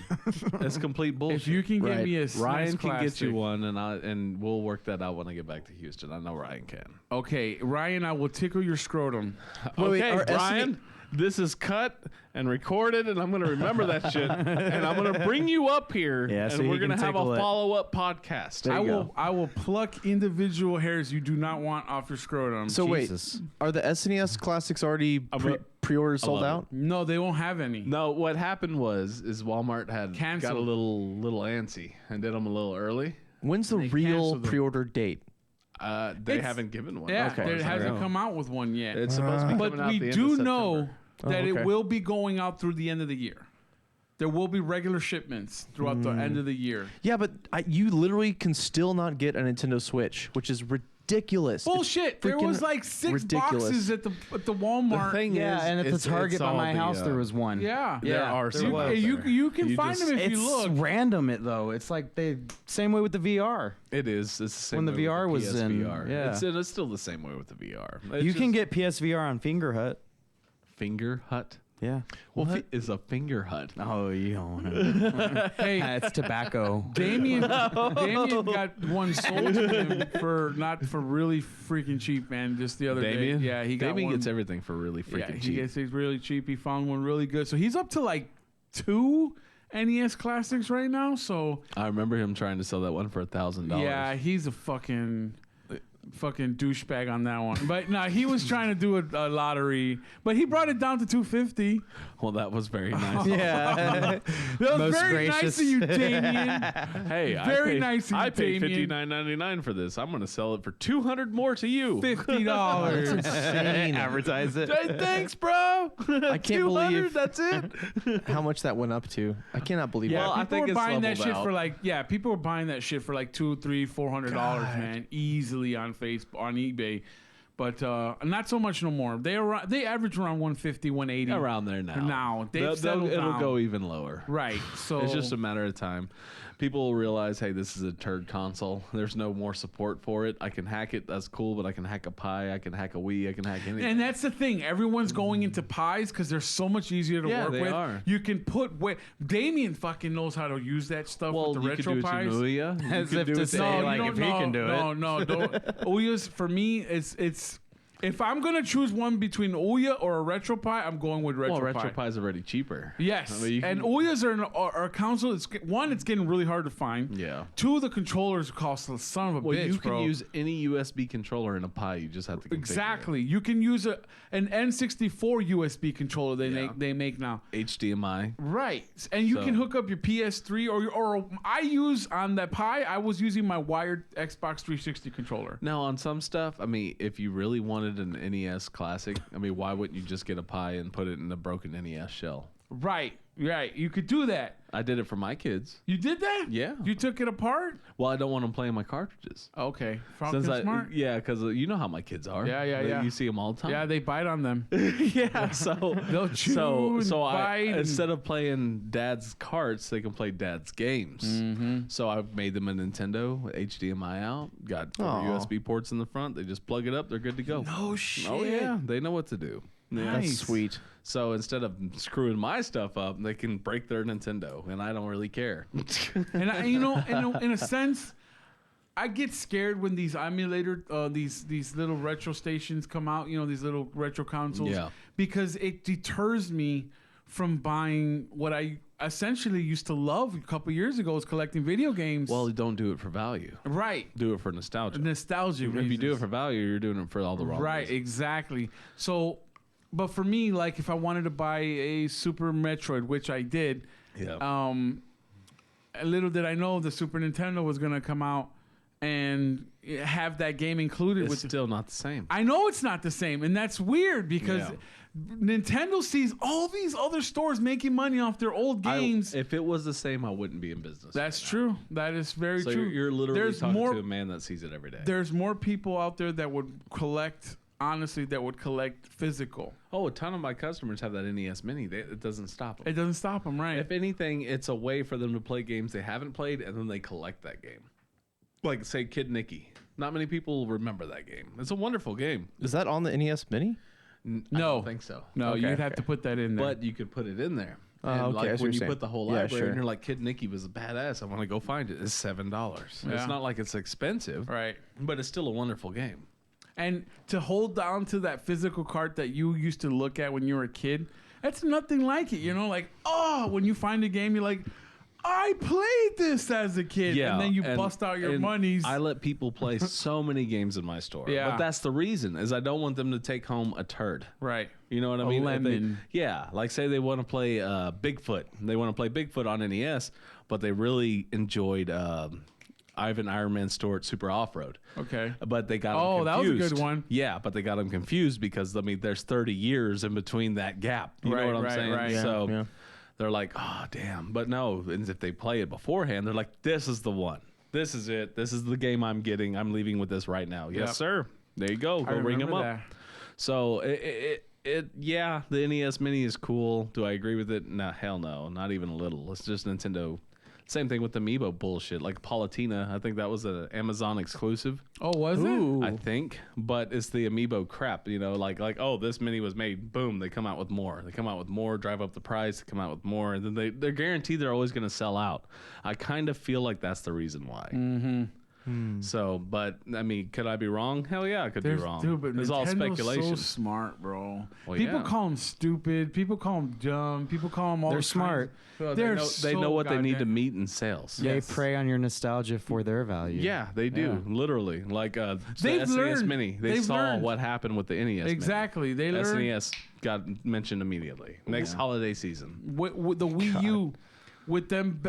S1: it's complete bullshit.
S3: if you can get
S4: Right.
S3: me a SNES
S1: Ryan can get you
S3: Classic.
S1: one, and we'll work that out when I get back to Houston. I know Ryan can.
S3: Okay, Ryan, I will tickle your scrotum.
S4: Wait,
S1: Okay,
S4: our
S1: Brian, this is cut and recorded, and I'm going to remember that shit, and I'm going to bring you up here,
S2: Yeah, so
S1: and we're
S2: he can
S1: going to have a
S2: tickle it.
S1: follow-up podcast.
S2: There you go.
S3: I will pluck individual hairs you do not want off your scrotum.
S4: So
S2: Jesus.
S4: wait, are the SNES classics already pre-orders sold
S1: love
S4: out?
S3: no, they won't have any.
S1: No, what happened is Walmart had got a
S3: Canceled.
S1: little antsy and did them a little early.
S4: When's the
S3: They
S4: real
S3: canceled them.
S4: pre-order date?
S1: They
S3: It's-
S1: haven't given one.
S3: Yeah,
S4: Okay,
S3: it
S4: sorry.
S3: hasn't come out with one yet.
S1: It's supposed to be
S3: but
S1: coming out
S3: we
S1: the end
S3: do
S1: of
S3: know
S1: September.
S3: that
S4: Oh, okay.
S3: it will be going out through the end of the year. There will be regular shipments throughout the end of the year.
S4: Yeah, but you literally can still not get a Nintendo Switch, which is ridiculous.
S3: Bullshit! There
S4: freaking
S3: was like 6
S4: ridiculous.
S3: boxes at the Walmart.
S1: The thing
S2: Yeah,
S1: is,
S2: and at the Target by my house, there was one.
S3: Yeah.
S1: There are
S2: there
S1: some
S2: was.
S1: out
S3: You
S1: there.
S3: you can
S1: You
S3: find
S1: just-
S3: them if
S2: It's
S3: you look.
S2: random, though. It's like same way with the VR.
S1: It is. It's the same
S2: When the
S1: way with
S2: VR was in,
S1: PSVR.
S2: yeah.
S1: It's still the same way with the VR. It's
S2: You can
S1: just
S2: get PSVR on Finger Hut.
S1: Finger Hut.
S2: Yeah.
S1: What is a finger hut?
S2: Oh, you don't know.
S3: Hey,
S2: It's tobacco.
S3: Damien got one sold to him for not for really freaking cheap, man. Just the other
S1: Damien?
S3: day. Yeah, he got
S1: Damien
S3: one.
S1: gets everything for really freaking
S3: Yeah, he
S1: cheap.
S3: gets things really cheap. He found one really good. So he's up to like 2 NES classics right now. So
S1: I remember him trying to sell that one for $1,000.
S3: yeah, he's a fucking douchebag on that one. But no, he was trying to do a lottery, but he brought it down to $250.
S1: Well, that was very nice.
S2: Yeah.
S3: That was
S2: Most
S3: very nice
S2: gracious.
S3: of you, Damien.
S1: Hey,
S3: Very nice of you,
S1: I paid
S3: Damien.
S1: $59.99 for this. I'm going to sell it for $200 more to you.
S3: $50.
S2: Advertise it.
S1: Hey, thanks, bro.
S4: I can't
S1: 200,
S4: believe
S1: that's it.
S4: how much that went up to. I cannot believe
S3: Yeah,
S4: that.
S1: Well, I
S3: people
S1: think
S3: were
S1: it's
S3: buying that
S1: leveled
S3: shit
S1: out.
S3: for like people were buying that shit for like $200, $300, $400, man, easily on Facebook, on eBay. But not so much no more. They average around 150, 180
S1: Around there now.
S3: Now they've settled
S1: it'll
S3: down.
S1: go even lower.
S3: Right. So
S1: It's just a matter of time. People will realize, hey, this is a turd console. There's no more support for it. I can hack it. That's cool, but I can hack a Pi. I can hack a Wii. I can hack anything.
S3: and that's the thing. Everyone's going into pies because they're so much easier to
S1: Yeah,
S3: work
S1: they
S3: with.
S1: are.
S3: You can put Damien fucking knows how to use that stuff
S1: well,
S3: with the
S1: you could
S3: retro
S1: do it to
S3: pies.
S1: Nuya. You
S2: As
S1: could
S2: if
S1: do
S2: to
S1: it
S2: say,
S3: No,
S2: like,
S3: you
S2: if
S3: don't-
S2: he
S3: no,
S2: can do
S3: no, No, don't. Ouya's for me, it's if I'm gonna choose one between Ouya or a RetroPie, I'm going with
S1: Well,
S3: RetroPie.
S1: RetroPie is already cheaper.
S3: Yes,
S1: I mean, you
S3: and
S1: can-
S3: Ouya's are a console. One, it's getting really hard to find.
S1: Yeah.
S3: 2, the controllers cost a son of a
S1: Well,
S3: bitch,
S1: you can
S3: bro.
S1: use any USB controller in a Pi. You just have to configure
S3: Exactly. You can use an N64 USB controller
S1: Yeah.
S3: they make now.
S1: it. HDMI.
S3: Right. And you
S1: So-
S3: can hook up your PS3 or I use on that Pi, I was using my wired Xbox 360 controller.
S1: Now, on some stuff, I mean, if you really wanted an NES classic, I mean, why wouldn't you just get a Pi and put it in a broken NES shell?
S3: Right. You could do that.
S1: I did it for my kids.
S3: You did that?
S1: Yeah.
S3: You took it apart?
S1: Well, I don't want them playing my cartridges.
S3: Okay. Fucking smart.
S1: Yeah, because you know how my kids are.
S3: Yeah.
S1: You see them all the time.
S3: Yeah, they bite on them.
S1: yeah. So
S3: They'll chew
S1: so
S3: and
S1: I
S3: bite and-
S1: instead of playing Dad's carts, they can play Dad's games.
S3: Mm-hmm.
S1: So I made them a Nintendo with HDMI out. Got 4
S4: Aw.
S1: USB ports in the front. They just plug it up. They're good to go.
S3: No shit.
S1: Oh yeah, they know what to do. Yeah.
S3: Nice.
S4: That's sweet.
S1: So instead of screwing my stuff up, they can break their Nintendo, and I don't really care.
S3: And in a sense, I get scared when these emulator, these little retro stations come out. You know, these little retro consoles.
S1: Yeah.
S3: Because it deters me from buying what I essentially used to love a couple years ago, was collecting video games.
S1: Well, don't do it for value.
S3: right.
S1: Do it for nostalgia.
S3: Nostalgia.
S1: If you do it
S3: reasons.
S1: for value, you're doing it for all the wrong
S3: Right,
S1: reasons.
S3: exactly. So, but for me, like if I wanted to buy a Super Metroid, which I did,
S1: Yeah.
S3: little did I know the Super Nintendo was gonna come out and have that game included
S1: It's
S3: with.
S1: still not the same.
S3: I know it's not the same, and that's weird because
S1: Yeah.
S3: Nintendo sees all these other stores making money off their old games.
S1: If it was the same, I wouldn't be in business.
S3: That's true. That is very
S1: so
S3: true.
S1: you're literally
S3: There's
S1: talking
S3: more.
S1: to a man that sees it every day.
S3: There's more people out there that would collect. Honestly, that would collect physical.
S1: Oh, a ton of my customers have that NES Mini. It doesn't stop them.
S3: It doesn't stop them, right?
S1: If anything, it's a way for them to play games they haven't played, and then they collect that game. Like, say, Kid Nicky. Not many people remember that game. It's a wonderful game.
S4: Is that on the NES Mini?
S1: I
S3: No.
S1: don't think so.
S3: No,
S4: Okay,
S3: you'd have
S4: okay.
S3: to put that in there.
S1: But you could put it in there.
S4: Oh,
S1: And
S4: okay, I
S1: like
S4: see what
S1: when
S4: you're
S1: you
S4: saying.
S1: put the whole
S4: Yeah,
S1: library
S4: sure.
S1: and you're like, Kid Nicky was a badass. I want to go find it. It's $7.
S3: Yeah.
S1: It's not like it's expensive,
S3: right.
S1: but it's still a wonderful game.
S3: And to hold down to that physical cart that you used to look at when you were a kid, that's nothing like it. You know, like, oh, when you find a game, you're like, I played this as a kid.
S1: Yeah,
S3: And then you bust out your
S1: and
S3: monies.
S1: I let people play so many games in my store.
S3: Yeah.
S1: But that's the reason, is I don't want them to take home a turd.
S3: right.
S1: You know what I
S3: A
S1: mean? If they-
S3: lemon.
S1: yeah, like say they want to play Bigfoot. They want to play Bigfoot on NES, but they really enjoyed Ivan Iron Man Stewart Super Off Road.
S3: Okay.
S1: But they got
S3: Oh,
S1: them
S3: that was a
S1: confused.
S3: good one.
S1: Yeah, but they got them confused because I mean, there's 30 years in between that gap. You
S3: Right,
S1: know what I'm
S3: right,
S1: saying?
S3: right.
S4: Yeah,
S1: So
S4: yeah.
S1: they're like, oh damn. But no, and if they play it beforehand, they're like, this is the one. This is it. This is the game I'm getting. I'm leaving with this right now. Yes, sir. There you go. Go ring them up.
S3: That.
S1: So yeah, the NES Mini is cool. Do I agree with it? No, hell no, not even a little. It's just Nintendo. Same thing with the Amiibo bullshit. Like Palutena, I think that was an Amazon exclusive.
S3: Oh, was it?
S1: I think, but it's the Amiibo crap. You know, like oh, this Mini was made. Boom, they come out with more. They come out with more. Drive up the price. They come out with more, and then they're guaranteed they're always going to sell out. I kind of feel like that's the reason why.
S3: Mm-hmm.
S1: So, but I mean, could I be wrong? Hell yeah, I could be wrong.
S3: Dude, but
S1: it's all
S3: Nintendo's
S1: speculation.
S3: so smart, bro.
S1: Well,
S3: people
S1: yeah.
S3: call them stupid. People call them dumb. People call them all.
S2: They're smart.
S1: Well,
S3: They're
S1: they know what they need to
S3: goddamn-
S1: meet in sales.
S2: They
S3: Yes.
S2: prey on your nostalgia for their value.
S1: Yeah, they do.
S3: Yeah.
S1: Literally. Like the
S3: They've
S1: SNES
S3: learned.
S1: Mini. They
S3: They've
S1: saw
S3: learned.
S1: what happened with the NES
S3: Exactly. They
S1: Mini.
S3: learned
S1: SNES got mentioned immediately. Next holiday season.
S3: with the Wii U, with them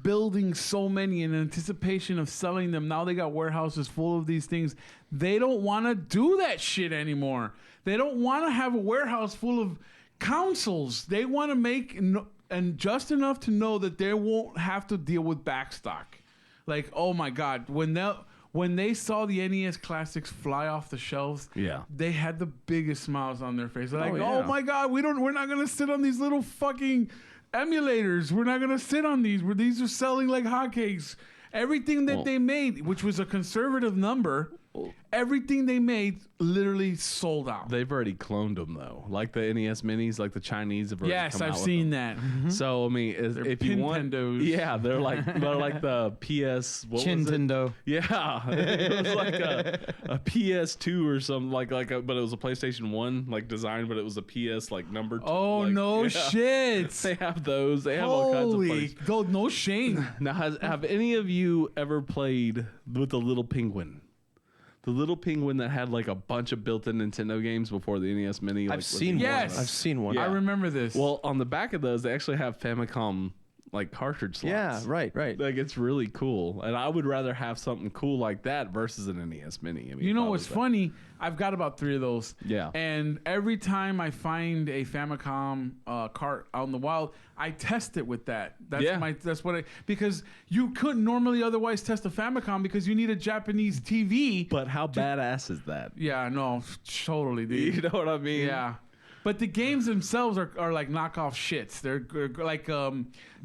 S3: building so many in anticipation of selling them. Now they got warehouses full of these things. They don't want to do that shit anymore. They don't want to have a warehouse full of consoles. They want to make and just enough to know that they won't have to deal with backstock. Like, oh my God, when they saw the NES classics fly off the shelves,
S1: Yeah.
S3: they had the biggest smiles on their face. They're like,
S1: Oh, yeah.
S3: oh my God, we're not gonna sit on these little fucking emulators. We're not gonna sit on these. These are selling like hotcakes. Everything that they made, which was a conservative number, everything they made literally sold out.
S1: They've already cloned them though. Like the NES Minis, like the Chinese have already
S3: Yes,
S1: come
S3: I've
S1: out with
S3: seen
S1: them.
S3: that.
S1: So I mean, if you want,
S3: Pintendos.
S1: yeah, they're like the PS. What was it?
S2: Chintendo.
S1: Yeah, it was like a PS2 or something but it was a PlayStation 1 like design, but it was a PS like number 2.
S3: Oh
S1: like,
S3: no
S1: yeah.
S3: shit!
S1: They have those. They have all kinds of
S3: Holy,
S1: funny.
S3: no shame.
S1: Now, have any of you ever played with the little penguin? The little penguin that had like a bunch of built-in Nintendo games before the NES Mini. Like,
S4: I've seen
S3: Yes.
S4: one. I've seen one.
S1: Yeah.
S3: I remember this.
S1: Well, on the back of those, they actually have Famicom like cartridge slots.
S4: Yeah, right.
S1: Like it's really cool, and I would rather have something cool like that versus an NES Mini. I mean,
S3: you know
S1: if I
S3: what's
S1: was
S3: funny? I've got about 3 of those.
S1: Yeah.
S3: And every time I find a Famicom cart out in the wild, I test it with that. Because you couldn't normally otherwise test a Famicom because you need a Japanese TV.
S1: But how badass is that?
S3: Yeah, no, totally, dude.
S1: You know what I mean?
S3: Yeah. But the games themselves are like knockoff shits. They're like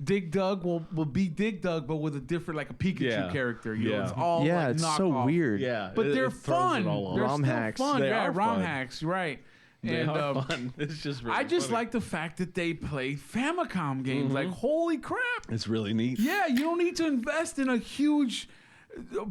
S3: Dig Dug will be Dig Dug, but with a different, like a Pikachu character. You know, it's all
S4: Yeah,
S3: like
S4: it's so
S3: knockoff.
S4: weird.
S1: Yeah,
S3: But they're
S1: it throws
S3: fun.
S1: it all off.
S3: They're
S4: ROM
S3: still
S4: hacks.
S3: fun.
S1: They
S3: Yeah,
S1: are
S3: ROM
S1: fun.
S3: hacks, right.
S1: They
S3: And
S1: are fun. It's just really
S3: I just
S1: funny.
S3: like the fact that they play Famicom games. Like, holy crap.
S1: It's really neat.
S3: Yeah, you don't need to invest in a huge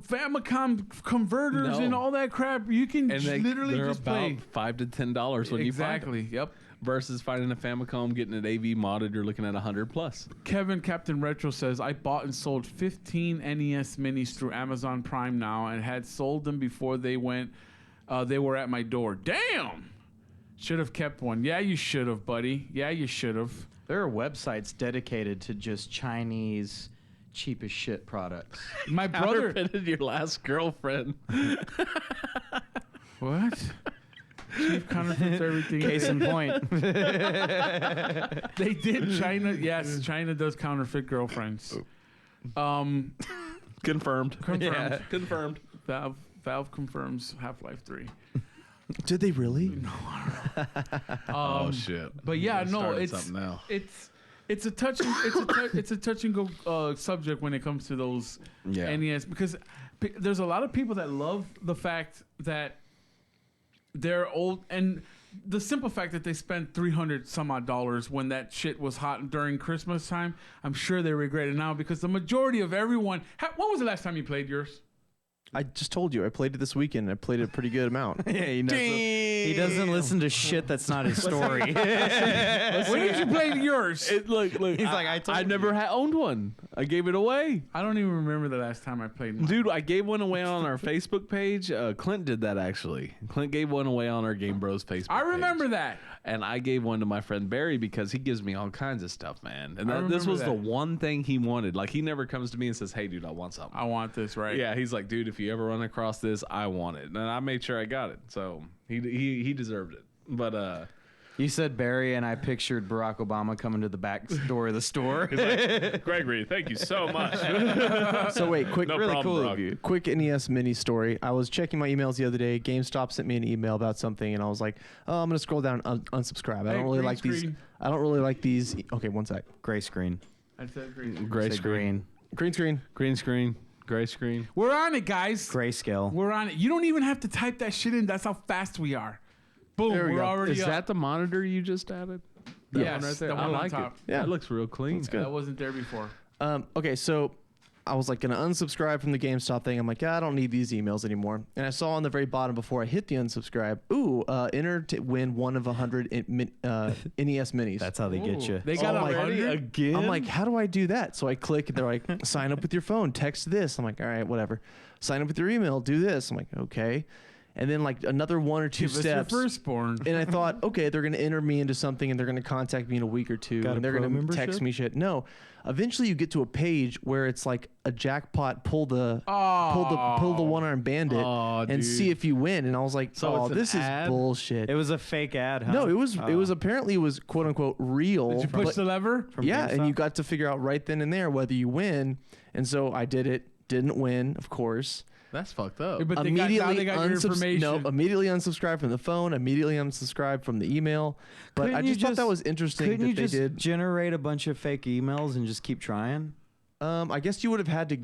S3: Famicom converters
S1: No.
S3: and all that crap. You can
S1: And
S3: literally
S1: they're
S3: just
S1: about
S3: play.
S1: $5 to $10 when you find
S3: Exactly.
S1: them.
S3: Yep.
S1: Versus finding a Famicom, getting it AV modded, you're looking at 100 plus.
S3: Kevin Captain Retro says, I bought and sold 15 NES minis through Amazon Prime now and had sold them before they were at my door. Damn! Should have kept one. Yeah, you should have, buddy. Yeah, you should have.
S2: There are websites dedicated to just Chinese cheap as shit products.
S3: My brother...
S1: Counterfeited your last girlfriend.
S3: What? Chief counterfeits everything.
S2: Case in point.
S3: They did. China, yes, China does counterfeit girlfriends.
S1: Confirmed.
S3: Confirmed.
S1: Confirmed.
S3: Valve confirms Half-Life 3.
S4: Did they really?
S1: Oh shit.
S3: But yeah,
S1: You
S3: no,
S1: started
S3: it's
S1: something now.
S3: it's a touch and go subject when it comes to those
S1: Yeah.
S3: NES because there's a lot of people that love the fact that they're old and the simple fact that they spent $300 some odd when that shit was hot during Christmas time. I'm sure they regret it now because the majority of everyone. When was the last time you played yours?
S4: I just told you I played it this weekend. I played it a pretty good amount.
S2: Yeah, he doesn't listen to shit that's not his story.
S3: When did you play yours?
S1: Look.
S2: He's like, I told
S1: I never owned one. I gave it away.
S3: I don't even remember the last time I played mine.
S1: Dude, I gave one away on our Facebook page. Clint did that actually. Clint gave one away on our Game Bros Facebook
S3: I remember
S1: page.
S3: that.
S1: And I gave one to my friend Barry because he gives me all kinds of stuff, man. And this
S3: remember
S1: was the
S3: that.
S1: one thing he wanted. Like, he never comes to me and says, hey, dude, I want something.
S3: I want this, right?
S1: Yeah, he's like, dude, if you ever run across this, I want it. And I made sure I got it. So he deserved it. But
S2: You said Barry, and I pictured Barack Obama coming to the back door of the store.
S1: He's like, Gregory, thank you so much.
S4: So wait, quick,
S1: No
S2: really
S1: problem,
S2: cool
S1: Brock.
S2: of you.
S4: quick NES mini story. I was checking my emails the other day. GameStop sent me an email about something, and I was like, "Oh, I'm gonna scroll down and unsubscribe. I
S3: Hey,
S4: don't really
S3: green
S4: like these.
S3: screen.
S4: I don't really like these." Okay, one sec.
S2: Gray screen.
S3: I said green.
S1: Gray
S2: Say
S1: screen.
S4: Green screen.
S1: Green screen. Gray screen.
S3: We're on it, guys.
S2: Grayscale.
S3: We're on it. You don't even have to type that shit in. That's how fast we are. Boom.
S4: There we
S3: We're
S4: go.
S3: already
S1: Is
S3: up.
S1: that the monitor you just added? That
S3: Yes,
S1: one right there?
S3: the one
S1: I
S3: on
S1: like
S3: top.
S1: it.
S4: Yeah.
S1: It looks real clean.
S4: It's good.
S3: That wasn't there before.
S4: Okay, so I was like gonna unsubscribe from the GameStop thing. I'm like, I don't need these emails anymore. And I saw on the very bottom before I hit the unsubscribe, enter to win one of 100 NES minis.
S2: That's how they get you.
S1: They got
S4: Oh my
S1: already
S3: God.
S1: again?
S4: I'm like, how do I do that? So I click and they're like, sign up with your phone, text this. I'm like, all right, whatever. Sign up with your email, do this. I'm like, okay. And then like another one or two
S3: Give us
S4: steps.
S3: your firstborn.
S4: And I thought, okay, they're going to enter me into something and they're going to contact me in a week or two.
S2: Got a
S4: and they're
S2: pro
S4: going to
S2: membership?
S4: text me shit. No. Eventually you get to a page where it's like a jackpot, pull the one-armed bandit
S1: Aw,
S4: and
S1: dude.
S4: see if you win. And I was like,
S1: So
S4: oh,
S1: it's an
S4: this
S1: ad?
S4: is bullshit.
S2: It was a fake ad, huh?
S4: No, it was apparently it was quote unquote real.
S3: Did you push
S4: but-
S3: the lever?
S2: From
S4: yeah, and
S2: GameStop?
S4: you got to figure out right then and there whether you win. And so I did it. Didn't win, of course.
S1: That's fucked up.
S3: Yeah, but now they got your information.
S4: No, immediately unsubscribed from the phone. Immediately unsubscribed from the email. But
S2: Couldn't
S4: I
S2: you
S4: just thought that
S2: just-
S4: was interesting
S2: Couldn't you
S4: that they
S2: just
S4: did.
S2: generate a bunch of fake emails and just keep trying?
S4: I guess you would have had to.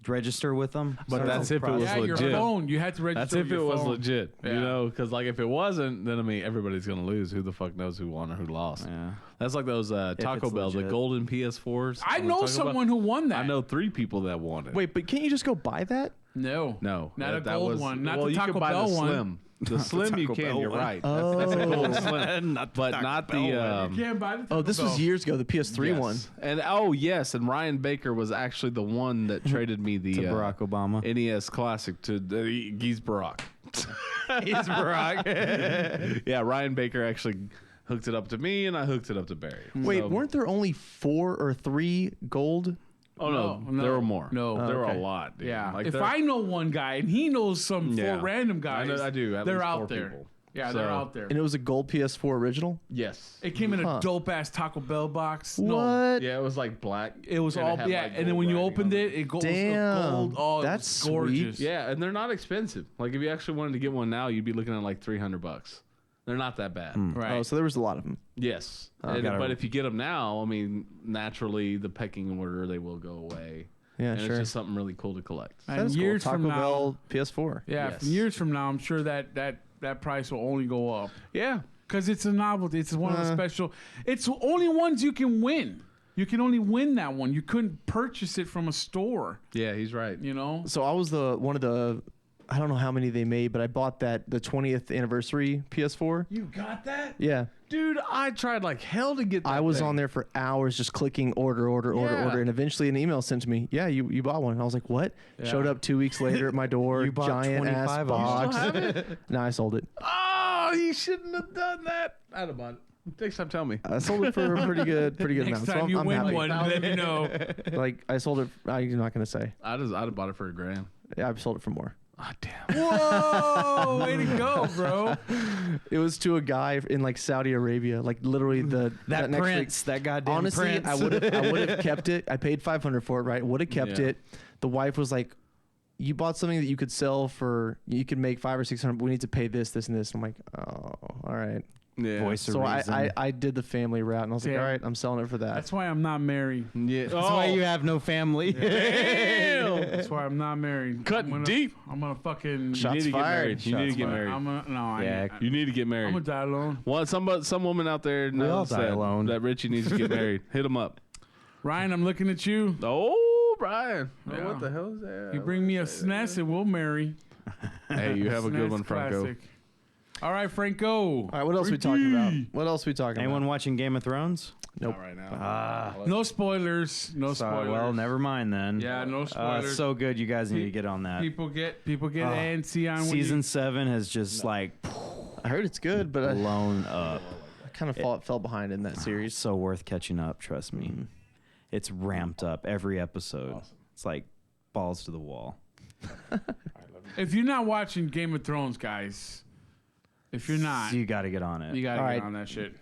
S2: Register with them?
S1: But that's if it was
S3: yeah, your
S1: legit.
S3: phone. You had to register.
S1: That's if
S3: with
S1: it
S3: your
S1: was
S3: phone.
S1: legit,
S3: Yeah.
S1: you know, because like if it wasn't, then I mean everybody's gonna lose. Who the fuck knows who won or who lost?
S2: Yeah.
S1: That's like those Taco
S2: it's
S1: Bell, the
S2: legit.
S1: golden PS4s.
S3: I know someone who won that.
S1: I know 3 people that won it.
S4: Wait, but can't you just go buy that?
S3: No.
S1: no,
S3: Not a
S1: that
S3: gold
S1: was,
S3: one. Not
S1: well,
S3: the
S1: you
S3: Taco
S1: could buy
S3: Bell
S1: the
S3: one.
S1: slim. The slim you
S2: Taco
S1: can.
S2: Bell
S1: You're
S2: one.
S1: right. That's a gold slim, but not the.
S3: You can't buy the Taco
S4: Oh, this was
S3: Bell.
S4: years ago. The PS3
S1: yes.
S4: one.
S1: And oh yes, and Ryan Baker was actually the one that traded me the
S2: To Barack Obama.
S1: NES Classic to Geese Barack.
S2: He's Barack.
S1: Yeah, Ryan Baker actually hooked it up to me, and I hooked it up to Barry.
S4: Wait,
S1: So-
S4: weren't there only 4 or 3 gold?
S1: Oh no, there were more.
S3: No.
S1: there were
S4: okay.
S1: a lot. Dude.
S3: Yeah.
S1: Like
S3: if
S1: there-
S3: I know one guy and he knows some 4
S1: Yeah.
S3: random guys,
S1: I do. At
S3: they're
S1: least
S3: out
S1: 4
S3: there.
S1: people.
S3: Yeah,
S1: So-
S3: they're out there.
S4: And it was a gold PS4 original?
S1: Yes.
S3: It came in a
S4: Huh.
S3: dope ass Taco Bell box. No,
S4: What?
S1: Yeah, it was like black.
S3: it was
S1: and
S3: all
S1: had,
S3: yeah.
S1: like,
S3: and then
S1: gold
S3: when you
S1: writing
S3: opened
S1: on
S3: it, it goes
S4: Damn.
S3: gold. Oh,
S4: That's
S3: it was gorgeous.
S4: sweet.
S1: Yeah, and they're not expensive. Like if you actually wanted to get one now, you'd be looking at like $300. They're not that bad.
S3: Right.
S4: Oh, so there was a lot of them.
S1: Yes,
S2: gotta-
S1: but if you get them now, I mean, naturally the pecking order they will go away.
S4: Yeah,
S1: and
S4: sure.
S1: it's just something really cool to collect.
S3: And
S4: That's cool.
S3: years
S4: Taco
S3: from now,
S4: Bell PS4.
S3: yeah,
S1: Yes.
S3: from years from now, I'm sure that price will only go up
S1: Yeah,
S3: because it's a novelty. It's one of the special. It's the only ones you can win. You can only win that one. You couldn't purchase it from a store.
S1: yeah, he's right.
S3: You know.
S4: So I was one of the, I don't know how many they made, but I bought the 20th anniversary PS4.
S3: You got that?
S4: Yeah.
S1: Dude, I tried like hell to get that
S4: I was
S1: thing.
S4: on there for hours just clicking order,
S1: Yeah.
S4: and eventually an email sent to me. Yeah, you bought one. And I was like, what?
S3: Yeah.
S4: Showed up 2 weeks later at my door.
S2: You bought
S4: giant ass
S2: 25 of them.
S4: box.
S1: You still have it?
S4: No, I sold it.
S1: Oh, you shouldn't have done that. I'd have bought it. Next time, tell me.
S4: I sold it for a pretty good
S3: Next
S4: amount. So
S3: time you
S4: I'm
S3: win
S4: happy.
S3: one, let me know.
S4: Like I sold it. I'm not gonna say.
S1: I'd have bought it for $1,000.
S4: Yeah, I've sold it for more.
S1: Ah, damn.
S3: Whoa! Way to go, bro.
S4: It was to a guy in like Saudi Arabia, like literally
S2: That
S4: next
S2: Prince, that goddamn
S4: Honestly,
S2: Prince.
S4: I would have kept it. I paid $500 for it, right? Would have kept
S1: Yeah.
S4: it. The wife was like, "You bought something that you could sell for. You could make $500 or $600. But we need to pay this, this, and this." I'm like, "Oh, all right."
S1: Yeah.
S2: Voice of
S4: So
S2: reason.
S4: I did the family route, and I was like,
S3: Damn.
S4: "All right, I'm selling it for that."
S3: That's why I'm not married.
S1: Yeah.
S2: That's why you have no family.
S1: Damn.
S3: That's why I'm not married.
S1: Cutting deep.
S3: I'm gonna fucking.
S4: Shots
S1: you need to get
S4: fired.
S1: married. You need to get married.
S3: I'm gonna, no, I
S2: Yeah.
S3: ain't-
S1: You need to get
S3: I'm
S1: married.
S3: gonna die alone.
S1: Well, some woman out there
S2: all
S1: knows
S2: die
S1: that,
S2: alone.
S1: that Richie needs to get married. Hit him up.
S3: Ryan, I'm looking at you.
S1: Oh, Brian. Oh,
S3: Yeah.
S1: what the hell is that?
S3: You bring me a SNES and we'll marry.
S1: Hey, you have a good
S3: SNES
S1: one, Franco.
S3: classic. All right, Franco.
S4: All right, what else we talking about? What else we talking
S2: Anyone
S4: about?
S2: watching Game of Thrones?
S4: Nope.
S1: Not right now.
S3: No spoilers. No
S2: Sorry,
S3: spoilers.
S2: well, never mind then.
S3: Yeah, no
S2: It's
S3: spoilers.
S2: so good. You guys need to get on that.
S3: People get antsy on when
S2: Season 7 has just like
S4: I heard it's good, but I
S2: blown up.
S4: kind of fell behind in that series.
S2: So worth catching up. Trust me. It's ramped up every episode. It's like balls to the wall.
S3: If you're not watching Game of Thrones, guys, If you're not,
S2: You got to get on it.
S3: you gotta
S4: All
S3: get
S4: right.
S3: on that shit.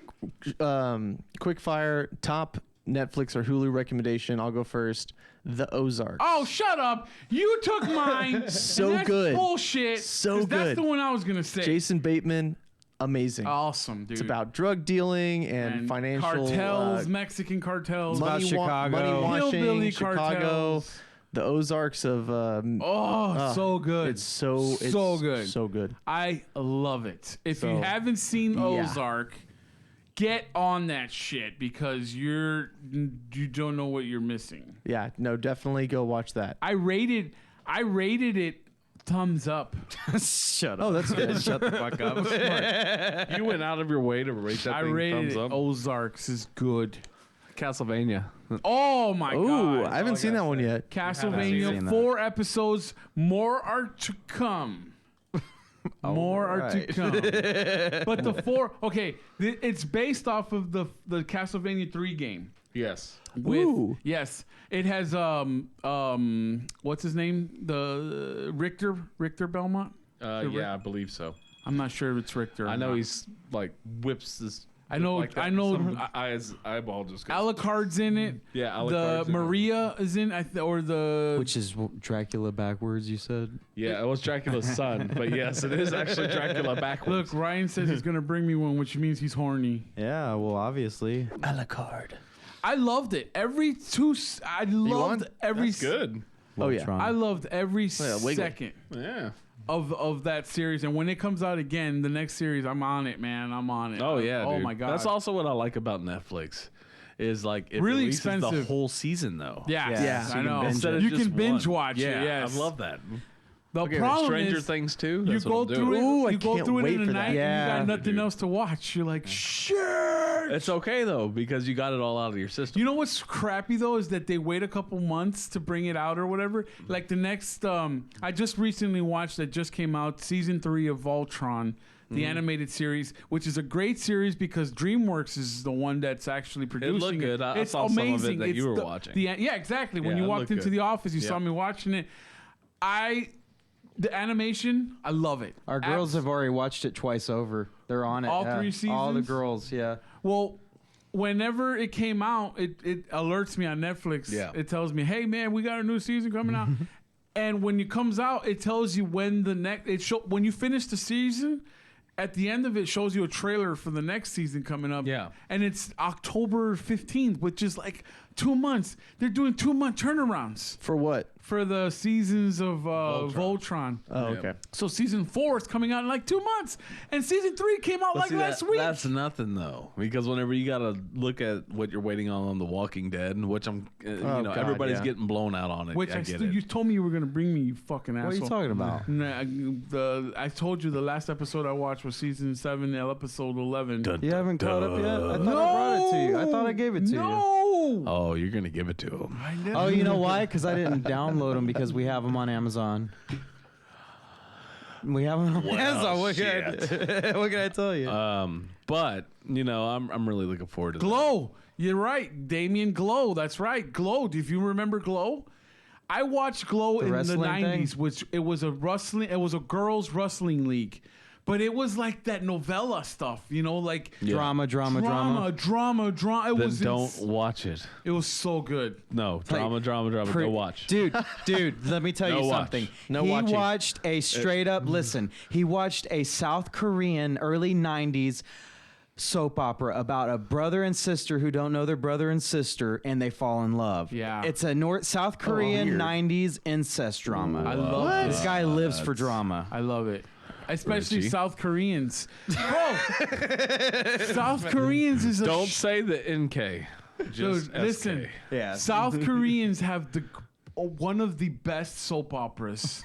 S4: Quick fire top Netflix or Hulu recommendation. I'll go first. The Ozarks.
S3: Oh, shut up! You took mine.
S4: So
S3: and that's
S4: good.
S3: Bullshit.
S4: So
S3: 'cause That's
S4: good.
S3: the one I was gonna say.
S4: Jason Bateman, amazing.
S3: Awesome, dude.
S4: It's about drug dealing and financial
S3: cartels, Mexican cartels,
S2: about Chicago.
S4: money washing,
S3: hillbilly
S4: Chicago,
S3: cartels.
S4: the Ozarks of.
S3: So good.
S4: It's so
S3: good.
S4: so good.
S3: I love it. If you
S4: So,
S3: haven't seen
S4: yeah.
S3: Ozark, get on that shit because you don't know what you're missing.
S4: Yeah, no, definitely go watch that.
S3: I rated it thumbs up.
S2: Shut up.
S4: Oh, that's good.
S2: Shut the fuck up.
S1: You went out of your way to rate that
S3: I
S1: thing
S3: rated
S1: thumbs
S3: it.
S1: up.
S3: Ozarks is good.
S1: Castlevania.
S3: Oh my
S4: Ooh,
S3: god.
S4: I haven't seen that one yet.
S2: seen
S3: Castlevania,
S2: that.
S3: 4 episodes. More are to come. More are to come. But the 4, okay, it's based off of the Castlevania 3 game.
S1: Yes.
S4: Ooh.
S3: Yes, it has what's his name? The Richter Belmont.
S1: Yeah, I believe so.
S3: I'm not sure if it's Richter.
S1: I know he's like whips this.
S3: I know.
S1: Like that.
S3: I know.
S1: His eyeball just goes.
S3: Alucard's in it.
S1: Yeah,
S3: The
S1: Alucard's in it.
S3: Maria is in. Or the
S2: Which is Dracula backwards, you said?
S1: Yeah, it was Dracula's son, but yes, it is actually Dracula backwards.
S3: look. Ryan says he's gonna bring me one, which means he's horny.
S2: Yeah, well, obviously.
S4: Alucard.
S3: I loved it. I loved
S4: won?
S3: every.
S1: That's good.
S4: Oh, yeah.
S2: Voltron.
S3: I loved every
S4: Wiggle.
S3: second
S1: Yeah.
S3: of that series, and when it comes out again, the next series, I'm on it, man. I'm on it.
S1: Oh yeah.
S3: Oh
S1: dude.
S3: my god.
S1: That's also what I like about Netflix. Is like it
S3: Really
S1: releases the
S3: expensive.
S1: whole season though.
S3: Yeah,
S2: Yeah,
S3: I
S2: so you can
S3: know.
S2: binge
S1: Instead
S2: it.
S1: of
S3: You
S1: just
S3: can binge
S1: one.
S3: watch
S1: Yeah,
S3: it. Yes.
S1: I love that.
S3: The
S1: Okay,
S3: problem
S1: Stranger
S3: is
S1: Things too.
S3: you
S1: That's
S3: go
S1: what I'm
S3: through
S1: doing.
S3: it.
S4: Ooh, I
S3: you go
S4: can't
S3: through it
S4: wait
S3: in a
S4: for
S3: night,
S4: that.
S3: and you got nothing
S1: dude.
S3: else to watch. You're like, shit.
S1: It's okay though because you got it all out of your system.
S3: You know what's crappy though is that they wait a couple months to bring it out or whatever. Like the next, I just recently watched that just came out, season 3 of Voltron, the animated series, which is a great series because DreamWorks is the one that's actually producing
S1: looked good. I
S3: It's
S1: saw some of it
S3: amazing.
S1: that
S3: It's
S1: you were watching.
S3: Yeah, exactly. When
S1: Yeah,
S3: you
S1: it
S3: walked
S1: looked
S3: into
S1: good.
S3: the office, you
S1: Yeah.
S3: saw me watching it. The animation, I love it.
S2: Our girls have already watched it twice over. They're on it.
S3: All
S2: yeah.
S3: 3
S2: All the
S3: seasons?
S2: girls, yeah.
S3: Well, whenever it came out, it alerts me on Netflix.
S1: Yeah.
S3: It tells me, hey, man, we got a new season coming out. And when it comes out, it tells you when the next, when you finish the season, at the end of it shows you a trailer for the next season coming up.
S1: Yeah.
S3: And it's October 15th, which is like 2 months. They're doing 2-month turnarounds
S4: For what?
S3: for the seasons of Voltron.
S4: Oh,
S1: Yeah.
S4: okay.
S3: So season 4 is coming out in like 2 months. And season 3 came out like
S1: See,
S3: last week.
S1: That's nothing though, because whenever you gotta look at what you're waiting on The Walking Dead, which I'm,
S4: God,
S1: everybody's
S4: yeah.
S1: getting blown out on it.
S3: Which
S1: I get it.
S3: you told me you were gonna bring me, you fucking asshole.
S2: What are you talking about?
S3: Nah, I told you the last episode I watched was season 7, episode 11.
S2: You haven't caught up yet? I thought
S3: No!
S2: I brought it to you. I thought I gave it to you.
S3: No.
S1: Oh, you're gonna give it to him.
S3: I never.
S2: Oh, you know why? Because I didn't download them because we have them on Amazon. We have them on Amazon. What can I tell you?
S1: But I'm really looking forward to that.
S3: Glow. You're right, Damien Glow. That's right, Glow. If you remember Glow, I watched Glow in the
S2: wrestling
S3: '90s,
S2: thing?
S3: which it was a girls' wrestling league. But it was like that novella stuff, like
S2: Drama.
S3: It
S1: Then
S3: was
S1: don't watch it.
S3: It was so good.
S1: No, drama. Go watch.
S2: Dude, let me tell
S1: No
S2: you
S1: watch.
S2: something.
S4: No
S2: he
S4: watching.
S2: watched a straight up, listen, he watched a South Korean early 90s soap opera about a brother and sister who don't know their brother and sister and they fall in love.
S3: Yeah.
S2: It's a South Korean
S4: weird.
S2: 90s incest drama.
S3: I love
S2: This guy lives for drama.
S3: I love it. Especially
S1: Richie.
S3: South Koreans. Bro, South Koreans is a
S1: Don't say the NK. Just
S3: Dude, listen.
S1: SK.
S2: Yeah.
S3: South Koreans have one of the best soap operas.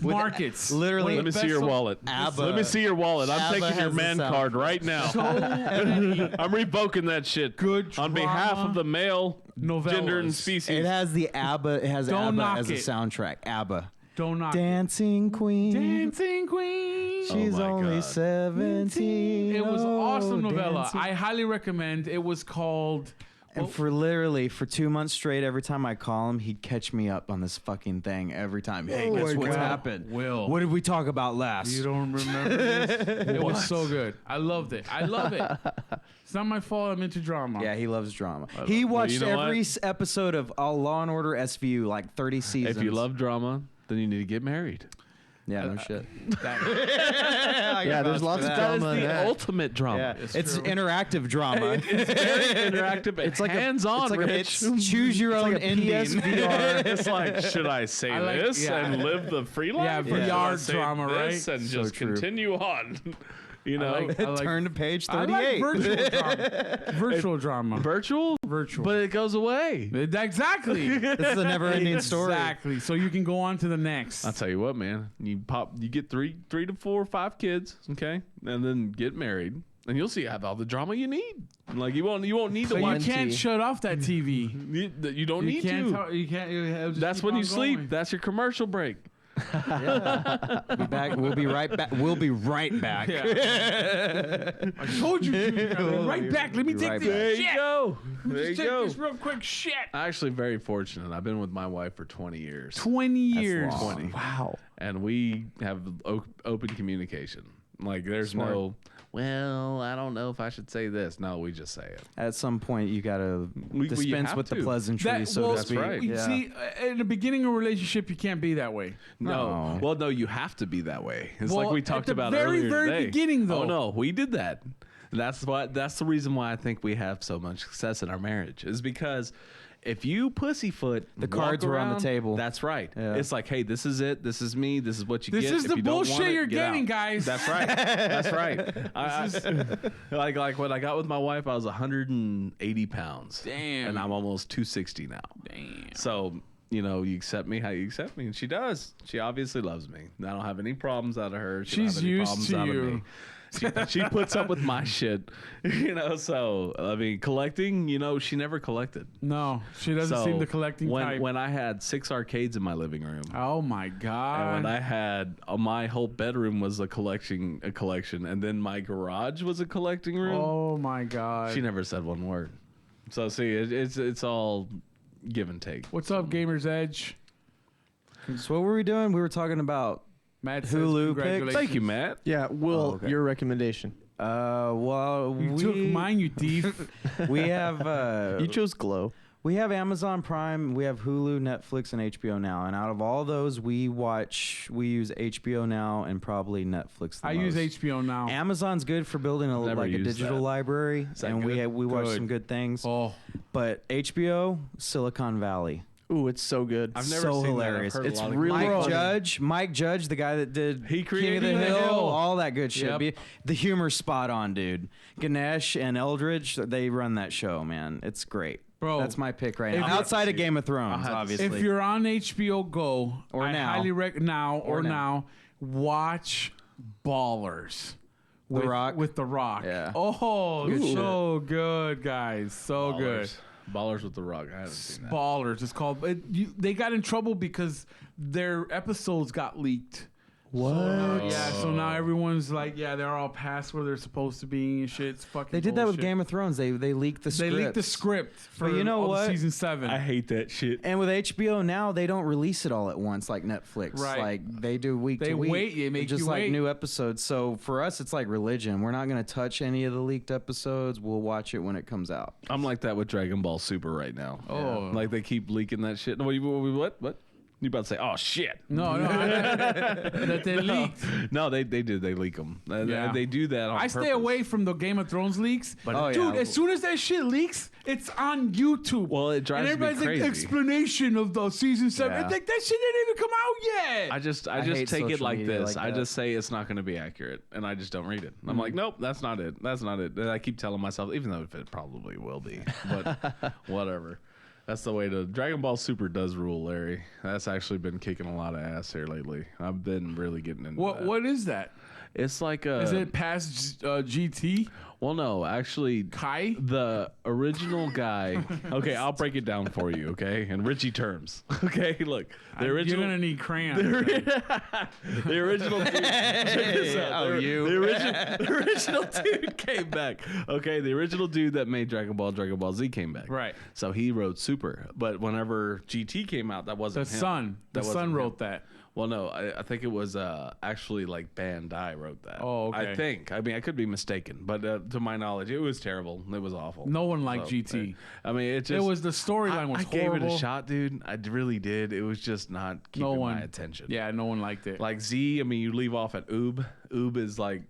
S3: Markets.
S2: literally-
S1: Let me see your wallet.
S2: ABBA.
S1: Let me see your wallet. I'm
S2: ABBA
S1: taking your
S2: has
S1: man
S2: the sound.
S1: card right now.
S3: So many
S1: I'm revoking that shit.
S3: Good
S1: on behalf
S3: drama
S1: of the male gender and
S3: novellas.
S1: species.
S2: It has the ABBA. It has
S3: Don't
S2: ABBA
S3: knock
S2: as a
S3: it.
S2: soundtrack. ABBA.
S3: don't knock it.
S2: Dancing Queen.
S3: Dancing Queen.
S2: She's
S1: Oh my
S2: only
S1: God.
S2: 17.
S3: It was
S2: Oh,
S3: awesome novella.
S2: dancing.
S3: I highly recommend. It was called
S2: And for 2 months straight, every time I call him, he'd catch me up on this fucking thing every time. Hey, guess what's happened?
S3: Will.
S2: What did we talk about last?
S3: You don't remember this? It was so good. I loved it. I love it. It's not my fault. I'm into drama.
S2: Yeah, he loves drama. He watched
S1: you know
S2: every
S1: what?
S2: episode of Law and Order SVU, like 30 seasons.
S1: If you love drama, then you need to get married.
S2: Yeah, no shit.
S4: Yeah, there's lots of
S1: That is
S4: drama in
S1: the
S4: that.
S1: ultimate drama.
S2: Yeah, it's interactive drama.
S1: It's very interactive. It's like hands-on,
S4: it's like
S1: Rich.
S2: It's choose your own ending.
S4: PSVR.
S1: It's like, should I say
S3: I like-
S1: this
S3: yeah.
S1: and live the free life?
S3: Yeah,
S1: or should
S3: VR
S1: I say
S3: drama,
S1: this
S3: right?
S1: And
S2: So
S1: just
S2: true.
S1: continue on. You know,
S3: I like-
S2: Turn to page
S3: I
S2: 38.
S3: like virtual drama. Virtual drama.
S1: virtual, but it goes away.
S3: Exactly.
S2: This is a never-ending story.
S3: Exactly. So you can go on to the next.
S1: I'll tell you what, man. You get three to 4 or 5 kids, okay, and then get married, and you'll see all the drama you need. Like you won't need to
S3: So you
S1: watch.
S3: can't shut off that TV.
S1: You don't need to.
S3: You can't. It'll just
S1: That's
S3: keep
S1: when you
S3: on
S1: sleep.
S3: going.
S1: That's your commercial break.
S2: Be back. We'll be right back. We'll be right back.
S3: I told you to. Right back. Let me
S2: Be
S3: take
S2: right
S3: this
S2: back.
S1: There
S3: shit.
S1: you go. There you
S3: Just take
S1: go.
S3: this real quick shit.
S1: I'm actually very fortunate. I've been with my wife for 20 years.
S3: 20 years.
S2: long.
S1: 20.
S4: Wow.
S1: And we have open communication. Like there's no, well, I don't know if I should say this. No, we just say it.
S2: At some point, you gotta
S1: you
S2: dispense
S1: have
S2: with the
S1: to.
S2: pleasantries, so
S3: well,
S2: to
S1: That's
S2: speak.
S1: right.
S3: You
S2: Yeah.
S3: see, in the beginning of a relationship, you can't be that way.
S1: No.
S2: No.
S1: Well, no, you have to be that way. It's
S3: Well,
S1: like we
S3: at
S1: talked
S3: the
S1: about
S3: very,
S1: earlier
S3: very
S1: today.
S3: beginning, though.
S1: Oh no, we did that. That's the reason why I think we have so much success in our marriage is because if you pussyfoot,
S2: The cards were on the
S1: around,
S2: table.
S1: That's right.
S2: Yeah.
S1: It's like, hey, this is it. This is me. This is what you
S3: This
S1: get.
S3: is
S1: If
S3: the
S1: you don't
S3: bullshit
S1: want it,
S3: you're
S1: get
S3: getting,
S1: out.
S3: guys.
S1: That's right. That's right. Like when I got with my wife, I was 180 pounds.
S3: Damn.
S1: And I'm almost 260 now.
S3: Damn.
S1: So, you accept me how you accept me. And she does. She obviously loves me. I don't have any problems out of her. She don't
S3: She's
S1: have any
S3: used
S1: problems
S3: to
S1: out
S3: you.
S1: of me. She puts up with my shit. So, I mean, collecting, she never collected.
S3: No, she doesn't
S1: So
S3: seem the collecting type.
S1: when I had 6 arcades in my living room.
S3: Oh my
S1: And
S3: god.
S1: when I had my whole bedroom was a collection, and then my garage was a collecting room.
S3: Oh my god.
S1: She never said one word. So see, it's all give and take.
S3: What's up, Gamers Edge?
S2: So what were we doing? We were talking about.
S3: Matt says
S2: Hulu picks?
S3: congratulations.
S1: Thank you, Matt.
S4: Yeah, Will,
S2: Oh, okay.
S4: your recommendation.
S2: Well,
S3: You took mine, you thief.
S2: We have.
S4: You chose Glow.
S2: We have Amazon Prime, we have Hulu, Netflix, and HBO Now. And out of all those, we use HBO Now and probably Netflix.
S3: I use HBO now.
S2: Amazon's good for building a
S1: Never used
S2: digital
S1: that.
S2: library,
S1: Is that
S2: and
S1: good?
S2: we watch
S3: Good.
S2: some good things.
S3: Oh,
S2: But HBO, Silicon Valley,
S4: Ooh, it's so good.
S1: I've never
S2: so
S1: seen
S2: hilarious.
S1: That. I've heard
S4: It's
S1: a lot of
S4: really
S1: good-
S2: Mike Judge, the guy that did
S1: He
S2: King of the
S1: created
S2: Hill,
S1: the Hill.
S2: all that good shit.
S3: Yep.
S2: The humor's spot on, dude. Ganesh and Eldridge, they run that show, man. It's great.
S3: Bro,
S2: That's my pick right
S3: if
S2: now.
S3: you're-
S2: Outside of Game of Thrones,
S1: have to see
S2: obviously.
S3: if you're on HBO Go
S2: Or
S3: I
S2: now.
S3: highly now,
S2: now.
S3: watch Ballers.
S2: The Rock?
S3: With The Rock.
S2: Yeah.
S3: Oh,
S2: Good shit.
S3: so good, guys. So good.
S1: Ballers with the Rock. I haven't seen that.
S3: Ballers. It's called. They got in trouble because their episodes got leaked.
S4: What?
S3: Yeah, so now everyone's like, yeah, they're all past where they're supposed to be and shit. It's fucking
S2: They did that with
S3: bullshit.
S2: Game of Thrones. They leaked the
S3: They
S2: script.
S3: leaked the script for
S2: But you know
S3: all the
S2: what?
S3: season 7.
S1: I hate that shit.
S2: And with HBO now, they don't release it all at once like Netflix.
S3: Right.
S2: Like they do week
S3: They
S2: to week.
S3: wait, they make
S2: just
S3: you
S2: like
S3: wait.
S2: new episodes. So for us, it's like religion. We're not going to touch any of the leaked episodes. We'll watch it when it comes out.
S1: I'm like that with Dragon Ball Super right now.
S3: Oh.
S1: Like they keep leaking that shit. No, what? You about to say, oh shit.
S3: no, that they leaked.
S1: No, they do. They leak them.
S3: Yeah.
S1: They do that on
S3: I stay
S1: purpose.
S3: away from the Game of Thrones leaks.
S2: Oh,
S3: Dude,
S2: yeah.
S3: as soon as that shit leaks, it's on YouTube.
S1: Well, it drives
S3: and
S1: me
S3: everybody's
S1: crazy.
S3: like, explanation of the season 7.
S2: Yeah.
S3: It's like, that shit didn't even come out yet.
S1: I just
S2: hate
S1: take it
S2: social
S1: like
S2: media
S1: this.
S2: like
S1: I
S2: that.
S1: just say it's not going to be accurate, and I just don't read it. I'm like, nope, that's not it. That's not it. And I keep telling myself, even though if it probably will be, but whatever. That's the way to. Dragon Ball Super does rule, Larry. That's actually been kicking a lot of ass here lately. I've been really getting into that.
S3: What is that?
S1: It's like a.
S3: Is it past GT?
S1: Well, no, actually,
S3: Kai?
S1: the original guy. Okay, I'll break it down for you. Okay, in Richie terms. Okay, look, the original.
S3: You're gonna need crayons.
S1: The original dude. Check this out. The original dude came back. Okay, the original dude that made Dragon Ball Z came back.
S3: Right.
S1: So he wrote Super, but whenever GT came out, that wasn't
S3: The
S1: him.
S3: son. The
S1: wasn't
S3: son
S1: him.
S3: wrote that.
S1: Well, no, I think it was actually like Bandai wrote that.
S3: Oh, okay.
S1: I think. I mean, I could be mistaken, but to my knowledge, it was terrible. It was awful.
S3: No one liked GT.
S1: I mean, it just.
S3: It was the storyline was
S1: I gave
S3: horrible.
S1: it a shot, dude. I really did. It was just not keeping my attention.
S3: Yeah, no one liked it.
S1: Like Z, I mean, you leave off at Oob. Oob is like,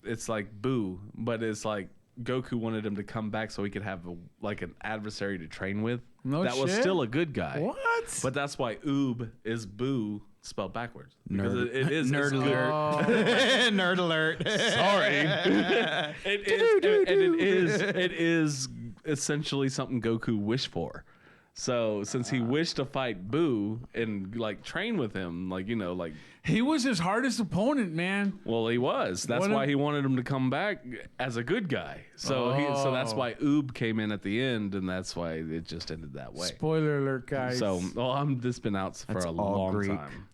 S1: it's like Boo, but it's like Goku wanted him to come back so he could have like an adversary to train with.
S3: No
S1: that was
S3: shit?
S1: still a good guy.
S3: What?
S1: But that's why Oob is Boo spelled backwards. Because it is
S2: Nerd
S1: it's
S2: alert.
S1: good.
S2: Nerd alert.
S1: Sorry. It is essentially something Goku wished for. So since he wished to fight Boo and like train with him, like like
S3: He was his hardest opponent, man.
S1: well he was. That's
S3: What
S1: why
S3: if-
S1: he wanted him to come back as a good guy. So that's why Oob came in at the end, and that's why it just ended that way.
S3: Spoiler alert, guys.
S1: So this been out for
S2: That's
S1: a
S2: all
S1: long
S2: Greek.
S1: time.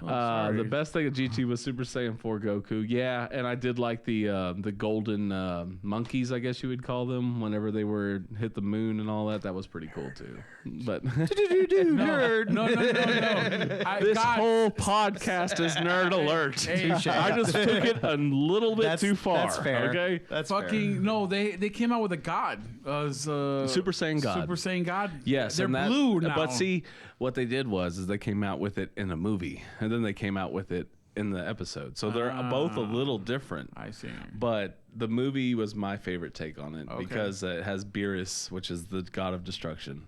S3: sorry.
S1: The best thing of GT was Super Saiyan 4 Goku. Yeah, and I did like the golden monkeys, I guess you would call them, whenever they were hit the moon and all that. That was pretty cool too. But
S2: Nerd.
S3: No.
S1: this whole podcast is nerd alert.
S3: Touche.
S1: I just took it a little bit too far.
S2: That's fair.
S1: Okay.
S2: That's
S3: fucking
S2: fair.
S3: no. They came out with a god.
S1: Super Saiyan God.
S3: Super Saiyan God.
S1: Yes,
S3: they're
S1: and that,
S3: blue now.
S1: But see, what they did was they came out with it in a movie, and then they came out with it in the episode. So they're both a little different.
S3: I see.
S1: But the movie was my favorite take on it
S3: Okay.
S1: because it has Beerus, which is the god of destruction.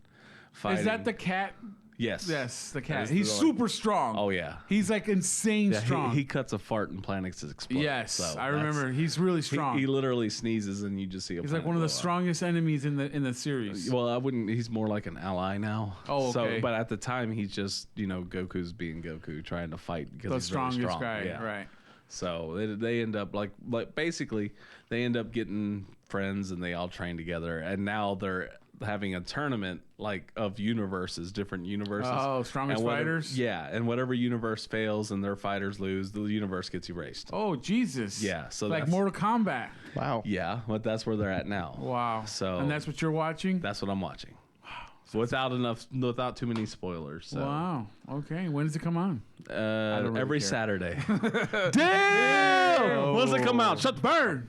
S3: Is that the cat?
S1: Yes.
S3: Yes, the
S1: That
S3: cat.
S1: is
S3: He's
S1: the-
S3: super strong.
S1: Oh yeah.
S3: He's like insane
S1: Yeah,
S3: strong.
S1: he cuts a fart and planets explode.
S3: yes,
S1: So
S3: I
S1: that's-
S3: remember. He's really strong.
S1: He literally sneezes and you just see a
S3: He's like
S1: planet
S3: one of the
S1: blow up.
S3: strongest enemies in the series.
S1: Well, I wouldn't. He's more like an ally now.
S3: Oh, okay.
S1: So, but at the time, he's just Goku's being Goku, trying to fight because
S3: The
S1: he's really
S3: strongest
S1: strong.
S3: guy,
S1: Yeah.
S3: right?
S1: So they end up like basically they end up getting friends and they all train together, and now they're having a tournament like of universes, different universes.
S3: Oh, strongest
S1: And
S3: fighters?
S1: Yeah, and whatever universe fails and their fighters lose, the universe gets erased.
S3: Oh Jesus!
S1: Yeah, so
S3: like
S1: that's-
S3: Mortal Kombat.
S4: Wow.
S1: Yeah, but that's where they're at now.
S3: Wow.
S1: So
S3: and that's what you're watching.
S1: That's what I'm watching. Without too many spoilers. So.
S3: Wow. Okay. When does it come on? don't really
S1: Every
S3: care.
S1: Saturday. Damn! When does it come out? Shut the
S3: Bird.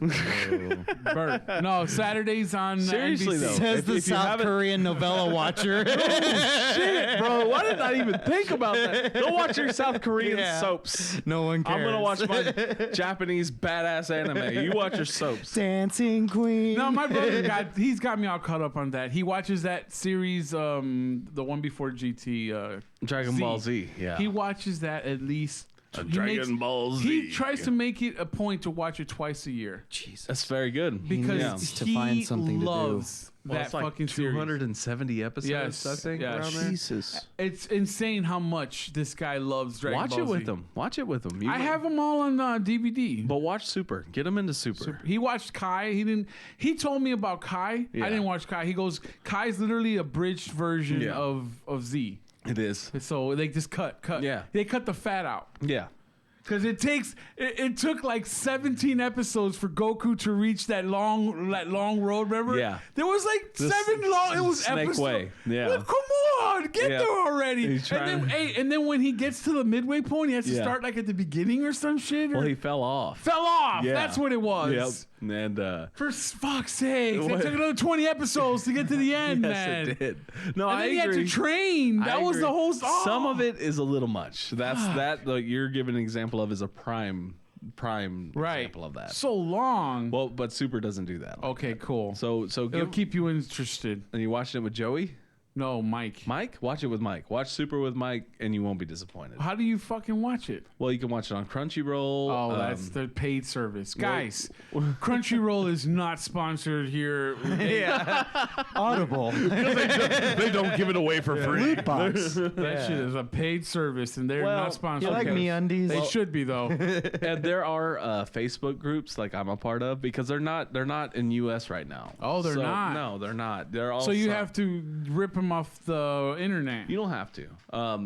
S3: Bird. No, Saturdays on
S1: Seriously,
S3: NBC.
S1: though.
S2: Says
S1: If
S2: the
S1: you
S2: South
S1: haven't-
S2: Korean novella watcher.
S1: Shit, bro. Why did I even think about that? Go watch your South Korean
S2: Yeah.
S1: soaps.
S2: No one cares.
S1: I'm going to watch my Japanese badass anime. You watch your soaps.
S2: Dancing Queen.
S3: No, my brother he's got me all caught up on that. He watches that series, the one before GT.
S1: Dragon Ball Z. Yeah.
S3: He watches that at least.
S1: Ball
S3: He tries to make it a point to watch it twice a year
S2: Jesus.
S1: That's very good.
S3: because
S1: Yeah.
S2: needs to
S3: he
S2: find something to do.
S3: loves
S1: Well,
S3: that
S1: it's like
S3: fucking series.
S1: 270 episodes,
S3: Yes,
S1: I think,
S3: yes.
S1: around there.
S4: Jesus.
S3: It's insane how much this guy loves Dragon
S1: Watch
S3: Ball
S1: it with
S3: Z.
S1: them. Watch it with them.
S3: I have them all on DVD.
S1: But watch Super. Get them into Super.
S3: He watched Kai. He told me about Kai.
S1: Yeah.
S3: I didn't watch Kai. He goes, Kai's literally a bridged version
S1: Yeah.
S3: of Z.
S1: It is.
S3: So they just cut.
S1: Yeah.
S3: They cut the fat out.
S1: Yeah.
S3: Because it took like 17 episodes for Goku to reach that long road. Remember?
S1: Yeah.
S3: There was like
S1: This
S3: 7 long. It was
S1: Snake
S3: episodes.
S1: Way. Yeah.
S3: Well, come on, get
S1: Yeah.
S3: there already.
S1: He's trying
S3: And then when he gets to the midway point, he has to
S1: Yeah.
S3: start like at the beginning or some shit. Or
S1: Well, he fell off.
S3: fell off.
S1: Yeah.
S3: That's what it was.
S1: Yep. And
S3: For fuck's sake, it
S1: What?
S3: took another 20 episodes to get to the end,
S1: yes,
S3: man.
S1: it did. No,
S3: And
S1: I
S3: then he
S1: agree.
S3: had to train.
S1: I
S3: That was the
S1: agree.
S3: whole.
S1: Some of it is a little much. That like you're giving an example of is a prime
S3: right.
S1: example of that.
S3: So long.
S1: Well, but Super doesn't do that.
S3: Okay, cool.
S1: So
S3: It'll
S1: give,
S3: keep you interested.
S1: and you watching it with Joey?
S3: No, Mike.
S1: Mike, watch it with Mike. Watch Super with Mike, and you won't be disappointed.
S3: How do you fucking watch it?
S1: Well, you can watch it on Crunchyroll.
S3: Oh, that's the paid service. Guys, Crunchyroll is not sponsored here.
S2: Yeah. Audible.
S1: they don't give it away for free.
S2: Loot box.
S3: That shit is a paid service, and they're not sponsored.
S2: You like MeUndies?
S3: They should be, though.
S1: And there are Facebook groups like I'm a part of because they're not in U.S. right now.
S3: Oh, they're not?
S1: No, they're not. They're all.
S3: So you have to rip them off the internet.
S1: You don't have to.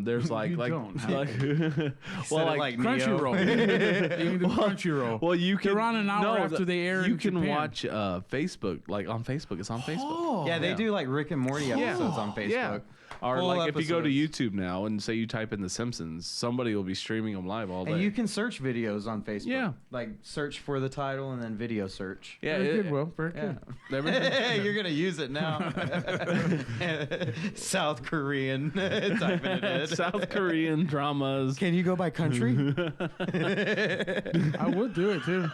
S1: There's like
S3: You
S1: like
S3: don't have
S1: well like
S3: Crunchyroll. You can do Crunchyroll.
S1: well you can
S3: They're on an hour after they air
S1: You
S3: in
S1: can
S3: Japan.
S1: watch Facebook like on Facebook. It's on Facebook.
S3: Oh.
S2: Yeah, they do like Rick and Morty episodes on Facebook.
S1: Yeah. Or
S2: Full
S1: like if you go to
S2: episodes.
S1: YouTube now and say you type in The Simpsons, somebody will be streaming them live all day.
S2: And you can search videos on Facebook.
S1: Yeah.
S2: Like search for the title and then video search.
S1: yeah,
S3: Very good, Will. Very
S2: Yeah.
S3: good.
S2: You're gonna use it now. South Korean. Typing it in.
S1: South Korean dramas.
S2: Can you go by country?
S3: I would do it, too.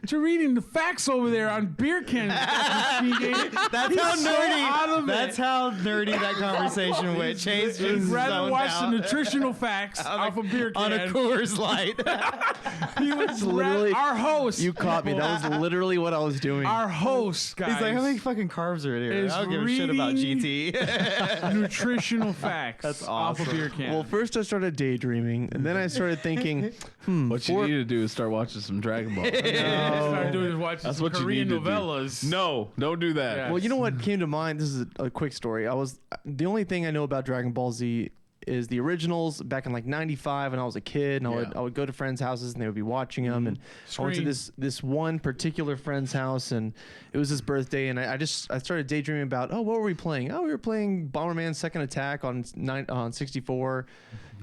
S3: But you're reading the facts over there on beer cans.
S2: That's how
S3: so
S2: nerdy.
S3: out of it.
S2: That's how nerdy that conversation went. Chase
S3: I'd
S2: just
S3: rather
S2: zoned
S3: watch
S2: out
S3: the nutritional facts off a beer can.
S2: on a Coors Light.
S3: He was
S4: literally-
S3: our host.
S4: You caught me. That was literally what I was doing.
S3: Our host, guys.
S2: He's like, how many fucking carbs are in here?
S3: Is
S2: I don't give a shit about
S3: reading-
S2: GT.
S3: nutritional facts.
S2: That's
S3: off a
S2: awesome.
S3: beer can.
S4: Well, first I started daydreaming, and then I started thinking,
S1: What you need to do is start watching some Dragon Ball.
S3: Start doing is watching
S1: That's
S3: some
S1: what you
S3: Korean
S1: need to do.
S3: novellas.
S1: No, don't do that.
S3: Yeah.
S4: well, you know what came to mind? This is a quick story. The only thing I know about Dragon Ball Z is the originals back in like '95 when I was a kid, and
S1: Yeah.
S4: I would go to friends' houses and they would be watching them. And I went to
S3: Screen.
S4: this one particular friend's house, and it was his birthday, and I started daydreaming about, what were we playing? Oh, we were playing Bomberman Second Attack on 64.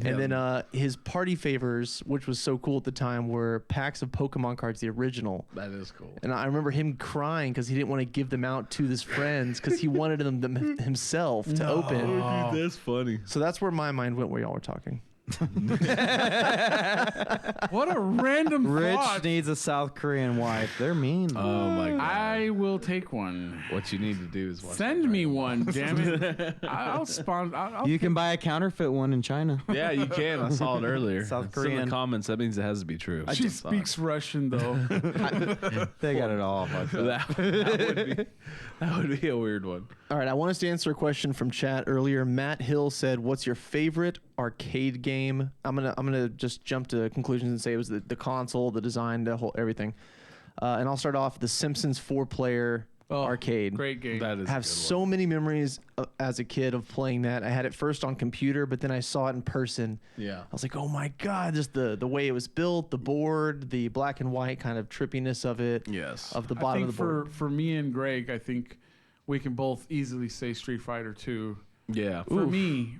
S4: And then his party favors, which was so cool at the time, were packs of Pokemon cards, the original.
S1: That is cool.
S4: And I remember him crying because he didn't want to give them out to his friends because he wanted them himself to open.
S1: That's funny.
S4: So that's where my mind went while y'all were talking.
S3: What a random
S2: Rich
S3: thought.
S2: needs a South Korean wife. They're mean.
S1: Oh my god.
S3: I will take one.
S1: What you need to do is watch
S3: Send me one, damn it. I'll sponsor.
S2: You can buy a counterfeit one in China.
S1: Yeah, you can. I saw it earlier.
S2: South
S1: It's in
S2: Korean.
S1: the comments. That means it has to be true.
S3: She speaks Russian, though.
S2: They got it all fucked up.
S1: that would be a weird one.
S4: All right, I want us to answer a question from chat earlier. Matt Hill said, "What's your favorite arcade game?" I'm gonna just jump to conclusions and say it was the console, the design, the whole everything. And I'll start off the Simpsons 4-player arcade.
S3: Great game.
S1: That is
S4: I have so many memories as a kid of playing that. I had it first on computer, but then I saw it in person.
S1: Yeah.
S4: I was like, oh my God, just the way it was built, the board, the black and white kind of trippiness of it.
S1: Yes.
S4: Of the
S3: I
S4: bottom
S3: think
S4: of the board.
S3: for me and Greg, I think we can both easily say Street Fighter 2.
S1: Yeah.
S3: For me.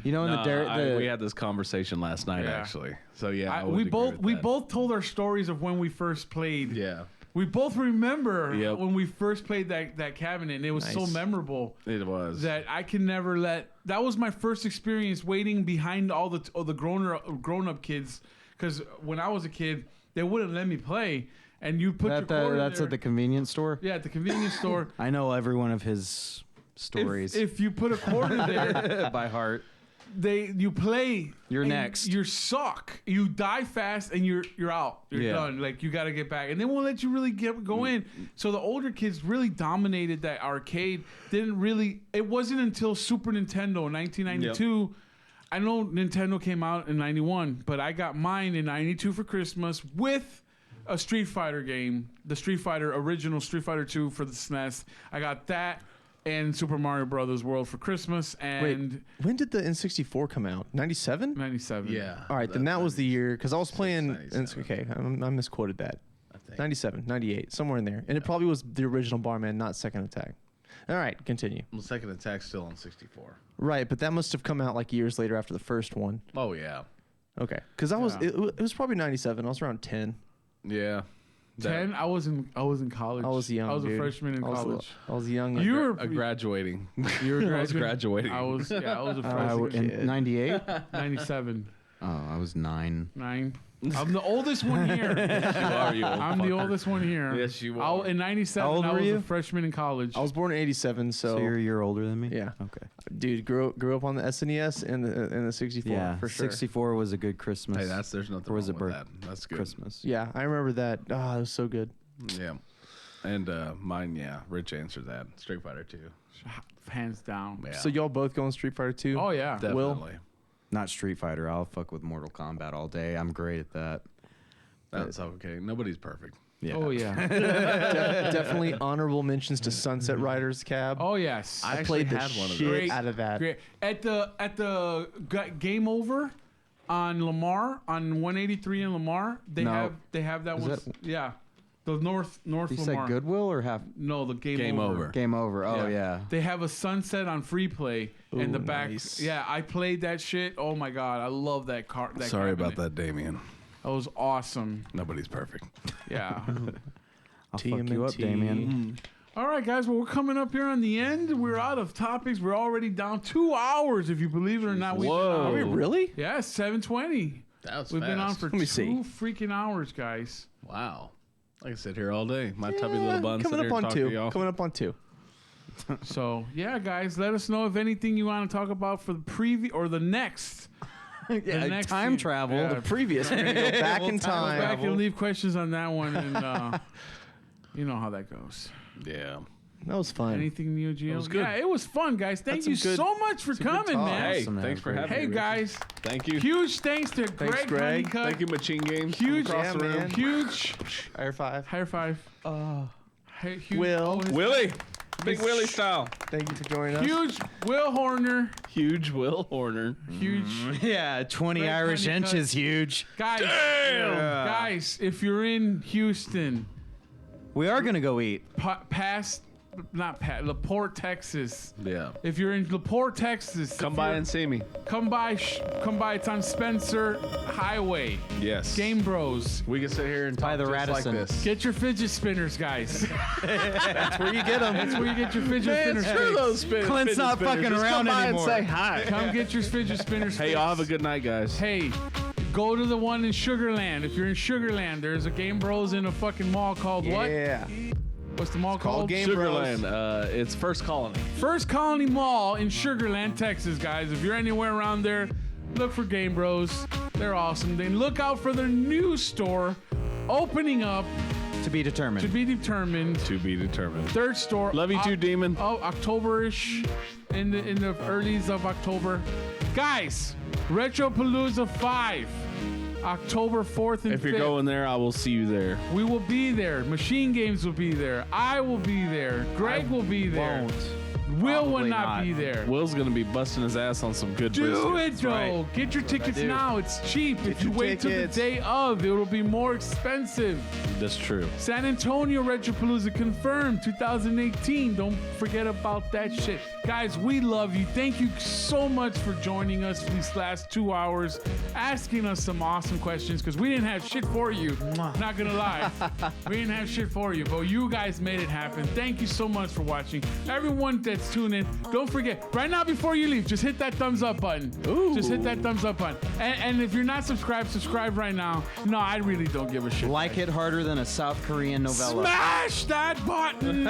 S2: You know, in
S1: We had this conversation last night,
S3: Yeah.
S1: actually. So yeah, I
S3: we
S1: would
S3: both
S1: agree with
S3: we
S1: that.
S3: both told our stories of when we first played.
S1: Yeah.
S3: We both remember
S1: Yep.
S3: when we first played that cabinet, and it was so
S4: Nice.
S3: memorable
S1: It was.
S3: that I can never let. That was my first experience waiting behind all the grown up kids, because when I was a kid, they wouldn't let me play, and you put your quarter
S2: that's
S3: there.
S2: at the convenience store.
S3: Yeah, at the convenience store.
S2: I know every one of his stories
S3: If you put a quarter there,
S2: by heart.
S3: you play.
S2: You're
S3: and
S2: next.
S3: You suck. You die fast, and you're out. You're
S1: Yeah.
S3: done. Like you got to get back, and they won't let you really go in. So the older kids really dominated that arcade. It wasn't until Super Nintendo in 1992. I know Nintendo came out in 91, but I got mine in 92 for Christmas with a Street Fighter game, the original Street Fighter 2 for the SNES. I got that and Super Mario Brothers World for Christmas, and
S4: Wait, when did the N64 come out? 97?
S3: 97.
S1: yeah.
S4: All right, then that was the year, because I was playing.
S1: 97.
S4: Okay, I misquoted that.
S1: I think.
S4: 97, 98, somewhere in there. And it probably was the original Barman, not Second Attack. All right, continue.
S1: Well, Second Attack's still on 64.
S4: Right, but that must have come out like years later after the first one.
S1: Oh yeah.
S4: Okay, because
S3: Yeah.
S4: it was probably 97. I was around 10.
S1: Yeah.
S3: 10. I was in college.
S4: I was young.
S3: I was a
S4: dude.
S3: freshman in
S4: I was-
S3: college.
S4: I was young.
S3: You were
S1: Graduating.
S3: you were
S1: I was graduating.
S3: I was a
S2: I
S3: freshman.
S2: w- in 98?
S3: 97,
S2: Oh, I was 9.
S3: 9. I'm the oldest one here.
S1: Yes, you are, you old
S3: I'm the
S1: fucker.
S3: oldest one here.
S1: Yes, you are.
S3: In '97,
S2: How old
S3: I
S2: were
S3: was
S2: you?
S3: a freshman in college.
S4: I was born in '87,
S2: So you're a year older than me?
S4: yeah,
S2: Okay.
S4: dude, grew up on the SNES and the 64
S2: Yeah,
S4: for sure.
S2: 64 was a good Christmas.
S1: Hey, there's nothing
S2: Or was
S1: wrong
S2: it
S1: with that. That's good.
S2: Christmas.
S4: Yeah, I remember that. Oh, it was so good.
S1: Yeah. And mine, yeah. Rich answered that. Street Fighter 2.
S3: Hands down.
S1: Yeah.
S4: So y'all both going Street Fighter 2?
S3: Oh yeah.
S1: Definitely.
S2: Not Street Fighter. I'll fuck with Mortal Kombat all day. I'm great at that.
S1: That's okay. Nobody's perfect.
S2: Yeah.
S3: Oh yeah.
S4: Definitely honorable mentions to Sunset Riders Cab.
S3: Oh yes.
S4: I
S1: actually
S4: played the
S1: had one of
S4: shit
S3: those.
S4: out of that.
S3: Great. At the Game Over on Lamar on 183 in Lamar, they
S2: No.
S3: have that
S2: Is
S3: one.
S2: that-
S3: Yeah. The North
S2: You
S3: Lamar.
S2: said Goodwill or half?
S3: No, the
S1: Game Over.
S2: Game Over. Oh, yeah.
S3: They have a sunset on free play in the
S4: Ooh,
S3: back.
S4: nice.
S3: Yeah, I played that shit. Oh my god, I love that car. That
S1: Sorry about
S3: cabinet.
S1: that, Damien.
S3: That was awesome.
S1: Nobody's perfect.
S3: Yeah.
S2: I'll fuck you up, Damien.
S3: All right, guys. Well, we're coming up here on the end. We're out of topics. We're already down 2 hours, if you believe it or not. We've been
S1: Whoa.
S3: on-
S4: Are we really?
S3: Yeah, 7:20.
S1: That was
S3: We've been on
S1: fast.
S3: for
S4: Let me see.
S3: 2 freaking hours, guys.
S1: Wow. I can sit here all day. My tubby little bun.
S4: Coming
S1: sit
S4: up
S1: here
S4: on
S1: and talk to
S4: 2.
S1: y'all.
S4: Coming up on 2.
S3: So yeah, guys, let us know if anything you want to talk about for the preview or the next.
S2: Yeah,
S3: next
S2: time
S3: thing-
S2: travel.
S3: yeah.
S2: The
S4: Previous. We're going to go back in
S3: Go
S4: time.
S3: back and leave questions on that one, and you know how that goes.
S1: Yeah.
S4: That was fun.
S3: Anything new, Gio?
S1: was good.
S3: Yeah, it was fun, guys. Thank
S4: That's
S3: you
S4: some good-
S3: so much for
S4: some good
S3: coming,
S4: talk.
S3: man.
S1: Hey,
S2: Awesome,
S1: thanks for
S2: man.
S1: having
S3: Hey,
S1: me.
S3: guys.
S1: Thank you.
S3: Huge thanks to Greg
S4: Greg.
S3: Honeycutt.
S1: Thank you, Machine Games.
S3: Huge,
S1: Across the room.
S4: man.
S3: huge
S4: Air 5.
S3: high five. Hey, huge,
S4: Will.
S3: his-
S1: Willie. Big Willie style.
S4: Thank you for joining us.
S3: Huge Will Horner.
S1: Huge Will Horner.
S3: Huge.
S2: Yeah, 20
S3: Greg
S2: Irish
S3: Honeycutt.
S2: inches, huge.
S3: Guys, guys, if you're in Houston,
S2: We are going to go eat.
S3: LaPorte, Texas.
S1: Yeah.
S3: If you're in LaPorte, Texas,
S1: Come
S3: if
S1: by
S3: you're-
S1: and see me.
S3: come by. Come by. It's on Spencer Highway.
S1: Yes.
S3: Game Bros.
S1: We can sit here and
S2: By
S1: talk
S2: the
S1: just like
S2: Radisson.
S1: this.
S3: Get your fidget spinners, guys.
S4: That's where you get them.
S3: That's where you get your fidget spinners. fixed.
S2: Clint's not fucking around anymore.
S1: And say hi.
S3: Come get your fidget spinners.
S1: Hey,
S3: fixed.
S1: y'all have a good night, guys.
S3: Hey, go to the one in Sugarland. If you're in Sugarland, there's a Game Bros in a fucking mall called what?
S4: Yeah.
S3: What's the mall called?
S4: Game Bros.
S1: Sugarland. It's First Colony.
S3: First Colony Mall in Sugarland, Texas, guys. If you're anywhere around there, look for Game Bros. They're awesome. Then look out for their new store opening up
S2: To be determined.
S3: to be determined.
S1: To be determined.
S3: Third store.
S1: Love you too, Demon.
S3: Oh, October-ish, in the earlies of October. Guys, Retropalooza 5, October 4th and 5th.
S1: If you're going there, I will see you there.
S3: We will be there. Machine Games will be there. I will be there. Greg will be there. Will
S2: Probably
S3: not
S2: not.
S3: be there.
S1: Will's gonna be busting his ass on some good
S3: Do
S1: brisket.
S3: it though. Get your tickets
S4: do.
S3: now. It's cheap. If you
S4: your
S3: wait till the
S4: tickets.
S3: day of, it will be more expensive.
S1: That's true.
S3: San Antonio Retropalooza confirmed 2018. Don't forget about that shit. Guys, we love you. Thank you so much for joining us for these last 2 hours, asking us some awesome questions because we didn't have shit for you. Not gonna lie. We didn't have shit for you, but you guys made it happen. Thank you so much for watching. Everyone that's tuning in, don't forget, right now before you leave, just hit that thumbs up button. Just hit that thumbs up button. And if you're not subscribed, subscribe right now. No, I really don't give a shit.
S2: Like hit harder than a South Korean novella.
S3: Smash that button!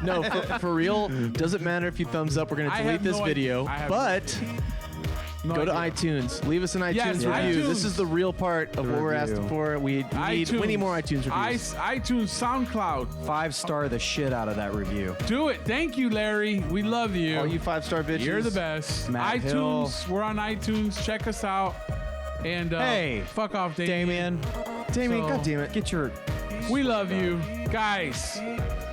S4: No, for real. Doesn't matter if you thumbs up. We're going to
S3: I
S4: delete
S3: have
S4: this
S3: no
S4: video.
S3: idea. I have
S4: But
S3: No
S4: go to
S3: idea.
S4: iTunes. Leave us an iTunes
S3: Yes,
S4: review.
S3: iTunes.
S4: This is the real part of what we're
S2: review.
S4: asking for. We need more iTunes reviews.
S3: iTunes, SoundCloud.
S2: 5-star the shit out of that review.
S3: Do it. Thank you, Larry. We love you.
S4: All you 5-star bitches.
S3: You're the best.
S2: Matt
S3: iTunes.
S2: Hill.
S3: We're on iTunes. Check us out. And
S2: Hey,
S3: fuck off, Damien.
S2: Damien,
S4: God damn it.
S2: get your...
S3: We love you, guys.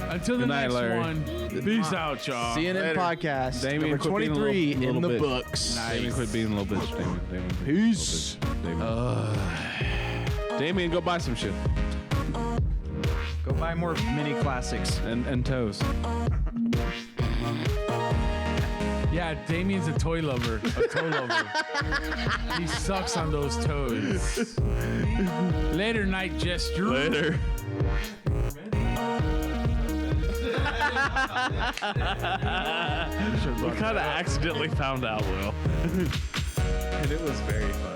S3: Until the
S1: Good night,
S3: next
S1: Larry.
S3: one. Peace out, y'all.
S4: CNN
S1: Later.
S4: podcast.
S1: Damien,
S4: number
S1: quit being a
S4: 23
S1: little
S4: in the
S1: bitch.
S4: books.
S1: Damien, quit being a little bitch. Damien, quit being a
S4: Peace.
S1: little bitch. Damien, go buy some shit.
S2: Go buy more mini classics.
S1: And toes.
S3: Yeah, Damien's a toy lover. A toe lover. He sucks on those toes. Later, night gesture.
S1: Later. We kind of accidentally found out, Will. And it was very fun.